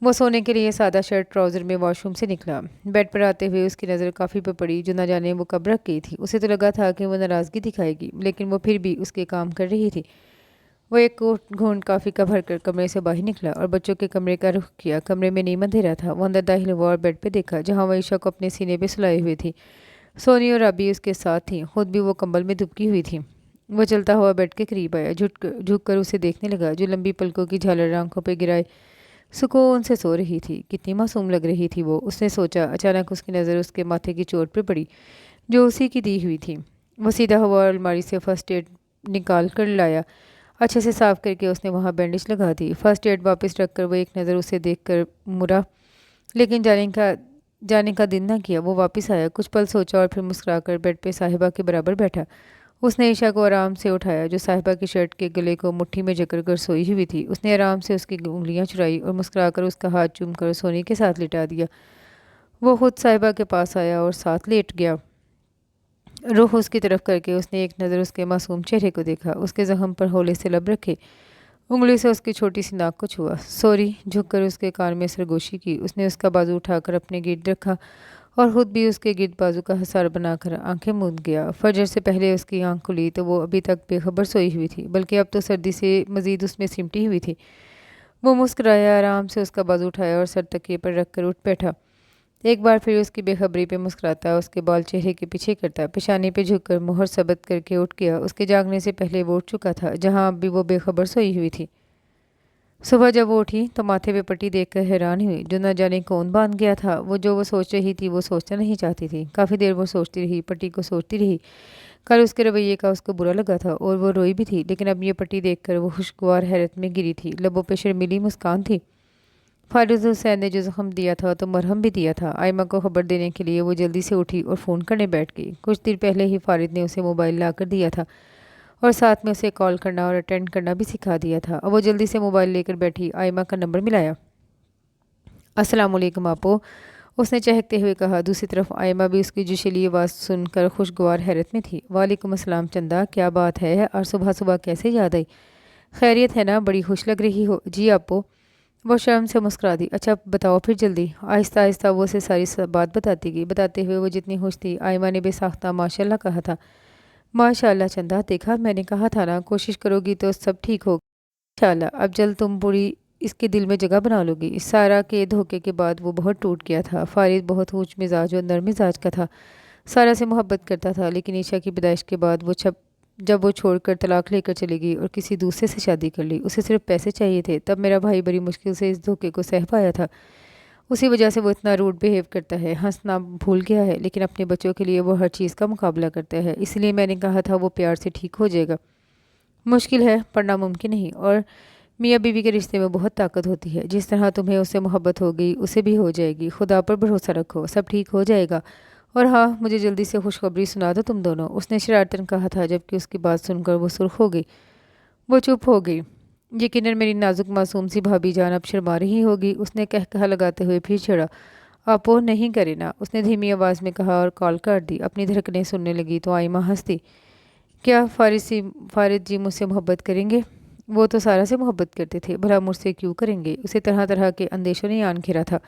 वो सोने के लिए सादा शर्ट ट्राउज़र में वॉशरूम से निकला। बेड पर आते हुए उसकी नज़र काफ़ी पर पड़ी, जो न जाने वो कब रख गई थी। उसे तो लगा था कि वो नाराज़गी दिखाएगी, लेकिन वो फिर भी उसके काम कर रही थी। वो एक घूंट कॉफ़ी का भरकर कमरे से बाहर निकला और बच्चों के कमरे का रुख किया। कमरे में नीम अंधेरा था। वो अंदर दाखिल हुआ और बेड पे देखा, जहाँ वो ईशा को अपने सीने पे सुलाई हुई थी। सोनी और अबी उसके साथ थी। खुद भी वो कंबल में दुबकी हुई थी। वो चलता हुआ बेड के करीब आया, झुक कर उसे देखने लगा, जो लंबी पलकों की झालर आंखों पे गिराए सुकून से सो रही थी। कितनी मासूम लग रही थी वो, उसने सोचा। अचानक उसकी नज़र उसके माथे की चोट पर पड़ी, जो उसी की दी हुई थी। वो सीधा हुआ और अलमारी से फर्स्ट एड निकाल कर लाया। अच्छे से साफ करके उसने वहाँ बैंडेज लगा दी। फर्स्ट एड वापस रखकर वो एक नज़र उसे देखकर मुड़ा, लेकिन जाने का दिन ना किया। वो वापस आया, कुछ पल सोचा और फिर मुस्कुराकर बेड पे साहिबा के बराबर बैठा। उसने ईशा को आराम से उठाया, जो साहिबा की शर्ट के गले को मुट्ठी में जकड़ कर सोई हुई थी। उसने आराम से उसकी उंगलियां चुराई और मुस्कुराकर उसका हाथ चूमकर सोनी के साथ लिटा दिया। वो खुद साहिबा के पास आया और साथ लेट गया। रुख उसकी तरफ करके उसने एक नज़र उसके मासूम चेहरे को देखा। उसके जख्म पर हौले से लब रखे, उंगली से उसकी छोटी सी नाक को छुआ। सॉरी, झुककर उसके कान में सरगोशी की। उसने उसका बाजू उठाकर अपने गिर्द रखा और खुद भी उसके गिर्द बाजू का हसार बनाकर आंखें मूंद गया। फजर से पहले उसकी आंख खुली तो वो अभी तक बेखबर सोई हुई थी, बल्कि अब तो सर्दी से मजीद उसमें सिमटी हुई थी। वो मुस्कुराया, आराम से उसका बाजू उठाया और सर तकिए पर रख कर उठ बैठा। एक बार फिर उसकी बेखबरी पे मुस्कुराता, उसके बाल चेहरे के पीछे करता, पेशानी पे झुककर मुहर सबत करके उठ गया। उसके जागने से पहले वो उठ चुका था, जहाँ अब भी वो बेखबर सोई हुई थी। सुबह जब वो उठी तो माथे पे पट्टी देखकर हैरान हुई, जो न जाने कौन बांध गया था। वो सोच रही थी वो सोचना नहीं चाहती थी। काफ़ी देर वो सोचती रही, पट्टी को सोचती रही। कल उसके रवैये का उसको बुरा लगा था और वो रोई भी थी, लेकिन अब ये पट्टी देखकर वो खुशगवार हैरत में गिरी थी। लबों पे शर्मीली मुस्कान थी। फारिज हुसैन ने जो जख्म दिया था तो मरहम भी दिया था। आयमा को खबर देने के लिए वो जल्दी से उठी और फ़ोन करने बैठ गई। कुछ देर पहले ही फारिद ने उसे मोबाइल ला कर दिया था और साथ में उसे कॉल करना और अटेंड करना भी सिखा दिया था। अब वो जल्दी से मोबाइल लेकर बैठी, आयमा का नंबर मिलाया। अस्सलाम वालेकुम आपो, उसने चहकते हुए कहा। दूसरी तरफ आयमा भी उसकी जोशीली आवाज़ सुनकर खुशगवार हैरत में थी। वालेकुम अस्सलाम चंदा, क्या बात है और सुबह सुबह कैसे याद आई? खैरियत है ना, बड़ी खुश लग रही हो। जी आपो, वो शर्म से मुस्कुरा दी। अच्छा बताओ फिर जल्दी। आहिस्ता आहिस्ता वो उसे सारी बात बताती गई। बताते हुए वो जितनी खुश थी, आयमा ने बेसाख्ता माशाल्लाह कहा था। माशाल्लाह चंदा, देखा मैंने कहा था ना, कोशिश करोगी तो सब ठीक होगा इंशाल्लाह। अब जल्द तुम पूरी इसके दिल में जगह बना लोगी। इस सारा के धोखे के बाद वो बहुत टूट गया था। फारिद बहुत ऊंच मिजाज और नरम मिजाज का था। सारा से मोहब्बत करता था, लेकिन ईशा की पैदाइश के बाद वो जब वो छोड़कर तलाक लेकर चली गई और किसी दूसरे से शादी कर ली, उसे सिर्फ पैसे चाहिए थे, तब मेरा भाई बड़ी मुश्किल से इस धोखे को सह पाया था। उसी वजह से वो इतना रूड बिहेव करता है। हंसना भूल गया है, लेकिन अपने बच्चों के लिए वो हर चीज़ का मुकाबला करता है। इसलिए मैंने कहा था वो प्यार से ठीक हो जाएगा। मुश्किल है पर नामुमकिन नहीं। और मियाँ बीवी के रिश्ते में बहुत ताकत होती है। जिस तरह तुम्हें उससे मोहब्बत हो गई, उसे भी हो जाएगी। खुदा पर भरोसा रखो, सब ठीक हो जाएगा। और हाँ, मुझे जल्दी से खुशखबरी सुना दो तुम दोनों, उसने शरारतन कहा था, जबकि उसकी बात सुनकर वो सुर्ख हो गई। वो चुप हो गई। यकीनन मेरी नाजुक मासूम सी भाभी जान अब शर्मा रही होगी, उसने कहकहा लगाते हुए फिर छेड़ा। आपो नहीं करे ना, उसने धीमी आवाज़ में कहा और कॉल काट दी। अपनी धड़कनें सुनने लगी तो आयमा हंसती। क्या फारिद जी मुझसे मोहब्बत करेंगे? वो तो सारा से मोहब्बत करते थे, भला मुझसे क्यों करेंगे? उसे तरह तरह के अंदेशों ने आन घेरा था।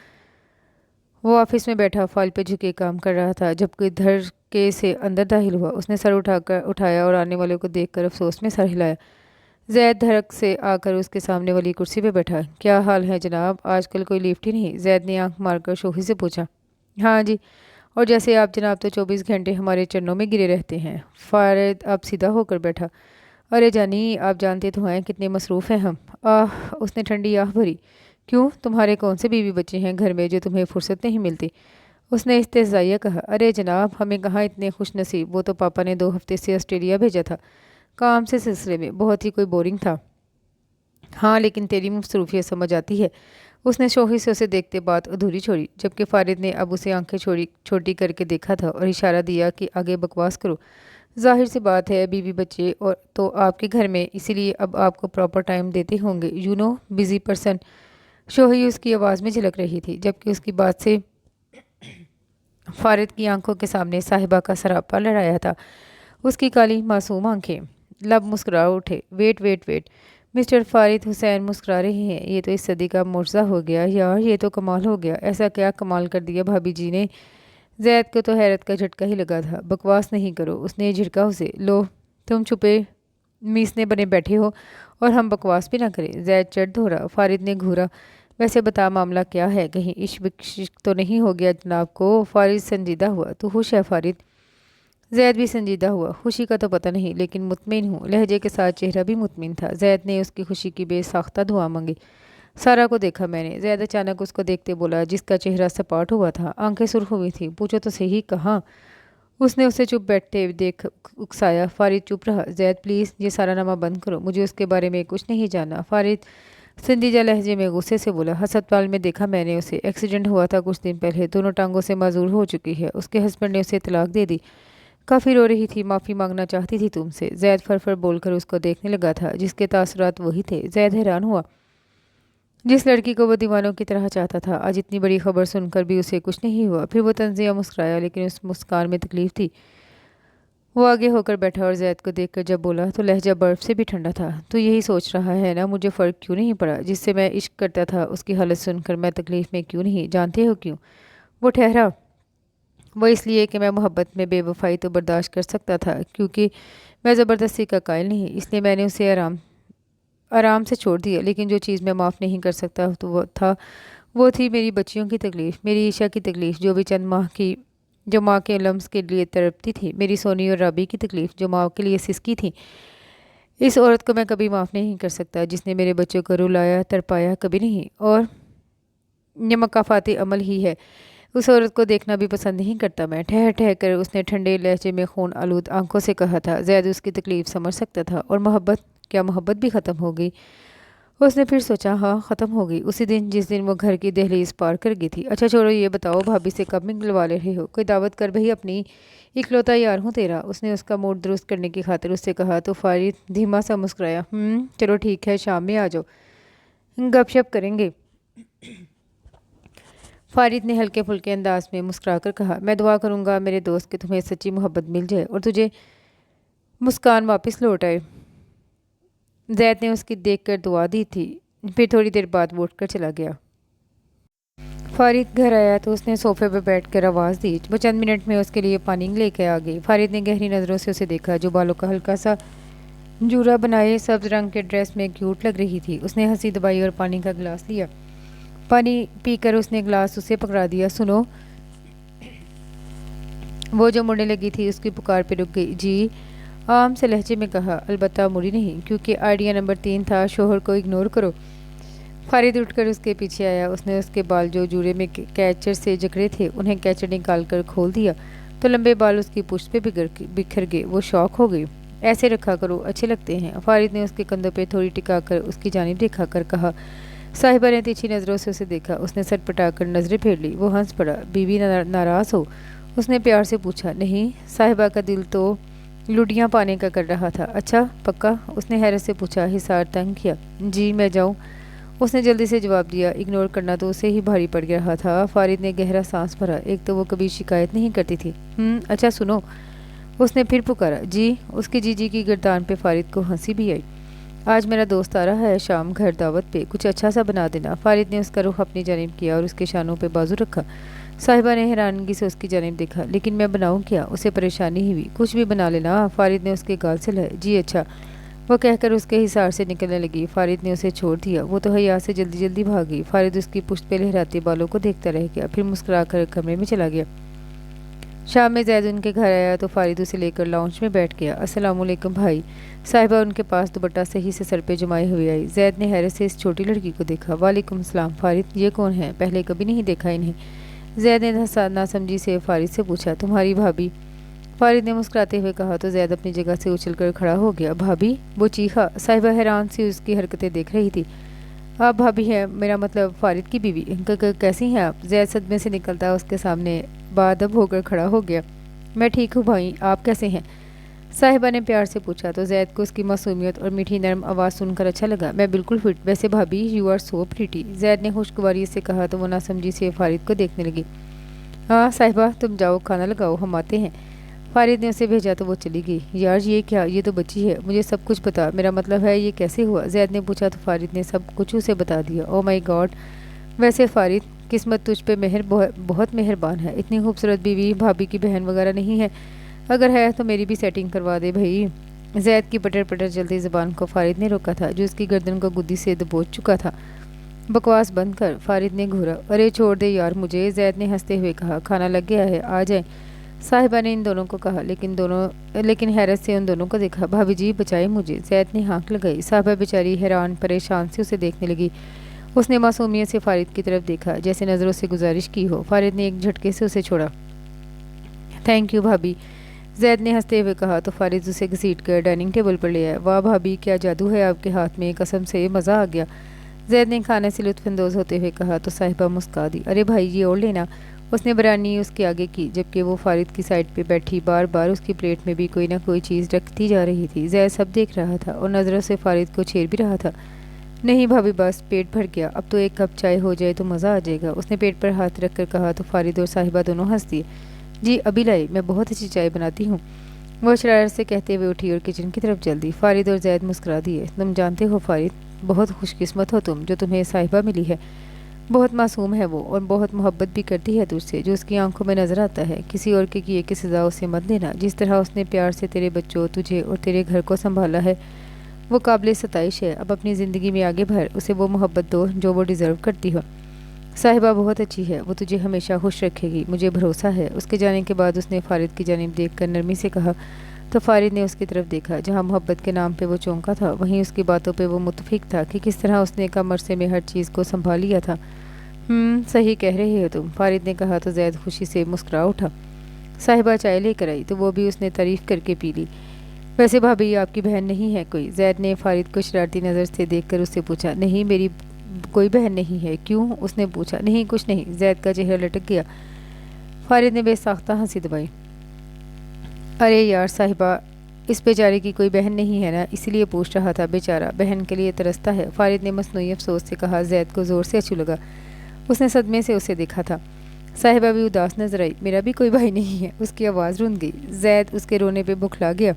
वो ऑफिस में बैठा फाइल पे झुके काम कर रहा था जब कोई धड़के से अंदर दाखिल हुआ। उसने सर उठाया और आने वाले को देखकर अफसोस में सर हिलाया। जैद धड़क से आकर उसके सामने वाली कुर्सी पे बैठा। क्या हाल है जनाब, आजकल कोई लिफ्ट ही नहीं? जैद ने आंख मारकर शोखी से पूछा। हाँ जी, और जैसे आप जनाब तो 24 घंटे हमारे चरणों में गिरे रहते हैं। फारिद अब सीधा होकर बैठा। अरे जानी, आप जानते तो हैं कितने मसरूफ़ हैं हम। उसने ठंडी आह भरी। क्यों, तुम्हारे कौन से बीवी बच्चे हैं घर में जो तुम्हें फुर्सत नहीं मिलती? उसने इस्तेज़ाइया कहा। अरे जनाब, हमें कहाँ इतने खुश नसीब, वो तो पापा ने 2 हफ्ते से ऑस्ट्रेलिया भेजा था, काम से सिलसिले में, बहुत ही कोई बोरिंग था। हाँ लेकिन तेरी मसरूफियत समझ आती है। उसने शोखी से उसे देखते बात अधूरी छोड़ी, जबकि फारिद ने अब उसे आंखें छोटी करके देखा था और इशारा दिया कि आगे बकवास करो। जाहिर सी बात है, बीवी बच्चे और तो आपके घर में, इसीलिए अब आपको प्रॉपर टाइम देते होंगे, यू नो बिजी पर्सन। शोही उसकी आवाज़ में झलक रही थी, जबकि उसकी बात से फारिद की आंखों के सामने साहिबा का सरापा लहराया था। उसकी काली मासूम आंखें, लब मुस्कुरा उठे। Wait wait wait, mister Farid Hussain मुस्कुरा रहे हैं? ये तो इस सदी का मुर्जा हो गया यार, ये तो कमाल हो गया। ऐसा क्या कमाल कर दिया भाभी जी ने? जैद को तो हैरत का झटका ही लगा था। बकवास नहीं करो, उसने झिड़का उसे। लो, तुम छुपे मीसने बने बैठे हो और हम बकवास भी ना करें। जैद चढ़ धोरा। फारिद ने घूरा। वैसे बता मामला क्या है, कहीं इश्क तो नहीं हो गया जनाब को? फारिद संजीदा हुआ। तू खुश है फारिद? जैद भी संजीदा हुआ। खुशी का तो पता नहीं, लेकिन मुतमिन हूँ। लहजे के साथ चेहरा भी मुतमिन था। जैद ने उसकी खुशी की बेसाख्ता दुआ मांगी। सारा को देखा मैंने, जैद अचानक उसको देखते बोला, जिसका चेहरा सपाट हुआ था, आंखें सुर्ख हुई थी। पूछो तो सही, कहाँ? उसने उसे चुप बैठते देख उकसाया। फारिद चुप रहा। जैद प्लीज़ ये सारा नामा बंद करो, मुझे उसके बारे में कुछ नहीं जानना। फारिद संजीदा लहजे में गुस्से से बोला। अस्पताल में देखा मैंने उसे, एक्सीडेंट हुआ था कुछ दिन पहले, दोनों टांगों से माजूर हो चुकी है। उसके हस्बैंड ने उसे तलाक दे दी। काफ़ी रो रही थी, माफ़ी मांगना चाहती थी तुमसे। जैद फर बोलकर उसको देखने लगा था, जिसके तासुरात वही थे। जैद हैरान हुआ। जिस लड़की को वो दीवानों की तरह चाहता था, आज इतनी बड़ी खबर सुनकर भी उसे कुछ नहीं हुआ। फिर वो तंजिया मुस्कुराया, लेकिन उस मुस्कान में तकलीफ थी। वो आगे होकर बैठा और जैद को देखकर जब बोला तो लहजा बर्फ़ से भी ठंडा था। तो यही सोच रहा है ना, मुझे फ़र्क क्यों नहीं पड़ा? जिससे मैं इश्क करता था उसकी हालत सुनकर मैं तकलीफ़ में क्यों नहीं? जानते हो क्यों? वो ठहरा। वो इसलिए कि मैं मोहब्बत में बेवफाई तो बर्दाश्त कर सकता था, क्योंकि मैं ज़बरदस्ती का कायल नहीं, इसलिए मैंने उसे आराम आराम से छोड़ दिया। लेकिन जो चीज़ मैं माफ़ नहीं कर सकता तो वो थी मेरी बच्चियों की तकलीफ़, मेरी ईशा की तकलीफ़ जो भी चंद माह की, जो माँ के लम्स के लिए तड़पती थी, मेरी सोनी और राबी की तकलीफ़ जो माँ के लिए सिसकी थी। इस औरत को मैं कभी माफ़ नहीं कर सकता, जिसने मेरे बच्चों को रुलाया तड़पाया, कभी नहीं। और ये मकाफ़ाती अमल ही है। उस औरत को देखना भी पसंद नहीं करता मैं। ठहर ठहर कर उसने ठंडे लहजे में खून आलूद आंखों से कहा था। ज़ैद उसकी तकलीफ समझ सकता था। और मोहब्बत, क्या मोहब्बत भी ख़त्म हो गई? उसने फिर सोचा, हाँ ख़त्म हो गई, उसी दिन जिस दिन वो घर की दहलीज पार कर गई थी। अच्छा छोड़ो, ये बताओ भाभी से कब मिलवा ले रहे हो? कोई दावत कर भाई, अपनी इकलौता यार हूँ तेरा। उसने उसका मूड दुरुस्त करने की खातिर उससे कहा तो फारिद धीमा सा मुस्कुराया। चलो ठीक है, शाम में आ जाओ, गपशप करेंगे। फारिद ने हल्के फुल्के अंदाज में मुस्कुराकर कहा, मैं दुआ करूँगा मेरे दोस्त कि तुम्हें सच्ची मोहब्बत मिल जाए और तुझे मुस्कान वापस लौट आए। जैद ने उसकी देखकर दुआ दी थी। फिर थोड़ी देर बाद वो उठकर चला गया। फारिद घर आया तो उसने सोफे पर बैठकर आवाज़ दी। वो चंद मिनट में उसके लिए पानी लेकर आ गई। फारिद ने गहरी नज़रों से उसे देखा, जो बालों का हल्का सा जूरा बनाए सब्ज रंग के ड्रेस में क्यूट लग रही थी। उसने हंसी दबाई और पानी का गिलास लिया। पानी पीकर उसने गिलास उसे पकड़ा दिया। सुनो, वो जो मुड़ने लगी थी उसकी पुकार पे रुक गई। जी, आम से लहजे में कहा। अलबत्ता मुड़ी नहीं, क्योंकि आइडिया नंबर 3 था, शोहर को इग्नोर करो। फारिद उठकर उसके पीछे आया। उसने उसके बाल जो जूड़े में कैचर से जकड़े थे उन्हें कैचर निकाल कर खोल दिया तो लंबे बाल उसकी पुश्त पे बिखर गए। वो शौक हो गई। ऐसे रखा करो, अच्छे लगते हैं। फारिद ने उसके कंधों पे थोड़ी टिका कर उसकी जानिब देखा कर कहा। साहिबा ने तिरछी नज़रों से उसे देखा। उसने सर पटाकर नजरें फेर ली। वो हंस पड़ा। बीवी नाराज़ हो? उसने प्यार से पूछा। नहीं, साहिबा का दिल तो लुटियाँ पाने का कर रहा था। अच्छा पक्का? उसने हैरत से पूछा। हिसार तंग किया? जी, मैं जाऊँ? उसने जल्दी से जवाब दिया। इग्नोर करना तो उसे ही भारी पड़ रहा था। फारिद ने गहरा सांस भरा। एक तो वो कभी शिकायत नहीं करती थी। अच्छा सुनो, उसने फिर पुकारा। जी। उसकी जीजी की गर्दान पे फारिद को हंसी भी आई। आज मेरा दोस्त आ रहा है शाम घर दावत पे, कुछ अच्छा सा बना देना। फारिद ने उसका रुख अपनी जानिब किया और उसके शानों पे बाजू रखा। साहिबा ने हैरानगी से उसकी जानिब देखा। लेकिन मैं बनाऊं क्या? उसे परेशानी ही हुई। कुछ भी बना लेना। फारिद ने उसके गाल से लाए। जी अच्छा, वो कहकर उसके हिसार से निकलने लगी। फारिद ने उसे छोड़ दिया। वो तो हया से जल्दी जल्दी भाग गई। फारिद उसकी पुश्त पे लहराते बालों को देखता रह गया, फिर मुस्कुराकर कमरे में चला गया। शाम में जैद उनके घर आया तो फारिद उसे लेकर लाउंज में बैठ गया। अस्सलाम वालेकुम भाई। साहिबा उनके पास दुपट्टा सही से सर पे जमाए हुए आई। जैद ने हैरत से इस छोटी लड़की को देखा। वालेकुम सलाम। फारिद, ये कौन है? पहले कभी नहीं देखा इन्हें। जैद ने नासमझी से फारिद से पूछा। तुम्हारी भाभी। फारिद ने मुस्कुराते हुए कहा तो जैद अपनी जगह से उछलकर खड़ा हो गया। भाभी? वो चीखा। साहिबा हैरान सी उसकी हरकतें देख रही थी। आप भाभी हैं? मेरा मतलब फारिद की बीवी। कैसी हैं आप? जैद सदमे से निकलता उसके सामने बाअदब होकर खड़ा हो गया। मैं ठीक हूँ भाई, आप कैसे हैं? साहिबा ने प्यार से पूछा तो जैद को उसकी मासूमियत और मीठी नरम आवाज़ सुनकर अच्छा लगा। मैं बिल्कुल फिट। वैसे भाभी, you are so pretty. Zaid ने खुशगवारी से कहा तो वो नासमझी से फारिद को देखने लगी। हाँ साहिबा, तुम जाओ, खाना लगाओ, हम आते हैं। फारिद ने उसे भेजा तो वो चली गई। यार ये क्या? ये तो बच्ची है। मुझे सब कुछ बता। मेरा मतलब है ये कैसे हुआ? जैद ने पूछा तो फारिद ने सब कुछ उसे बता दिया। Oh my God. वैसे फारिद, किस्मत तुझ पे बहुत मेहरबान है। इतनी खूबसूरत बीवी, भाभी की बहन वगैरह नहीं है? अगर है तो मेरी भी सेटिंग करवा दे भाई। जैद की पटर पटर चलती ज़बान को फारिद ने रोका था, जो उसकी गर्दन को गुद्दी से दबोच चुका था। बकवास बंद कर। फारिद ने घूरा। अरे छोड़ दे यार मुझे। जैद ने हंसते हुए कहा। खाना लग गया है, आ जाए। साहिबा ने इन दोनों को कहा, लेकिन हैरत से उन दोनों को देखा। भाभी जी बचाए मुझे। जैद ने हाँक लगाई। साहिबा बेचारी हैरान परेशान से उसे देखने लगी। उसने मासूमियत से फारिद की तरफ देखा, जैसे नज़रों से गुजारिश की हो। फारिद ने एक झटके से उसे छोड़ा। थैंक यू भाभी, जैद ने हंसते हुए कहा तो फारिद उसे घसीट कर डाइनिंग टेबल पर ले आया। वाह भाभी, क्या जादू है आपके हाथ में, कसम से मज़ा आ गया। जैद ने खाने से लुत्फानंदोज़ होते हुए कहा तो साहिबा मुस्का दी। अरे भाई ये और लेना। उसने बिरयानी उसके आगे की, जबकि वो फारिद की साइड पे बैठी बार बार उसकी प्लेट में भी कोई ना कोई चीज़ रखती जा रही थी। जैद सब देख रहा था और नज़रों से फारिद को छेड़ भी रहा था। नहीं भाभी, बस पेट भर गया, अब तो एक कप चाय हो जाए तो मज़ा आ जाएगा। उसने पेट पर हाथ रख कर कहा तो फारिद और साहिबा दोनों हंस दिए। जी अभी लाई, मैं बहुत अच्छी चाय बनाती हूँ। वो शरारत से कहते हुए उठी और किचन की तरफ चल दी। फारिद और जैद मुस्कुरा दिए। तुम जानते हो फारिद, बहुत खुशकिस्मत हो तुम, जो तुम्हें साहिबा मिली है। बहुत मासूम है वो और बहुत मोहब्बत भी करती है तुझसे, जो उसकी आंखों में नज़र आता है। किसी और के किए की सज़ा उसे मत देना। जिस तरह उसने प्यार से तेरे बच्चों, तुझे और तेरे घर को संभाला है, वो काबिल सताइश है। अब अपनी ज़िंदगी में आगे बढ़, उसे वो मोहब्बत दो जो वो डिज़र्व करती हो। साहिबा बहुत अच्छी है, वो तुझे हमेशा खुश रखेगी, मुझे भरोसा है। उसके जाने के बाद उसने फारिद की जानिब देखकर नरमी से कहा तो फारिद ने उसकी तरफ देखा। जहाँ मोहब्बत के नाम पे वो चौंका था, वहीं उसकी बातों पे वो मुतफिक था कि किस तरह उसने कम अरसे में हर चीज़ को संभाल लिया था। صحیح کہہ رہے ہو تم، فارد نے کہا تو زید خوشی سے مسکرا اٹھا۔ صاحبہ چائے لے کر آئی تو وہ بھی اس نے تعریف کر کے پی لی۔ ویسے بھابھی یہ آپ کی بہن نہیں ہے کوئی؟ زید نے فارد کو شرارتی نظر سے دیکھ کر اس سے پوچھا۔ نہیں، میری کوئی بہن نہیں ہے۔ کیوں؟ اس نے پوچھا۔ نہیں کچھ نہیں، زید کا چہرہ لٹک گیا۔ فارد نے بے ساختہ ہنسی دبائی۔ ارے یار صاحبہ، اس بیچارے کی کوئی بہن نہیں ہے نا، اسی لیے پوچھ رہا تھا، بیچارہ بہن کے لیے ترستا ہے، فارد نے مصنوعی افسوس سے کہا۔ زید کو زور سے اچھو لگا، اس نے صدمے سے اسے دیکھا تھا۔ صاحبہ بھی اداس نظر آئی۔ میرا بھی کوئی بھائی نہیں ہے، اس کی آواز رند گئی۔ زید اس کے رونے پہ بکھلا گیا۔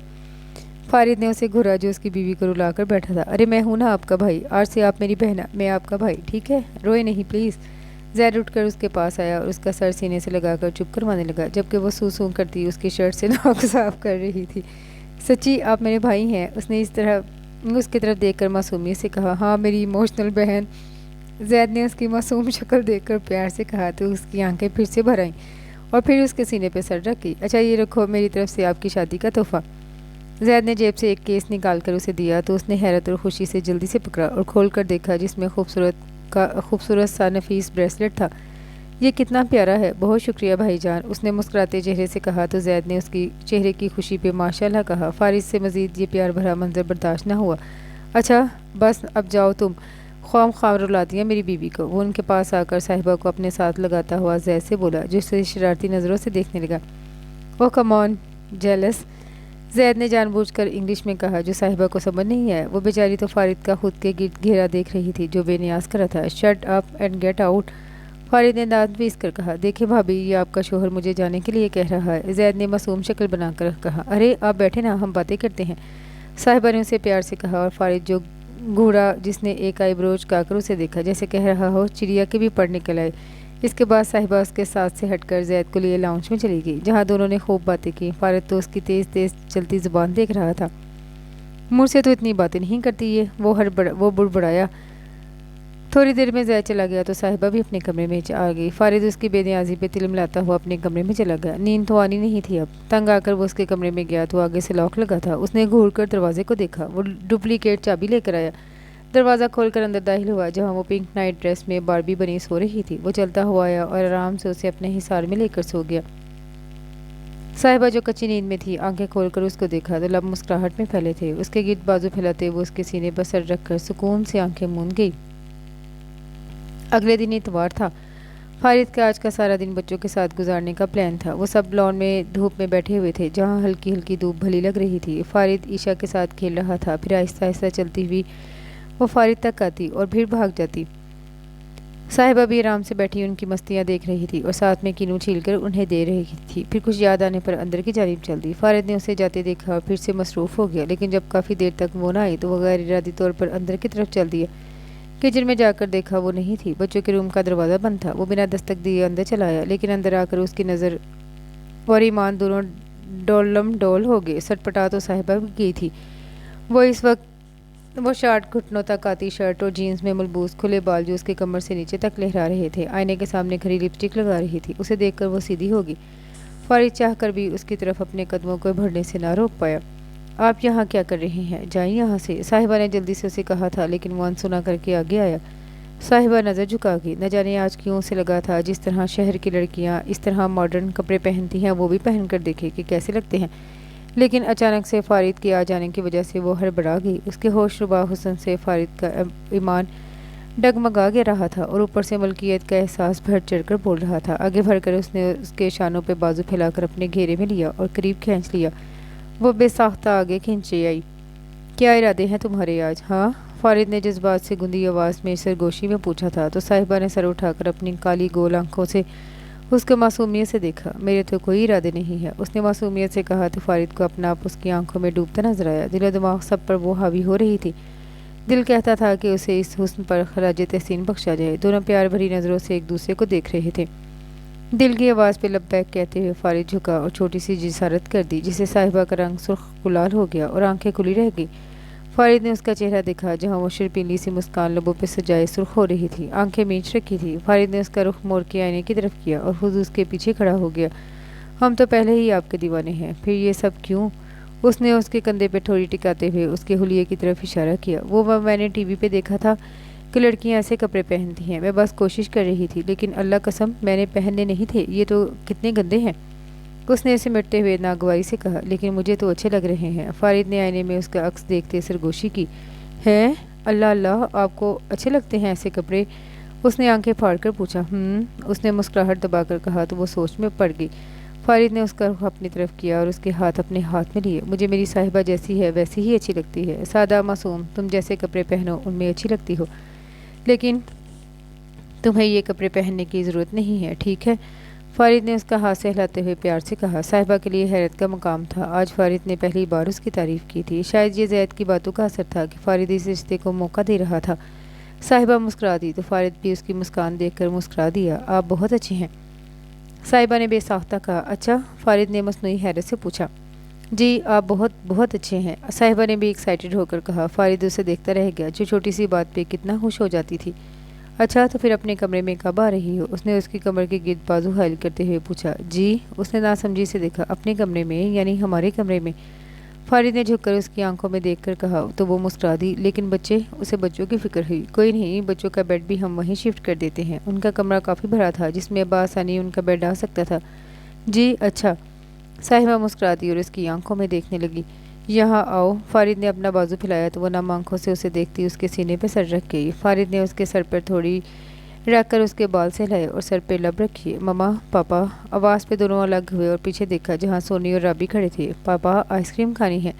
فارد نے اسے گھورا جو اس کی بیوی کو رلا کر بیٹھا تھا۔ ارے میں ہوں نا آپ کا بھائی، آج سے آپ میری بہن، میں آپ کا بھائی، ٹھیک ہے؟ روئے نہیں پلیز۔ زید اٹھ کر اس کے پاس آیا اور اس کا سر سینے سے لگا کر چپ کروانے لگا، جبکہ وہ سو سو کرتی اس کی شرٹ سے ناک صاف کر رہی تھی۔ سچی آپ میرے بھائی ہیں؟ اس نے اس کی طرف دیکھ کر معصومیت سے کہا۔ ہاں میری ایموشنل بہن، زید نے اس کی معصوم شکل دیکھ کر پیار سے کہا تو اس کی آنکھیں پھر سے بھر آئیں اور پھر اس کے سینے پہ سر رکھ گئی۔ اچھا یہ رکھو، میری طرف سے آپ کی شادی کا تحفہ۔ زید نے جیب سے ایک کیس نکال کر اسے دیا تو اس نے حیرت اور خوشی سے جلدی سے پکڑا اور کھول کر دیکھا، جس میں خوبصورت سا نفیس بریسلٹ تھا۔ یہ کتنا پیارا ہے، بہت شکریہ بھائی جان، اس نے مسکراتے چہرے سے کہا تو زید نے اس کی چہرے کی خوشی پہ ماشاءاللہ کہا۔ فارد سے مزید یہ پیار بھرا منظر برداشت نہ ہوا۔ اچھا بس اب جاؤ تم، خواہ خواہ رلا دیا میری بیوی کو۔ وہ ان کے پاس آ کر صاحبہ کو اپنے ساتھ لگاتا ہوا زید سے بولا، جو اسے شرارتی نظروں سے دیکھنے لگا۔ او کم آن جیلس، زید نے جان بوجھ کر انگلش میں کہا جو صاحبہ کو سمجھ نہیں آیا۔ وہ بیچاری تو فارد کا خود کے گرد گھیرا دیکھ رہی تھی جو بے نیاز کر رہا تھا۔ Shut up and get out, Farid نے دانت پیس کر کہا۔ دیکھیں بھابھی، یہ آپ کا شوہر مجھے جانے کے لیے کہہ رہا ہے، زید نے معصوم شکل بنا کر کہا۔ ارے آپ بیٹھے نا، ہم باتیں کرتے ہیں، صاحبہ نے اسے پیار سے کہا، اور فارد جو گھوڑا جس نے ایک آئی بروج کا کر اسے دیکھا جیسے کہہ رہا ہو چڑیا کے بھی پر نکل آئے۔ اس کے بعد صاحبہ اس کے ساتھ سے ہٹ کر زید کو لیے لاؤنج میں چلی گئی، جہاں دونوں نے خوب باتیں کی۔ فارد تو اس کی تیز تیز چلتی زبان دیکھ رہا تھا۔ مجھ سے تو اتنی باتیں نہیں کرتی یہ، وہ بڑبڑایا۔ تھوڑی دیر میں زید چلا گیا تو صاحبہ بھی اپنے کمرے میں آ گئی۔ فارد اس کی بے نیازی پہ تلملاتا ہوا اپنے کمرے میں چلا گیا۔ نیند تو آنی نہیں تھی اب، تنگ آ کر وہ اس کے کمرے میں گیا تو آگے سے لاک لگا تھا۔ اس نے گھور کر دروازے کو دیکھا، وہ ڈپلیکیٹ چابی لے کر آیا۔ دروازہ کھول کر اندر داخل ہوا، جہاں وہ پنک نائٹ ڈریس میں باربی بنی سو رہی تھی۔ وہ چلتا ہوا آیا اور آرام سے اسے اپنے حصار میں لے کر سو گیا۔ صاحبہ جو کچی نیند میں تھی، آنکھیں کھول کر اس کو دیکھا تو لب مسکراہٹ میں پھیلے تھے۔ اس کے گرد بازو پھیلاتے وہ اس کے سینے پر سر رکھ کر سکون سے آنکھیں موند گئی۔ اگلے دن اتوار تھا۔ فارد کا آج کا سارا دن بچوں کے ساتھ گزارنے کا پلان تھا۔ وہ سب لان میں دھوپ میں بیٹھے ہوئے تھے، جہاں ہلکی ہلکی دھوپ بھلی لگ رہی تھی۔ فارد عشاء کے ساتھ کھیل رہا تھا، پھر آہستہ آہستہ چلتی ہوئی وہ فارد تک آتی اور پھر بھاگ جاتی۔ صاحبہ بھی آرام سے بیٹھی ان کی مستیاں دیکھ رہی تھی اور ساتھ میں کینو چھیل کر انہیں دے رہی تھی۔ پھر کچھ یاد آنے پر اندر کی جانب چل دی۔ فارد نے اسے جاتے دیکھا اور پھر سے مصروف ہو گیا، لیکن جب کافی دیر تک وہ نہ آئی تو وہ غیر ارادی طور پر اندر کی طرف چل دیا۔ کچن میں جا کر دیکھا وہ نہیں تھی، بچوں کے روم کا دروازہ بند تھا۔ وہ بنا دستک دیے اندر چلا آیا، لیکن اندر آ کر اس کی نظر اور ایمان دونوں ڈولم ڈول ہو گئے۔ سٹپٹا تو صاحبہ بھی گئی تھی۔ وہ اس وقت وہ شارٹ گھٹنوں تک آتی شرٹ اور جینز میں ملبوس کھلے بال جو اس کے کمر سے نیچے تک لہرا رہے تھے، آئینے کے سامنے کھڑی لپسٹک لگا رہی تھی۔ اسے دیکھ کر وہ سیدھی ہوگی۔ فارد چاہ کر بھی اس کی طرف اپنے قدموں کو بڑھنے سے نہ روک پایا۔ آپ یہاں کیا کر رہے ہیں؟ جائیں یہاں سے، صاحبہ نے جلدی سے اسے کہا تھا، لیکن وہ انسنا کر کے آگے آیا۔ صاحبہ نظر جھکا گئی۔ نہ جانے آج کیوں اسے لگا تھا جس طرح شہر کی لڑکیاں اس طرح ماڈرن کپڑے پہنتی ہیں وہ بھی پہن کر دیکھے کہ کیسے لگتے ہیں، لیکن اچانک سے فارد کے آ جانے کی وجہ سے وہ ہڑبڑا گئی۔ اس کے ہوش ربا حسن سے فارد کا ایمان ڈگمگا گیا رہا تھا اور اوپر سے ملکیت کا احساس بڑھ چڑھ کر بول رہا تھا۔ آگے بڑھ کر اس نے اس کے شانوں پہ بازو پھیلا کر اپنے گھیرے میں لیا اور قریب کھینچ لیا۔ وہ بے ساختہ آگے کھینچے آئی۔ کیا ارادے ہیں تمہارے آج؟ ہاں، فارد نے جذبات سے گندی آواز میں سرگوشی میں پوچھا تھا تو صاحبہ نے سر اٹھا کر اپنی کالی گول آنکھوں سے اس کو معصومیت سے دیکھا۔ میرے تو کوئی ارادے نہیں ہے، اس نے معصومیت سے کہا تو فارد کو اپنا آپ اس کی آنکھوں میں ڈوبتا نظر آیا۔ دل و دماغ سب پر وہ حاوی ہو رہی تھی۔ دل کہتا تھا کہ اسے اس حسن پر خراج تحسین بخشا جائے۔ دونوں پیار بھری نظروں سے ایک دوسرے کو دیکھ رہے تھے۔ دل کی آواز پہ لبیک کہتے ہوئے فارد جھکا اور چھوٹی سی جسارت کر دی، جس سے صاحبہ کا رنگ سرخ گلال ہو گیا اور آنکھیں کھلی رہ گئی۔ فارد نے اس کا چہرہ دیکھا، جہاں وہ شرپیلی سی مسکان لبوں پہ سجائے سرخ ہو رہی تھی، آنکھیں میچ رکھی تھی۔ فارد نے اس کا رخ موڑ کے آئینے کی طرف کیا اور خود اس کے پیچھے کھڑا ہو گیا۔ ہم تو پہلے ہی آپ کے دیوانے ہیں، پھر یہ سب کیوں؟ اس نے اس کے کندھے پہ ٹھوڑی ٹکاتے ہوئے اس کے حلیے کی طرف اشارہ کیا۔ وہ میں نے ٹی وی پہ دیکھا تھا کہ لڑکیاں ایسے کپڑے پہنتی ہیں، میں بس کوشش کر رہی تھی، لیکن اللہ قسم میں نے پہننے نہیں تھے، یہ تو کتنے گندے ہیں۔ اس نے سمٹتے ہوئے ناگواری سے کہا، لیکن مجھے تو اچھے لگ رہے ہیں۔ فارد نے آئینے میں اس کا عکس دیکھتے سرگوشی کی، ہے اللہ اللہ، آپ کو اچھے لگتے ہیں ایسے کپڑے؟ اس نے آنکھیں پھاڑ کر پوچھا۔ اس نے مسکراہٹ دبا کر کہا تو وہ سوچ میں پڑ گئی۔ فارد نے اس کا رخ اپنی طرف کیا اور اس کے ہاتھ اپنے ہاتھ میں لیے۔ مجھے میری صاحبہ جیسی ہے ویسی ہی اچھی لگتی ہے، سادہ معصوم، تم جیسے کپڑے پہنو ان میں اچھی لگتی ہو، لیکن تمہیں یہ کپڑے پہننے کی ضرورت نہیں ہے، ٹھیک ہے؟ فارد نے اس کا ہاتھ سہلاتے ہوئے پیار سے کہا۔ صاحبہ کے لیے حیرت کا مقام تھا، آج فارد نے پہلی بار اس کی تعریف کی تھی۔ شاید یہ زید کی باتوں کا اثر تھا کہ فارد اس رشتے کو موقع دے رہا تھا۔ صاحبہ مسکرا دی تو فارد بھی اس کی مسکان دیکھ کر مسکرا دیا۔ آپ بہت اچھے ہیں، صاحبہ نے بے ساختہ کہا۔ اچھا؟ فارد نے مصنوعی حیرت سے پوچھا۔ جی آپ بہت بہت اچھے ہیں، صاحبہ نے بھی ایکسائٹڈ ہو کر کہا۔ فارد اسے دیکھتا رہ گیا، جو چھوٹی سی بات پہ کتنا خوش ہو جاتی تھی۔ اچھا تو پھر اپنے کمرے میں کب آ رہی ہو؟ اس نے اس کی کمر کے گرد بازو حائل کرتے ہوئے پوچھا۔ جی؟ اس نے ناسمجھی سے دیکھا۔ اپنے کمرے میں یعنی ہمارے کمرے میں؟ فارد نے جھک کر اس کی آنکھوں میں دیکھ کر کہا تو وہ مسکرا دی۔ لیکن بچے؟ اسے بچوں کی فکر ہوئی۔ کوئی نہیں، بچوں کا بیڈ بھی ہم وہیں شفٹ کر دیتے ہیں، ان کا کمرہ کافی بڑا تھا جس میں بآسانی ان کا بیڈ آ سکتا تھا۔ جی اچھا، صاحبہ مسکرا دی اور اس کی آنکھوں میں دیکھنے لگی۔ یہاں آؤ۔ فارد نے اپنا بازو پھیلایا تو وہ نم آنکھوں سے اسے دیکھتی اس کے سینے پہ سر رکھ گئی۔ فارد نے اس کے سر پر تھوڑی رکھ کر اس کے بال سہلائے اور سر پہ لب رکھی۔ مما، پاپا، آواز پہ دونوں الگ ہوئے اور پیچھے دیکھا جہاں سونی اور رابی کھڑے تھے۔ پاپا آئس کریم کھانی ہے،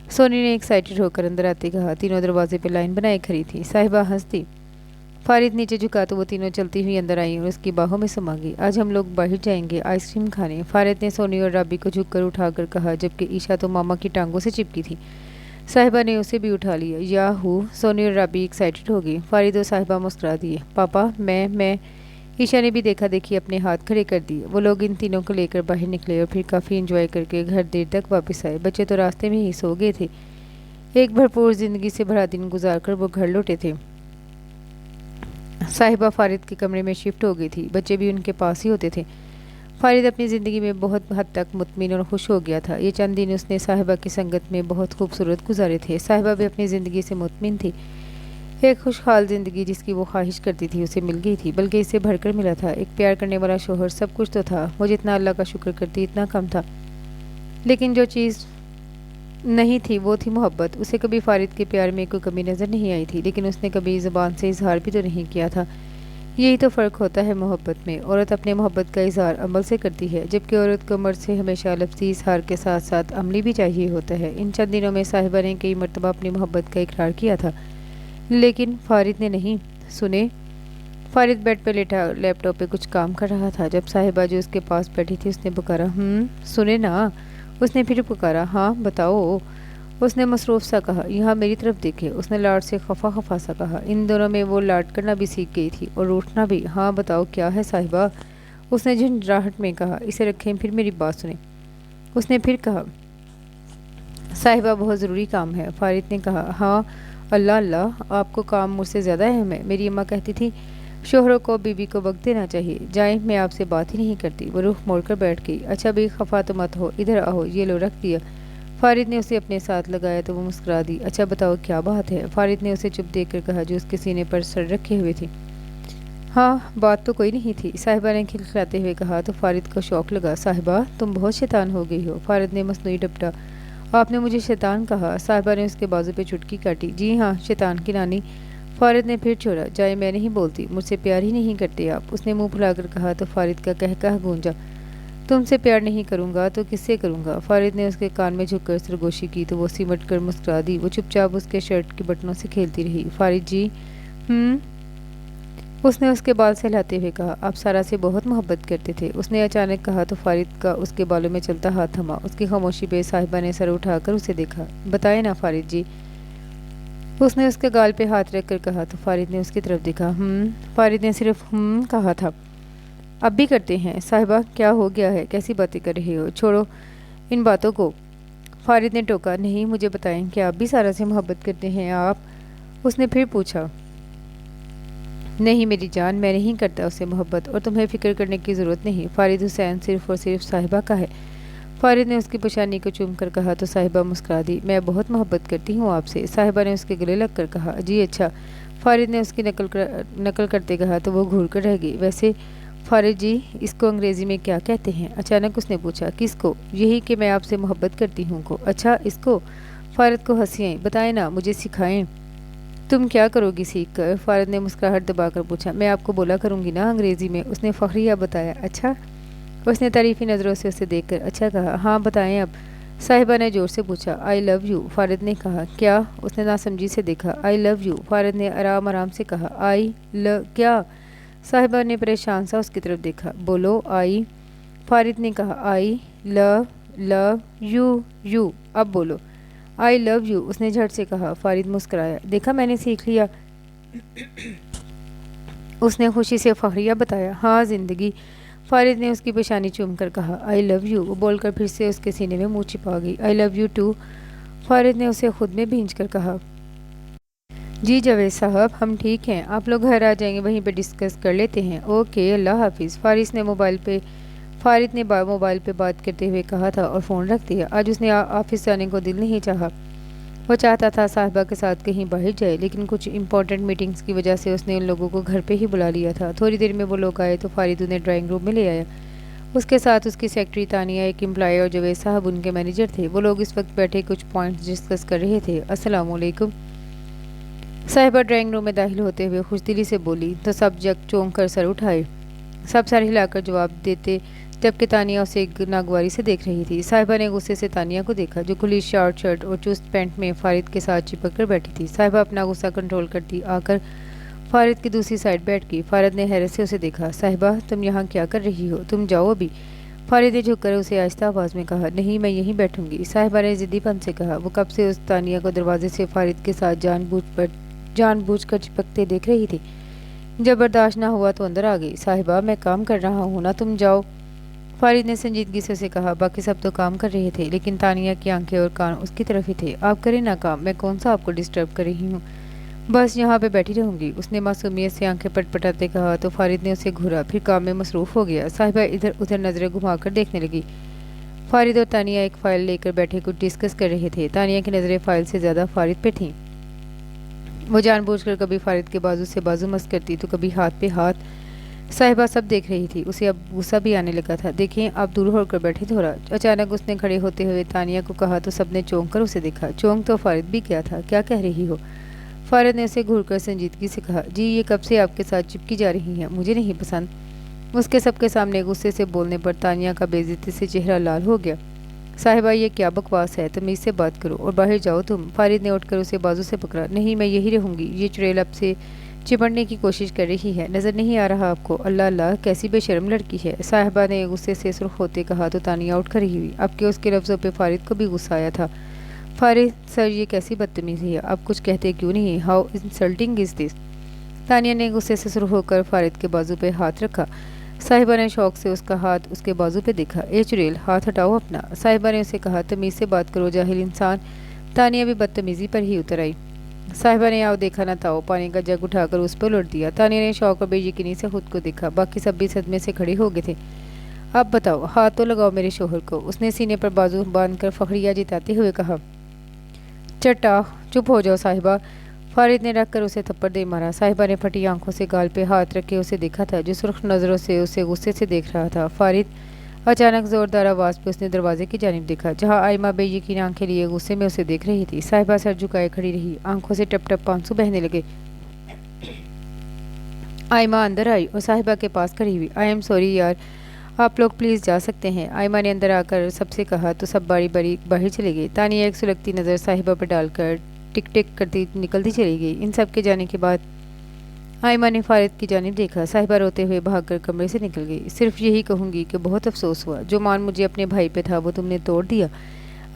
سونی نے ایکسائٹڈ ہو کر اندر آتے کہا۔ تینوں دروازے پہ لائن بنائے کھڑی تھی۔ صاحبہ ہنس دی۔ فارد نیچے جھکا تو وہ تینوں چلتی ہوئی اندر آئیں اور اس کی باہوں میں سما گئی۔ آج ہم لوگ باہر جائیں گے آئس کریم کھانے، فارد نے سونی اور رابی کو جھک کر اٹھا کر کہا، جبکہ عیشا تو ماما کی ٹانگوں سے چپکی تھی۔ صاحبہ نے اسے بھی اٹھا لیا۔ یاہو، سونی اور رابی ایکسائٹڈ ہو گئی۔ فارد اور صاحبہ مسکرا دیے۔ پاپا، میں عیشا نے بھی دیکھا دیکھی اپنے ہاتھ کھڑے کر دیے۔ وہ لوگ ان تینوں کو لے کر باہر نکلے اور پھر کافی انجوائے کر کے گھر دیر تک واپس آئے۔ بچے تو راستے میں ہی سو گئے تھے۔ ایک بھرپور زندگی سے بھرا دن گزار کر وہ گھر لوٹے تھے۔ صاحبہ فارد کے کمرے میں شفٹ ہو گئی تھی، بچے بھی ان کے پاس ہی ہوتے تھے۔ فارد اپنی زندگی میں بہت حد تک مطمئن اور خوش ہو گیا تھا۔ یہ چند دن اس نے صاحبہ کی سنگت میں بہت خوبصورت گزارے تھے۔ صاحبہ بھی اپنی زندگی سے مطمئن تھی۔ ایک خوشحال زندگی جس کی وہ خواہش کرتی تھی اسے مل گئی تھی، بلکہ اسے بڑھ کر ملا تھا۔ ایک پیار کرنے والا شوہر سب کچھ تو تھا، وہ جتنا اللہ کا شکر کرتی اتنا کم تھا۔ لیکن جو چیز نہیں تھی وہ تھی محبت۔ اسے کبھی فارد کے پیار میں کوئی کمی نظر نہیں آئی تھی، لیکن اس نے کبھی زبان سے اظہار بھی تو نہیں کیا تھا۔ یہی تو فرق ہوتا ہے محبت میں، عورت اپنے محبت کا اظہار عمل سے کرتی ہے، جبکہ عورت کو مرد سے ہمیشہ لفظی اظہار کے ساتھ ساتھ عملی بھی چاہیے ہوتا ہے۔ ان چند دنوں میں صاحبہ نے کئی مرتبہ اپنی محبت کا اقرار کیا تھا، لیکن فارد نے نہیں۔ سنے؟ فارد بیڈ پہ لیٹا لیپ ٹاپ پہ کچھ کام کر رہا تھا جب صاحبہ جو اس کے پاس بیٹھی تھی اس نے پکارا۔ سنے نا؟ اس نے پھر پکارا۔ ہاں بتاؤ، اس نے مصروف سا کہا۔ یہاں میری طرف دیکھے، اس نے لاڈ سے خفا خفا سا کہا۔ ان دونوں میں وہ لاڈ کرنا بھی سیکھ گئی تھی اور روٹھنا بھی۔ ہاں بتاؤ کیا ہے صاحبہ؟ اس نے جھنجھلاہٹ میں کہا۔ اسے رکھیں، پھر میری بات سنیں۔ اس نے پھر کہا۔ صاحبہ بہت ضروری کام ہے، فارد نے کہا۔ ہاں؟ اللہ اللہ، آپ کو کام مجھ سے زیادہ اہم ہے؟ میری اماں کہتی تھی شوہروں کو بیوی کو وقت دینا چاہیے۔ جائیں، میں آپ سے بات ہی نہیں کرتی۔ وہ رخ موڑ کر بیٹھ گئی۔ اچھا بھی خفا تو مت ہو، ادھر آؤ، یہ لو رکھ دیا۔ فارد نے اسے اپنے ساتھ لگایا تو وہ مسکرا دی۔ اچھا بتاؤ کیا بات ہے؟ فارد نے اسے چپ دیکھ کر کہا جو اس کے سینے پر سر رکھے ہوئے تھی۔ ہاں بات تو کوئی نہیں تھی، صاحبہ نے کھلکھلاتے ہوئے کہا تو فارد کو شوق لگا۔ صاحبہ تم بہت شیطان ہو گئی ہو، فارد نے مصنوعی ڈپٹا۔ آپ نے مجھے شیطان کہا؟ صاحبہ نے اس کے بازو پہ چٹکی کاٹی۔ جی ہاں، شیطان کی رانی۔ فارد نے پھر چھوڑا۔ جائے، میں نہیں بولتی، مجھ سے پیار ہی نہیں کرتے آپ، اس نے منہ پھلا کر کہا تو فارد کا کہہ گونجا۔ تم سے پیار نہیں کروں گا تو کس سے کروں گا؟ فارد نے اس کے کان میں جھک کر سرگوشی کی تو وہ سمٹ کر مسکرا دی۔ وہ چپ چاپ اس کے شرٹ کے بٹنوں سے کھیلتی رہی۔ فارد جی؟ اس نے اس کے بال سہلاتے ہوئے کہا۔ آپ سارا سے بہت محبت کرتے تھے، اس نے اچانک کہا تو فارد کا اس کے بالوں میں چلتا ہاتھ تھما۔ اس کی خاموشی پہ صاحبہ نے سر اٹھا کر اسے دیکھا۔ بتائے نا فارد جی؟ اس نے اس کے گال پہ ہاتھ رکھ کر کہا تو فارد نے اس کی طرف دیکھا۔ فارد نے صرف کہا تھا۔ اب بھی کرتے ہیں؟ صاحبہ کیا ہو گیا ہے، کیسی باتیں کر رہے ہو؟ چھوڑو ان باتوں کو، فارد نے ٹوکا۔ نہیں، مجھے بتائیں کہ آپ بھی سارا سے محبت کرتے ہیں آپ؟ اس نے پھر پوچھا۔ نہیں میری جان، میں نہیں کرتا اس سے محبت، اور تمہیں فکر کرنے کی ضرورت نہیں، فارد حسین صرف اور صرف صاحبہ کا ہے۔ فارد نے اس کی پیشانی کو چوم کر کہا تو صاحبہ مسکرا دی۔ میں بہت محبت کرتی ہوں آپ سے، صاحبہ نے اس کے گلے لگ کر کہا۔ جی اچھا، फारिद ने उसकी नकल करते कहा तो वो घूर कर रह गई। वैसे फारिद जी, इसको अंग्रेज़ी में क्या कहते हैं? अचानक उसने पूछा। किसको? यही कि मैं आपसे मोहब्बत करती हूँ को। अच्छा, इसको? फारिद को हंसी आई। बताएं ना, मुझे सिखाएं। तुम क्या करोगी सीख कर? फारिद ने मुस्कुराहट दबाकर पूछा। मैं आपको बोला करूँगी ना अंग्रेज़ी में, उसने फखरिया बताया। अच्छा? उसने तारीफ़ी नज़रों से उसे देखकर अच्छा कहा। हाँ बताएं अब। साहिबा ने ज़ोर से पूछा। आई लव यू, फारिद ने कहा। क्या? उसने नासमझी से देखा। आई लव यू, फारिद ने आराम आराम से कहा। आई ल क्या? साहिबा ने परेशान सा उसकी तरफ देखा। बोलो आई। फारिद ने कहा। I love love you. अब बोलो। आई लव यू, उसने झट से कहा। फारिद मुस्कुराया। देखा, मैंने सीख लिया, उसने खुशी से फखरिया बताया। हाँ जिंदगी, फारिद ने उसकी पेशानी चूम कर कहा। आई लव यू, वो बोलकर फिर से उसके सीने में मुंह छिपा गई। आई लव यू टू, फारिद ने उसे खुद में भींच कर कहा। जी जावेद साहब, हम ठीक हैं, आप लोग घर आ जाएंगे, वहीं पे डिस्कस कर लेते हैं। ओके, अल्लाह हाफिज़, फारिद ने मोबाइल पे बात करते हुए कहा था और फ़ोन रख दिया। आज उसने ऑफिस जाने को दिल नहीं चाहा। वो चाहता था साहिबा के साथ कहीं बाहर जाए, लेकिन कुछ इंपॉर्टेंट मीटिंग्स की वजह से उसने उन लोगों को घर पे ही बुला लिया था। थोड़ी देर में वो लोग आए तो फारिद उन्हें ड्राइंग रूम में ले आया। उसके साथ उसकी सेक्रेटरी तानिया, एक एम्प्लॉय और जावेद साहब उनके मैनेजर थे। वो लोग इस वक्त बैठे कुछ पॉइंट्स डिस्कस कर रहे थे। अस्सलाम वालेकुम। साहिबा ड्राइंग रूम में दाखिल होते हुए खुशदिली से बोली तो सब जग चौंक कर सर उठाए। सब सर हिलाकर जवाब देते, जबकि तानिया उसे नागवारी से देख रही थी। साहिबा ने गुस्से से तानिया को देखा, जो खुली शॉर्ट शर्ट और चुस्त पैंट में फारिद के साथ चिपक कर बैठी थी। साहिबा अपना गुस्सा कंट्रोल करती आकर फारिद की दूसरी साइड बैठ गई। फारिद ने हैरत से उसे देखा। साहिबा, तुम यहाँ क्या कर रही हो? तुम जाओ अभी। फारिद ने झुककर उसे आहिस्ता आवाज़ में कहा। नहीं, मैं यहीं बैठूंगी, साहिबा ने जिद्दीपन से कहा। वो कब से उस तानिया को दरवाजे से फारिद के साथ जानबूझकर चिपकते देख रही थी। जब बर्दाश्त ना हुआ तो अंदर आ गई। साहिबा, मैं काम कर रहा हूँ ना, तुम जाओ, फारिद ने संजीदगी से उसे कहा। बाकी सब तो काम कर रहे थे, लेकिन तानिया की आंखें और कान उसकी तरफ ही थे। आप करें ना काम, मैं कौन सा आपको डिस्टर्ब कर रही हूँ, बस यहाँ पे बैठी रहूंगी, उसने मासूमियत से आंखें पटपटाते कहा। तो फारिद ने उसे घूरा, फिर काम में मसरूफ़ हो गया। साहिबा इधर उधर नज़रें घुमाकर देखने लगी। फारिद और तानिया एक फ़ाइल लेकर बैठे कुछ डिस्कस कर रहे थे। तानिया की नज़रें फ़ाइल से ज़्यादा फारिद पे थीं। वो जानबूझकर कभी फारिद के बाजू से बाजू मस करती तो कभी हाथ पे हाथ। साहिबा सब देख रही थी। उसे अब गुस्सा भी आने लगा था। देखें, आप दूर होकर बैठे थोड़ा। अचानक उसने खड़े होते हुए तानिया को कहा तो सबने चौंक कर उसे देखा। चौंक तो फारिद भी क्या था। क्या कह रही हो? फारिद ने उसे घूरकर संजीदगी से कहा। जी, ये कब से आपके साथ चिपकी जा रही हैं, मुझे नहीं पसंद। उसके सबके सामने गुस्से से बोलने पर तानिया का बेइज्जती से चेहरा लाल हो गया। साहिबा, ये क्या बकवास है, तमीज़ से बात करो और बाहर जाओ तुम। फारिद ने उठकर उसे बाजू से पकड़ा। नहीं, मैं यही रहूंगी, ये चुड़ैल अब से चिपड़ने की कोशिश कर रही है, नज़र नहीं आ रहा आपको? अल्लाह अल्लाह, कैसी बेशर्म लड़की है, साहिबा ने गुस्से से सुर्ख होते कहा। तो तानिया उठ खड़ी हुई। अब के उसके लफ्ज़ों पे फारिद को भी गुस्सा आया था। फारिद सर, ये कैसी बदतमीज़ी है, आप कुछ कहते क्यों नहीं? How insulting is this. Tania ने गुस्से से सुर्ख होकर फारिद के बाजू पे हाथ रखा। साहिबा ने शौक से उसका हाथ उसके बाजू पे देखा। ए चुड़ैल, हाथ हटाओ अपना, साहिबा ने उसे कहा। तमीज़ से बात करो जाहिल इंसान। तानिया भी बदतमीज़ी पर ही उतर आई। साहिबा ने आओ देखा ना ताओ पानी का जग उठाकर उस पर उलट दिया। तानिया ने शौक और बेयकीनी से खुद को देखा। बाकी सब भी सदमे से खड़े हो गए थे। अब बताओ, हाथ तो लगाओ मेरे शोहर को, उसने सीने पर बाजू बांधकर फखरिया जिताते हुए कहा। चट्टा, चुप हो जाओ साहिबा, फारिद ने रख कर उसे थप्पड़ दे मारा। साहिबा ने फटी आंखों से गाल पे हाथ रख के उसे देखा था, जो सुर्ख नज़रों से उसे गुस्से से देख रहा था। फारिद, अचानक जोरदार आवाज़ पे उसने दरवाजे की जानिब देखा, जहां आयमा बेयकीन आंखें लिए गुस्से में उसे देख रही थी। साहिबा सर झुकाए खड़ी रही, आंखों से टप टप आंसू बहने लगे। आयमा अंदर आई और साहिबा के पास खड़ी हुई। आई एम सॉरी यार, आप लोग प्लीज़ जा सकते हैं, आयमा ने अंदर आकर सबसे कहा। तो सब बारी बारी बाहर चले गए। तानिया एक सुलगती नज़र साहिबा पर डालकर टिक टिक करती निकलती चली गई। इन सब के जाने के बाद आयमा ने फारिद की जानिब देखा। साहिबा रोते हुए भागकर कमरे से निकल गई। सिर्फ यही कहूँगी कि बहुत अफसोस हुआ, जो मान मुझे अपने भाई पे था वो तुमने तोड़ दिया।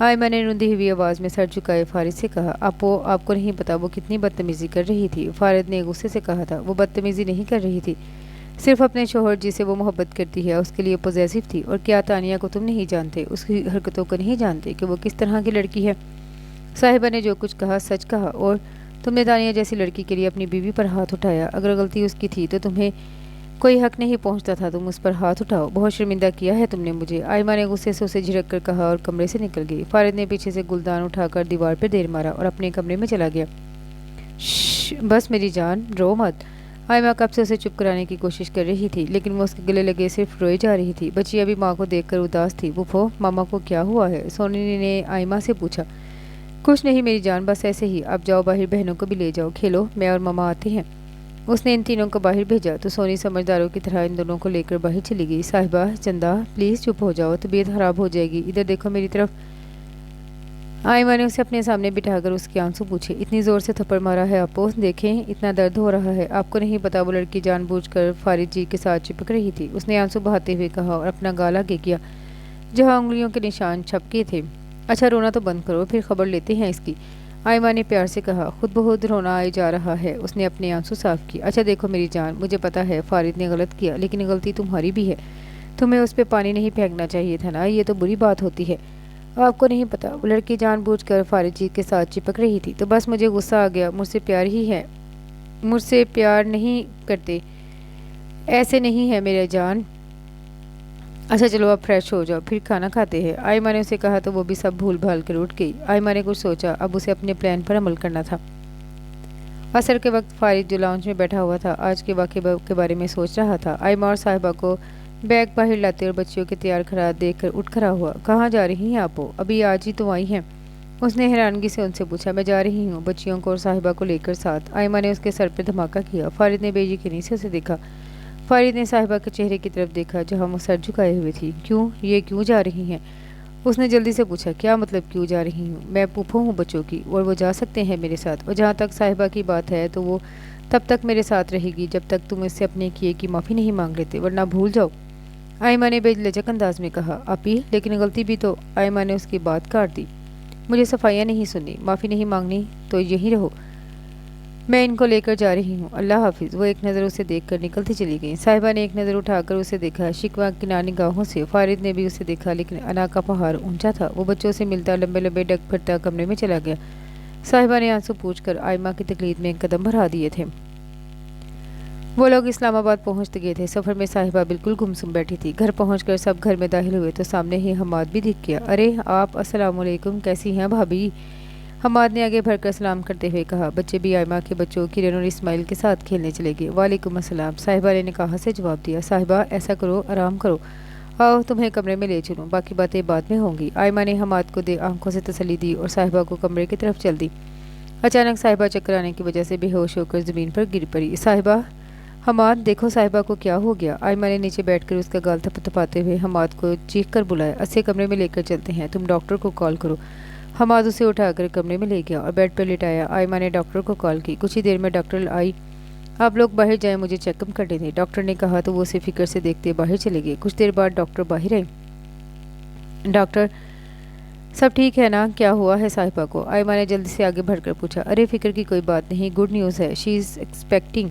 आयमा ने रुंधी हुई आवाज़ में सर झुकाए फारिद से कहा। आपको नहीं पता वो कितनी बदतमीज़ी कर रही थी। फारिद ने गुस्से से कहा था। वो बदतमीज़ी नहीं कर रही थी, सिर्फ अपने शोहर जिसे वो मोहब्बत करती है उसके लिए पॉजेसिव थी। और क्या तानिया को तुम नहीं जानते, उसकी हरकतों को नहीं जानते कि वो किस तरह की लड़की है? साहिबा ने जो कुछ कहा सच कहा, और तुमने तानिया जैसी लड़की के लिए अपनी बीवी पर हाथ उठाया। अगर गलती उसकी थी तो तुम्हें कोई हक नहीं पहुंचता था तुम उस पर हाथ उठाओ। बहुत शर्मिंदा किया है तुमने मुझे, आयमा ने गुस्से से उसे झिड़क कर कहा और कमरे से निकल गई। फारिद ने पीछे से गुलदान उठाकर दीवार पर देर मारा और अपने कमरे में चला गया। बस मेरी जान, रो मत। आयमा कब से उसे चुप कराने की कोशिश कर रही थी, लेकिन वो उसके गले लगे सिर्फ रोए जा रही थी। बच्ची अभी माँ को देखकर उदास थी। फूफो, मामा को क्या हुआ है? सोनी ने आयमा से पूछा। कुछ नहीं मेरी जान, बस ऐसे ही। अब जाओ बाहर, बहनों को भी ले जाओ, खेलो, मैं और मामा आते हैं। उसने इन तीनों को बाहर भेजा तो सोनी समझदारों की तरह इन दोनों को लेकर बाहर चली गई। साहिबा, चंदा प्लीज़ चुप हो जाओ, तबीयत खराब हो जाएगी, इधर देखो मेरी तरफ। आयमा ने उसे अपने सामने बिठाकर उसके आंसू पूछे। इतनी ज़ोर से थप्पड़ मारा है आपको, देखें इतना दर्द हो रहा है। आपको नहीं पता वो लड़की जानबूझकर फारिद जी के साथ चिपक रही थी, उसने आंसू बहाते हुए कहा और अपना गाल आगे किया जहाँ उंगलियों के निशान छपके थे। अच्छा रोना तो बंद करो, फिर खबर लेते हैं इसकी, आयमा ने प्यार से कहा। खुद बहुत रोना आए जा रहा है। उसने अपने आंसू साफ किए। अच्छा देखो मेरी जान, मुझे पता है फारिद ने गलत किया, लेकिन गलती तुम्हारी भी है। तुम्हें उस पर पानी नहीं फेंकना चाहिए था ना, ये तो बुरी बात होती है। आपको नहीं पता वो लड़की जानबूझकर फारिद जी के साथ चिपक रही थी, तो बस मुझे गुस्सा आ गया। मुझसे प्यार ही है, मुझसे प्यार नहीं करते, ऐसे नहीं है मेरे जान। अच्छा चलो अब फ्रेश हो जाओ, फिर खाना खाते हैं। आयमा ने उसे कहा तो वो भी सब भूल भाल कर उठ गई। आयमा ने कुछ सोचा, अब उसे अपने प्लान पर अमल करना था। असर के वक्त फारिद जो लाउंज में बैठा हुआ था, आज के वाक़े के बारे में सोच रहा था। आयमा और साहिबा को बैग बाहर लाते और बच्चियों के तैयार खड़ा देख कर उठ खड़ा हुआ। कहाँ जा रही हैं आप? अभी आज ही तो आई हैं। उसने हैरानगी से उनसे पूछा। मैं जा रही हूँ बच्चियों को और साहिबा को लेकर साथ। आयमा ने उसके सर पर धमाका किया। फारिद ने बेयकीनी से उसे देखा। फारिद ने साहिबा के चेहरे की तरफ देखा जहाँ वो सर झुकाए हुए थी। क्यों जा रही हैं? उसने जल्दी से पूछा। क्या मतलब क्यों जा रही हूँ? मैं फूफो हूँ बच्चों की, और वो जा सकते हैं मेरे साथ। और जहाँ तक साहिबा की बात है तो वो तब तक मेरे साथ रहेगी जब तक तुम इससे अपने किए की माफ़ी नहीं मांग लेते, वरना भूल जाओ। आयमा ने बेलजक अंदाज में कहा। आपी, लेकिन गलती भी तो। आयमा ने उसकी बात काट दी। मुझे सफाइयाँ नहीं सुननी, माफ़ी नहीं मांगनी तो यहीं रहो, मैं इनको लेकर जा रही हूँ, अल्लाह हाफिज़। वो एक नज़र उसे देखकर निकलती चली गई। साहिबा ने एक नज़र उठाकर उसे देखा, शिकवा किनारी निगाहों से। फारिद ने भी उसे देखा, लेकिन अना का पहाड़ ऊंचा था। वो बच्चों से मिलता लंबे लंबे डग फिरता कमरे में चला गया। साहिबा ने आंसू पूछकर आयमा की तकलीद में कदम बढ़ा दिए थे। वो लोग इस्लामाबाद पहुंच गए थे। सफ़र में साहिबा बिल्कुल गुमसुम बैठी थी। घर पहुंचकर सब घर में दाखिल हुए तो सामने ही हमाद भी दिख गया। अरे आप, अस्सलाम वालेकुम, कैसी हैं भाभी? हमाद ने आगे बढ़कर सलाम करते हुए कहा। बच्चे भी आयमा के बच्चों किरण और इस्माइल के साथ खेलने चले गए। वालेकुम अस्सलाम, साहिबा ने निकाह से जवाब दिया। साहिबा ऐसा करो, आराम करो, आओ तुम्हें कमरे में ले चलूँ, बाकी बातें बाद में होंगी। आयमा ने हमाद को आंखों से तसल्ली दी और साहिबा को कमरे की तरफ चल दी। अचानक साहिबा चक्कर आने की वजह से बेहोश होकर ज़मीन पर गिर पड़ी। साहिबा, हमाद देखो साहिबा को क्या हो गया? आयमा ने नीचे बैठकर उसका गाल थपथपाते हुए हमाद को चीख कर बुलाया। अस्से कमरे में लेकर चलते हैं, तुम डॉक्टर को कॉल करो। हमाद उसे उठाकर कमरे में ले गया और बेड पर लिटाया। आयमा ने डॉक्टर को कॉल की। कुछ ही देर में डॉक्टर आई। आप लोग बाहर जाएं, मुझे चेकअप करने दें, डॉक्टर ने कहा तो वो उसे फिक्र से देखते बाहर चले गए। कुछ देर बाद डॉक्टर बाहर आए। डॉक्टर, सब ठीक है ना? क्या हुआ है साहिबा को? आयमा ने जल्दी से आगे बढ़कर पूछा। अरे फिक्र की कोई बात नहीं, गुड न्यूज़ है, शी इज़ एक्सपेक्टिंग,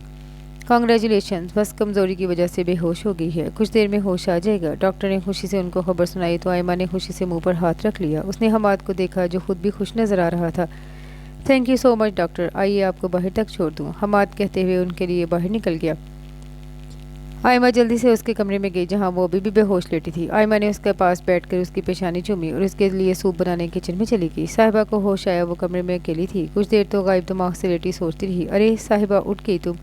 कांग्रेचुलेशन। बस कमज़ोरी की वजह से बेहोश हो गई है, कुछ देर में होश आ जाएगा। डॉक्टर ने खुशी से उनको खबर सुनाई तो आयमा ने खुशी से मुंह पर हाथ रख लिया। उसने हमाद को देखा जो खुद भी खुश नज़र आ रहा था। Thank you so much doctor, आइए आपको बाहर तक छोड़ दूँ, हमाद कहते हुए उनके लिए बाहर निकल गया। आयमा जल्दी से उसके कमरे में गई जहाँ वो अभी भी बेहोश लेटी थी। आयमा ने उसके पास बैठकर उसकी पेशानी चूमी और उसके लिए सूप बनाने किचन में चली गई। साहिबा को होश आया, वो कमरे में अकेली थी। कुछ देर तो गायब दिमाग से लेटी सोचती रही। अरे साहिबा, उठ गई तुम?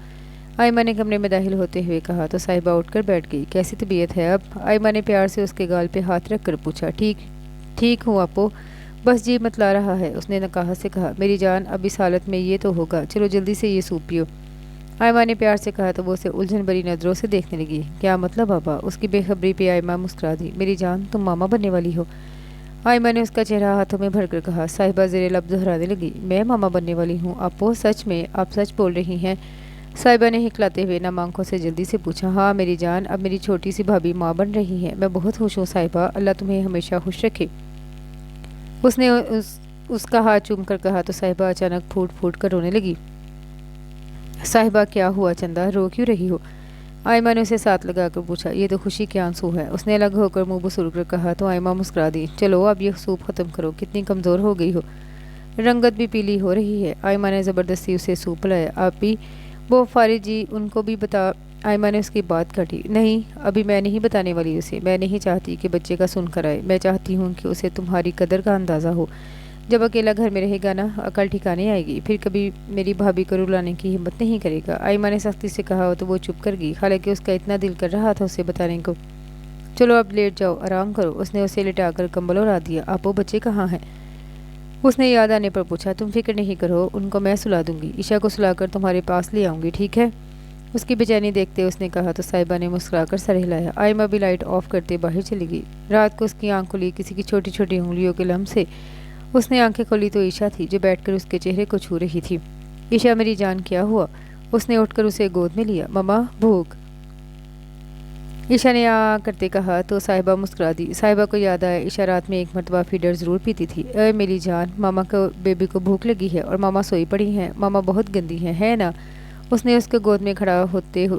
आयमा ने कमरे में दाखिल होते हुए कहा तो साहिबा उठकर बैठ गई। कैसी तबीयत है अब? आयमा ने प्यार से उसके गाल पे हाथ रख कर पूछा। ठीक हूँ आपो, बस जी मतला रहा है, उसने नकाहा से कहा। मेरी जान, अब इस हालत में ये तो होगा, चलो जल्दी से ये सूप पियो, आयमा ने प्यार से कहा तो वो उसे उलझन भरी नज़रों से देखने लगी। क्या मतलब बाबा? उसकी बेखबरी पे आयमा मुस्कुरा दी। मेरी जान, तुम मामा बनने वाली हो? आयमा ने उसका चेहरा हाथों में भरकर कहा। साहिबा ज़ेरे लब दोहराने लगी। मैं मामा बनने वाली हूँ आपो? सच में? आप सच बोल रही हैं? साहिबा ने हिकलाते हुए नम आंखों से जल्दी से पूछा। हाँ मेरी जान, अब मेरी छोटी सी भाभी माँ बन रही है, मैं बहुत खुश हूँ साहिबा, अल्लाह तुम्हें हमेशा खुश रखे। उसने उसका हाथ चूम कर कहा तो साहिबा अचानक फूट फूट कर रोने लगी। साहिबा, क्या हुआ चंदा, रो क्यों रही हो? आयमा ने उसे साथ लगाकर पूछा। ये तो खुशी के आंसू है, उसने अलग होकर मुंह बसुर कर कहा तो आयमा मुस्कुरा दी। चलो अब यह सूप ख़त्म करो, कितनी कमज़ोर हो गई हो, रंगत भी पीली हो रही है। आयमा ने ज़बरदस्ती उसे सूप पिलाया। आप भी? वो फारिद जी, उनको भी बता। आयमा ने उसकी बात काटी। नहीं, अभी मैं नहीं बताने वाली उसे, मैं नहीं चाहती कि बच्चे का सुन कर आए, मैं चाहती हूँ कि उसे तुम्हारी कदर का अंदाज़ा हो। جب اکیلا گھر میں رہے گا نا عقل ٹھکانے آئے گی، پھر کبھی میری بھابھی کو رلانے کی ہمت نہیں کرے گا۔ آئمہ نے سختی سے کہا تو وہ چپ کر گئی، حالانکہ اس کا اتنا دل کر رہا تھا اسے بتانے کو۔ چلو اب لیٹ جاؤ، آرام کرو۔ اس نے اسے لٹا کر کمبل اڑا دیا۔ ابو بچے کہاں ہیں؟ اس نے یاد آنے پر پوچھا۔ تم فکر نہیں کرو، ان کو میں سلا دوں گی، عشاء کو سلا کر تمہارے پاس لے آؤں گی، ٹھیک ہے؟ اس کی بے چینی دیکھتے اس نے کہا تو صاحبہ نے مسکرا کر سر ہلایا۔ آئمہ بھی لائٹ آف کرتے باہر چلی گئی۔ رات کو اس کی آنکھ کھلی کسی کی چھوٹی چھوٹی انگلیوں کے لمس سے۔ اس نے آنکھیں کھولی تو عشاء تھی جو بیٹھ کر اس کے چہرے کو چھو رہی تھی۔ عشاء میری جان کیا ہوا؟ اس نے اٹھ کر اسے گود میں لیا۔ مما بھوک؟ عشاء نے آ کرتے کہا تو صاحبہ مسکرا دی۔ صاحبہ کو یاد آیا عشاء رات میں ایک مرتبہ فیڈر ضرور پیتی تھی۔ اے میری جان، ماما کو بیبی کو بھوک لگی ہے اور ماما سوئی پڑی ہیں، ماما بہت گندی ہیں، ہے نا؟ اس نے اس کے گود میں کھڑا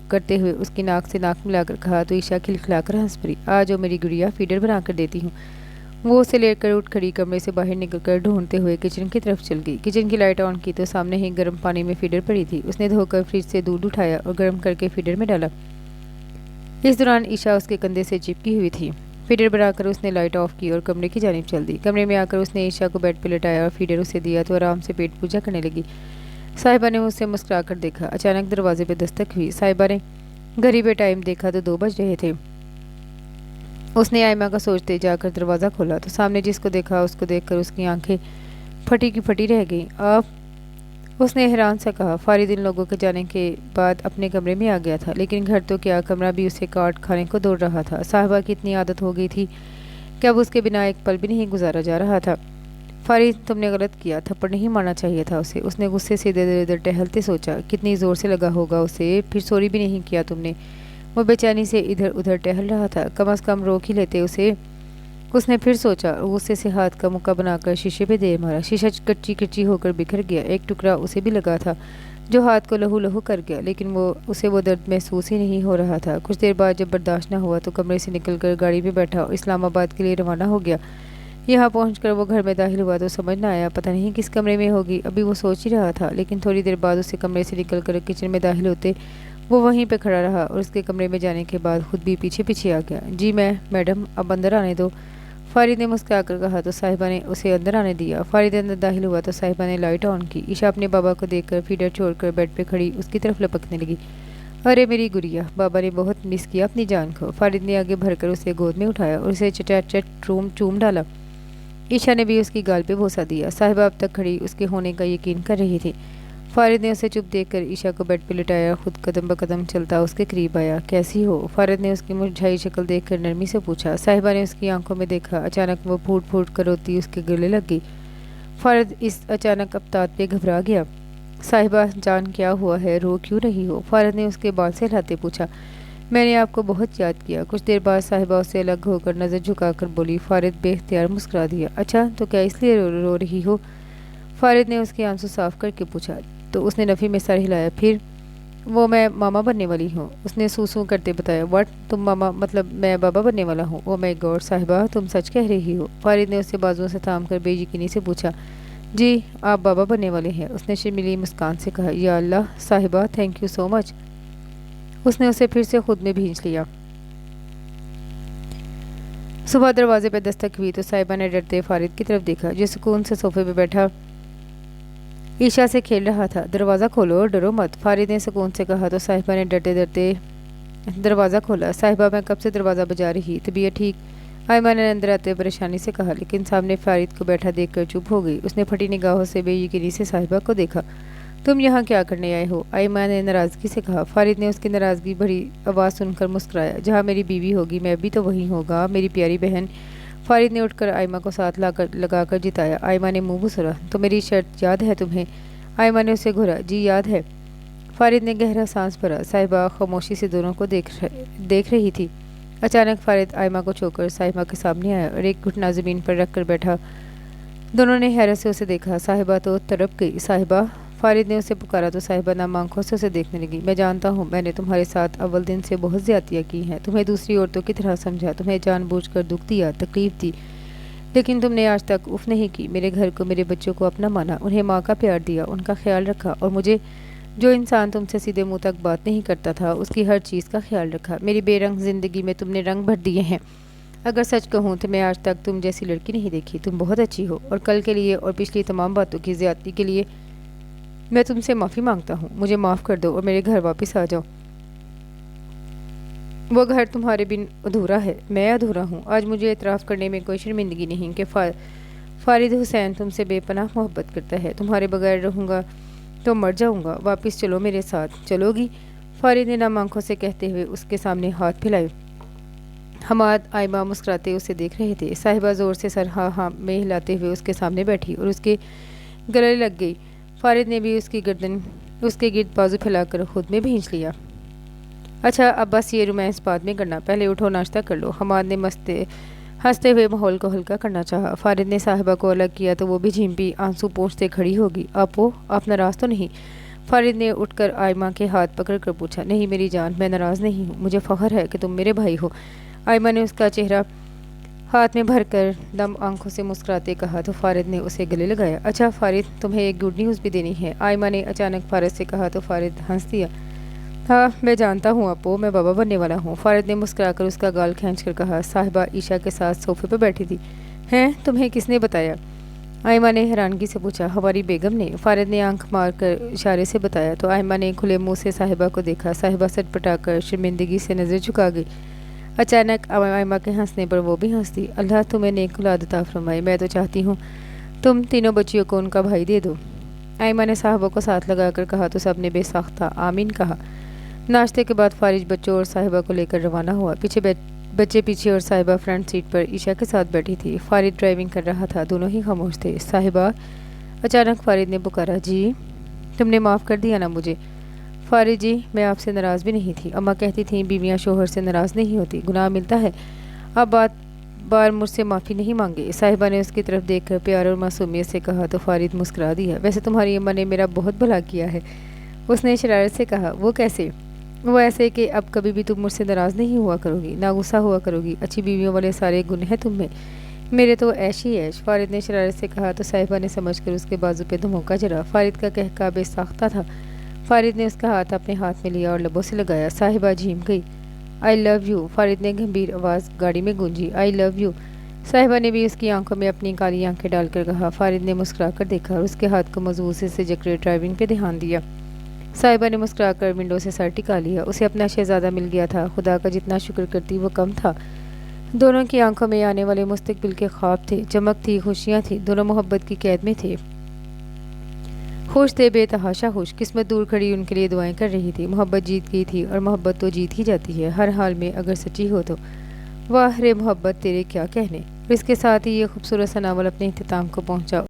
کرتے ہوئے اس کی ناک سے ناک ملا کر کہا تو عشاء کھلکھلا کر ہنس پڑی۔ آج میری گڑیا فیڈر بنا کر دیتی ہوں۔ وہ اسے لے کر اٹھ کھڑی کمرے سے باہر نکل کر ڈھونڈتے ہوئے کچن کی طرف چل گئی۔ کچن کی لائٹ آن کی تو سامنے ہی گرم پانی میں فیڈر پڑی تھی۔ اس نے دھو کر فریج سے دودھ اٹھایا اور گرم کر کے فیڈر میں ڈالا۔ اس دوران عشاء اس کے کندھے سے چپکی ہوئی تھی۔ فیڈر بنا کر اس نے لائٹ آف کی اور کمرے کی جانب چل دی۔ کمرے میں آ کر اس نے عشاء کو بیڈ پہ لٹایا اور فیڈر اسے دیا تو آرام سے پیٹ پوجا کرنے لگی۔ صاحبہ نے مجھ سے مسکرا کر دیکھا۔ اچانک دروازے پہ دستک ہوئی۔ صاحبہ نے گھڑی پہ ٹائم دیکھا تو 2 بج رہے تھے۔ اس نے آئمہ کا سوچتے جا کر دروازہ کھولا تو سامنے جس کو دیکھا اس کو دیکھ کر اس کی آنکھیں پھٹی کی پھٹی رہ گئیں۔ آپ؟ اس نے حیران سا کہا۔ فارد ان لوگوں کے جانے کے بعد اپنے کمرے میں آ گیا تھا، لیکن گھر تو کیا کمرہ بھی اسے کاٹ کھانے کو دوڑ رہا تھا۔ صاحبہ کی اتنی عادت ہو گئی تھی کہ اب اس کے بنا ایک پل بھی نہیں گزارا جا رہا تھا۔ فارد تم نے غلط کیا، تھپڑ نہیں مارنا چاہیے تھا اسے۔ اس نے غصے سے ادھر ادھر ٹہلتے سوچا کتنی زور سے لگا ہوگا اسے، پھر سوری بھی نہیں کیا تم نے۔ وہ بے چینی سے ادھر ادھر ٹہل رہا تھا، کم از کم روک ہی لیتے اسے۔ اس نے پھر سوچا اور غصے سے ہاتھ کا مکہ بنا کر شیشے پہ دے مارا۔ شیشہ کچی کچی ہو کر بکھر گیا۔ ایک ٹکڑا اسے بھی لگا تھا جو ہاتھ کو لہو لہو کر گیا، لیکن اسے وہ درد محسوس ہی نہیں ہو رہا تھا۔ کچھ دیر بعد جب برداشت نہ ہوا تو کمرے سے نکل کر گاڑی میں بیٹھا اور اسلام آباد کے لیے روانہ ہو گیا۔ یہاں پہنچ کر وہ گھر میں داخل ہوا تو سمجھ نہ آیا پتہ نہیں کس کمرے میں ہوگی، ابھی وہ سوچ ہی رہا تھا، لیکن تھوڑی دیر بعد اسے کمرے سے نکل کر کچن میں داخل ہوتے وہ وہیں پہ کھڑا رہا اور اس کے کمرے میں جانے کے بعد خود بھی پیچھے پیچھے آ گیا۔ جی میڈم اب اندر آنے دو، فارد نے مسکرا کر کہا تو صاحبہ نے اسے اندر آنے دیا۔ فارد اندر داخل ہوا تو صاحبہ نے لائٹ آن کی۔ عشاء اپنے بابا کو دیکھ کر فیڈر چھوڑ کر بیڈ پہ کھڑی اس کی طرف لپکنے لگی۔ ارے میری گڑیا، بابا نے بہت مس کیا اپنی جان کو۔ فارد نے آگے بڑھ کر اسے گود میں اٹھایا اور اسے چٹ چوم ڈالا۔ عشاء نے بھی اس کی گال پہ بوسہ دیا۔ صاحبہ اب تک کھڑی اس کے ہونے کا یقین کر رہی تھی۔ فارد نے اسے چپ دیکھ کر عشاء کو بیڈ پہ لٹایا، خود قدم بقدم چلتا اس کے قریب آیا۔ کیسی ہو؟ فارد نے اس کی مرجھائی شکل دیکھ کر نرمی سے پوچھا۔ صاحبہ نے اس کی آنکھوں میں دیکھا۔ اچانک وہ پھوٹ پھوٹ کر روتی اس کے گلے لگ گئی۔ فارد اس اچانک ابتات پہ گھبرا گیا۔ صاحبہ جان کیا ہوا ہے، رو کیوں رہی ہو؟ فارد نے اس کے بال سے ہلاتے پوچھا۔ میں نے آپ کو بہت یاد کیا۔ کچھ دیر بعد صاحبہ اس سے الگ ہو کر نظر جھکا کر بولی۔ فارد بے اختیار مسکرا دیا۔ اچھا تو کیا اس لیے رو رہی ہو؟ فارد نے اس کے آنسو صاف کر کے پوچھا تو اس نے نفی میں سر ہلایا۔ پھر وہ میں ماما بننے والی ہوں، اس نے سو کرتے بتایا۔ واٹ؟ تم ماما مطلب میں بابا بننے والا ہوں؟ او مائی گاڈ صاحبہ، تم سچ کہہ رہی ہو؟ فارد نے اسے بازوؤں سے تھام کر بے یقینی سے پوچھا۔ جی آپ بابا بننے والے ہیں، اس نے شرمیلی مسکان سے کہا۔ یا اللہ صاحبہ، تھینک یو سو مچ۔ اس نے اسے پھر سے خود میں بھینچ لیا۔ صبح دروازے پہ دستک ہوئی تو صاحبہ نے ڈرتے فارد کی طرف دیکھا جو سکون سے صوفے پہ بیٹھا عشاء سے کھیل رہا تھا۔ دروازہ کھولو، ڈرو مت، فارد نے سکون سے کہا تو صاحبہ نے ڈرتے ڈرتے دروازہ کھولا۔ صاحبہ میں کب سے دروازہ بجا رہی، طبیعت ٹھیک؟ آئمہ نے اندر آتے پریشانی سے کہا، لیکن سامنے فارد کو بیٹھا دیکھ کر چپ ہو گئی۔ اس نے پھٹی نگاہوں سے بے یقینی سے صاحبہ کو دیکھا۔ تم یہاں کیا کرنے آئے ہو؟ آئمہ نے ناراضگی سے کہا۔ فارد نے اس کی ناراضگی بھری آواز سن کر مسکرایا۔ جہاں میری بیوی ہوگی میں بھی تو وہیں ہوگا میری پیاری بہن۔ فارد نے اٹھ کر آئمہ کو ساتھ لگا کر جتایا۔ آئمہ نے منہ بسرا۔ تو میری شرط یاد ہے تمہیں؟ آئمہ نے اسے گھورا۔ جی یاد ہے۔ فارد نے گہرا سانس بھرا۔ صاحبہ خاموشی سے دونوں کو دیکھ رہی تھی۔ اچانک فارد آئمہ کو چھوڑ کر صاحبہ کے سامنے آیا اور ایک گھٹنا زمین پر رکھ کر بیٹھا۔ دونوں نے حیرت سے اسے دیکھا۔ صاحبہ تو تڑپ گئی۔ صاحبہ، فارد نے اسے پکارا تو صاحبہ نم آنکھوں سے اسے دیکھنے لگی۔ میں جانتا ہوں میں نے تمہارے ساتھ اول دن سے بہت زیادتیاں کی ہیں، تمہیں دوسری عورتوں کی طرح سمجھا، تمہیں جان بوجھ کر دکھ دیا، تکلیف دی، لیکن تم نے آج تک اف نہیں کی، میرے گھر کو میرے بچوں کو اپنا مانا، انہیں ماں کا پیار دیا، ان کا خیال رکھا، اور مجھے جو انسان تم سے سیدھے منہ تک بات نہیں کرتا تھا اس کی ہر چیز کا خیال رکھا۔ میری بے رنگ زندگی میں تم نے رنگ بھر دیے ہیں۔ اگر سچ کہوں تو میں آج تک تم جیسی لڑکی نہیں دیکھی. تم بہت اچھی ہو اور کل کے لیے اور پچھلی تمام باتوں کی زیادتی کے لیے میں تم سے معافی مانگتا ہوں. مجھے معاف کر دو اور میرے گھر واپس آ جاؤ. وہ گھر تمہارے بن ادھورا ہے. میں ادھورا ہوں. آج مجھے اعتراف کرنے میں کوئی شرمندگی نہیں کہ فارد حسین تم سے بے پناہ محبت کرتا ہے. تمہارے بغیر رہوں گا تو مر جاؤں گا. واپس چلو میرے ساتھ. چلو گی؟ فارد نے نم آنکھوں سے کہتے ہوئے اس کے سامنے ہاتھ پھیلائے. حماد آئمہ مسکراتے اسے دیکھ رہے تھے. صاحبہ زور سے سر ہاں میں ہلاتے ہوئے اس کے سامنے بیٹھی اور اس کے گلے لگ گئی. فارد نے بھی اس کے گرد بازو پھیلا کر خود میں بھینچ لیا. اچھا اب بس یہ رومانس بعد میں کرنا. پہلے اٹھو ناشتہ کر لو. حماد نے ہنستے ہوئے ماحول کو ہلکا کرنا چاہا. فارد نے صاحبہ کو الگ کیا تو وہ بھی جھیمپی آنسو پونچھتے کھڑی ہوگی. آپ ناراض تو نہیں؟ فارد نے اٹھ کر آئمہ کے ہاتھ پکڑ کر پوچھا. نہیں میری جان، میں ناراض نہیں ہوں. مجھے فخر ہے کہ تم میرے بھائی ہو. آئمہ نے اس کا چہرہ ہاتھ میں بھر کر نم آنکھوں سے مسکراتے کہا تو فارد نے اسے گلے لگایا. اچھا فارد، تمہیں ایک گڈ نیوز بھی دینی ہے. آئمہ نے اچانک فارد سے کہا تو فارد ہنس دیا. ہاں میں جانتا ہوں میں بابا بننے والا ہوں. فارد نے مسکرا کر اس کا گال کھینچ کر کہا. صاحبہ عائشہ کے ساتھ صوفے پہ بیٹھی تھی. ہیں؟ تمہیں کس نے بتایا؟ آئمہ نے حیرانگی سے پوچھا. ہماری بیگم نے. فارد نے آنکھ مار کر اشارے سے بتایا تو آئمہ نے کھلے منہ سے صاحبہ کو دیکھا. صاحبہ سٹ پٹا کر شرمندگی سے نظر جھکا گئی. اچانک آئمہ کے ہنسنے پر وہ بھی ہنس دی. اللہ تمہیں نیک اولاد عطا فرمائے. میں تو چاہتی ہوں تم تینوں بچیوں کو ان کا بھائی دے دو. آئمہ نے صاحبہ کو ساتھ لگا کر کہا تو سب نے بے ساختہ آمین کہا. ناشتے کے بعد فارج بچوں اور صاحبہ کو لے کر روانہ ہوا. بچے پیچھے اور صاحبہ فرنٹ سیٹ پر عائشہ کے ساتھ بیٹھی تھی. فارد ڈرائیونگ کر رہا تھا. دونوں ہی خاموش تھے. صاحبہ، اچانک فارد نے پکارا. جی؟ تم نے معاف کر دیا نا مجھے؟ فارد جی، میں آپ سے ناراض بھی نہیں تھی. اماں کہتی تھیں بیویاں شوہر سے ناراض نہیں ہوتی، گناہ ملتا ہے. اب بار مجھ سے معافی نہیں مانگے. صاحبہ نے اس کی طرف دیکھ کر پیار اور معصومیت سے کہا تو فارد مسکرا دیا. ویسے تمہاری اماں نے میرا بہت بھلا کیا ہے. اس نے شرارت سے کہا. وہ کیسے؟ وہ ایسے کہ اب کبھی بھی تم مجھ سے ناراض نہیں ہوا کرو گی، نہ غصہ ہوا کرو گی. اچھی بیویوں والے سارے گن ہیں تم میں، میرے تو ایش ہی ایش. فارد نے شرارت سے کہا تو صاحبہ نے سمجھ کر اس کے بازو پہ دھموکا جڑا. فارد کا کہکا بے ساختہ تھا. فارد نے اس کا ہاتھ اپنے ہاتھ میں لیا اور لبوں سے لگایا. صاحبہ جھیم گئی. آئی لو یو. فارد نے گمبھیر آواز گاڑی میں گونجی. آئی لو یو. صاحبہ نے بھی اس کی آنکھوں میں اپنی کالی آنکھیں ڈال کر کہا. فارد نے مسکرا کر دیکھا اور اس کے ہاتھ کو مضبوطی سے جکڑے ڈرائیونگ پہ دھیان دیا. صاحبہ نے مسکرا کر ونڈو سے سر ٹکا لیا. اسے اپنا شہزادہ مل گیا تھا. خدا کا جتنا شکر کرتی وہ کم تھا. دونوں کی آنکھوں میں آنے والے مستقبل کے خواب تھے. چمک تھی، خوشیاں تھیں. دونوں محبت کی قید میں تھے. خوش تھے، بے تحاشا خوش. قسمت دور کھڑی ان کے لیے دعائیں کر رہی تھی. محبت جیت گئی تھی اور محبت تو جیت ہی جاتی ہے ہر حال میں اگر سچی ہو تو. واہ رے محبت تیرے کیا کہنے. اور اس کے ساتھ ہی یہ خوبصورت سا ناول اپنے اختتام کو پہنچا.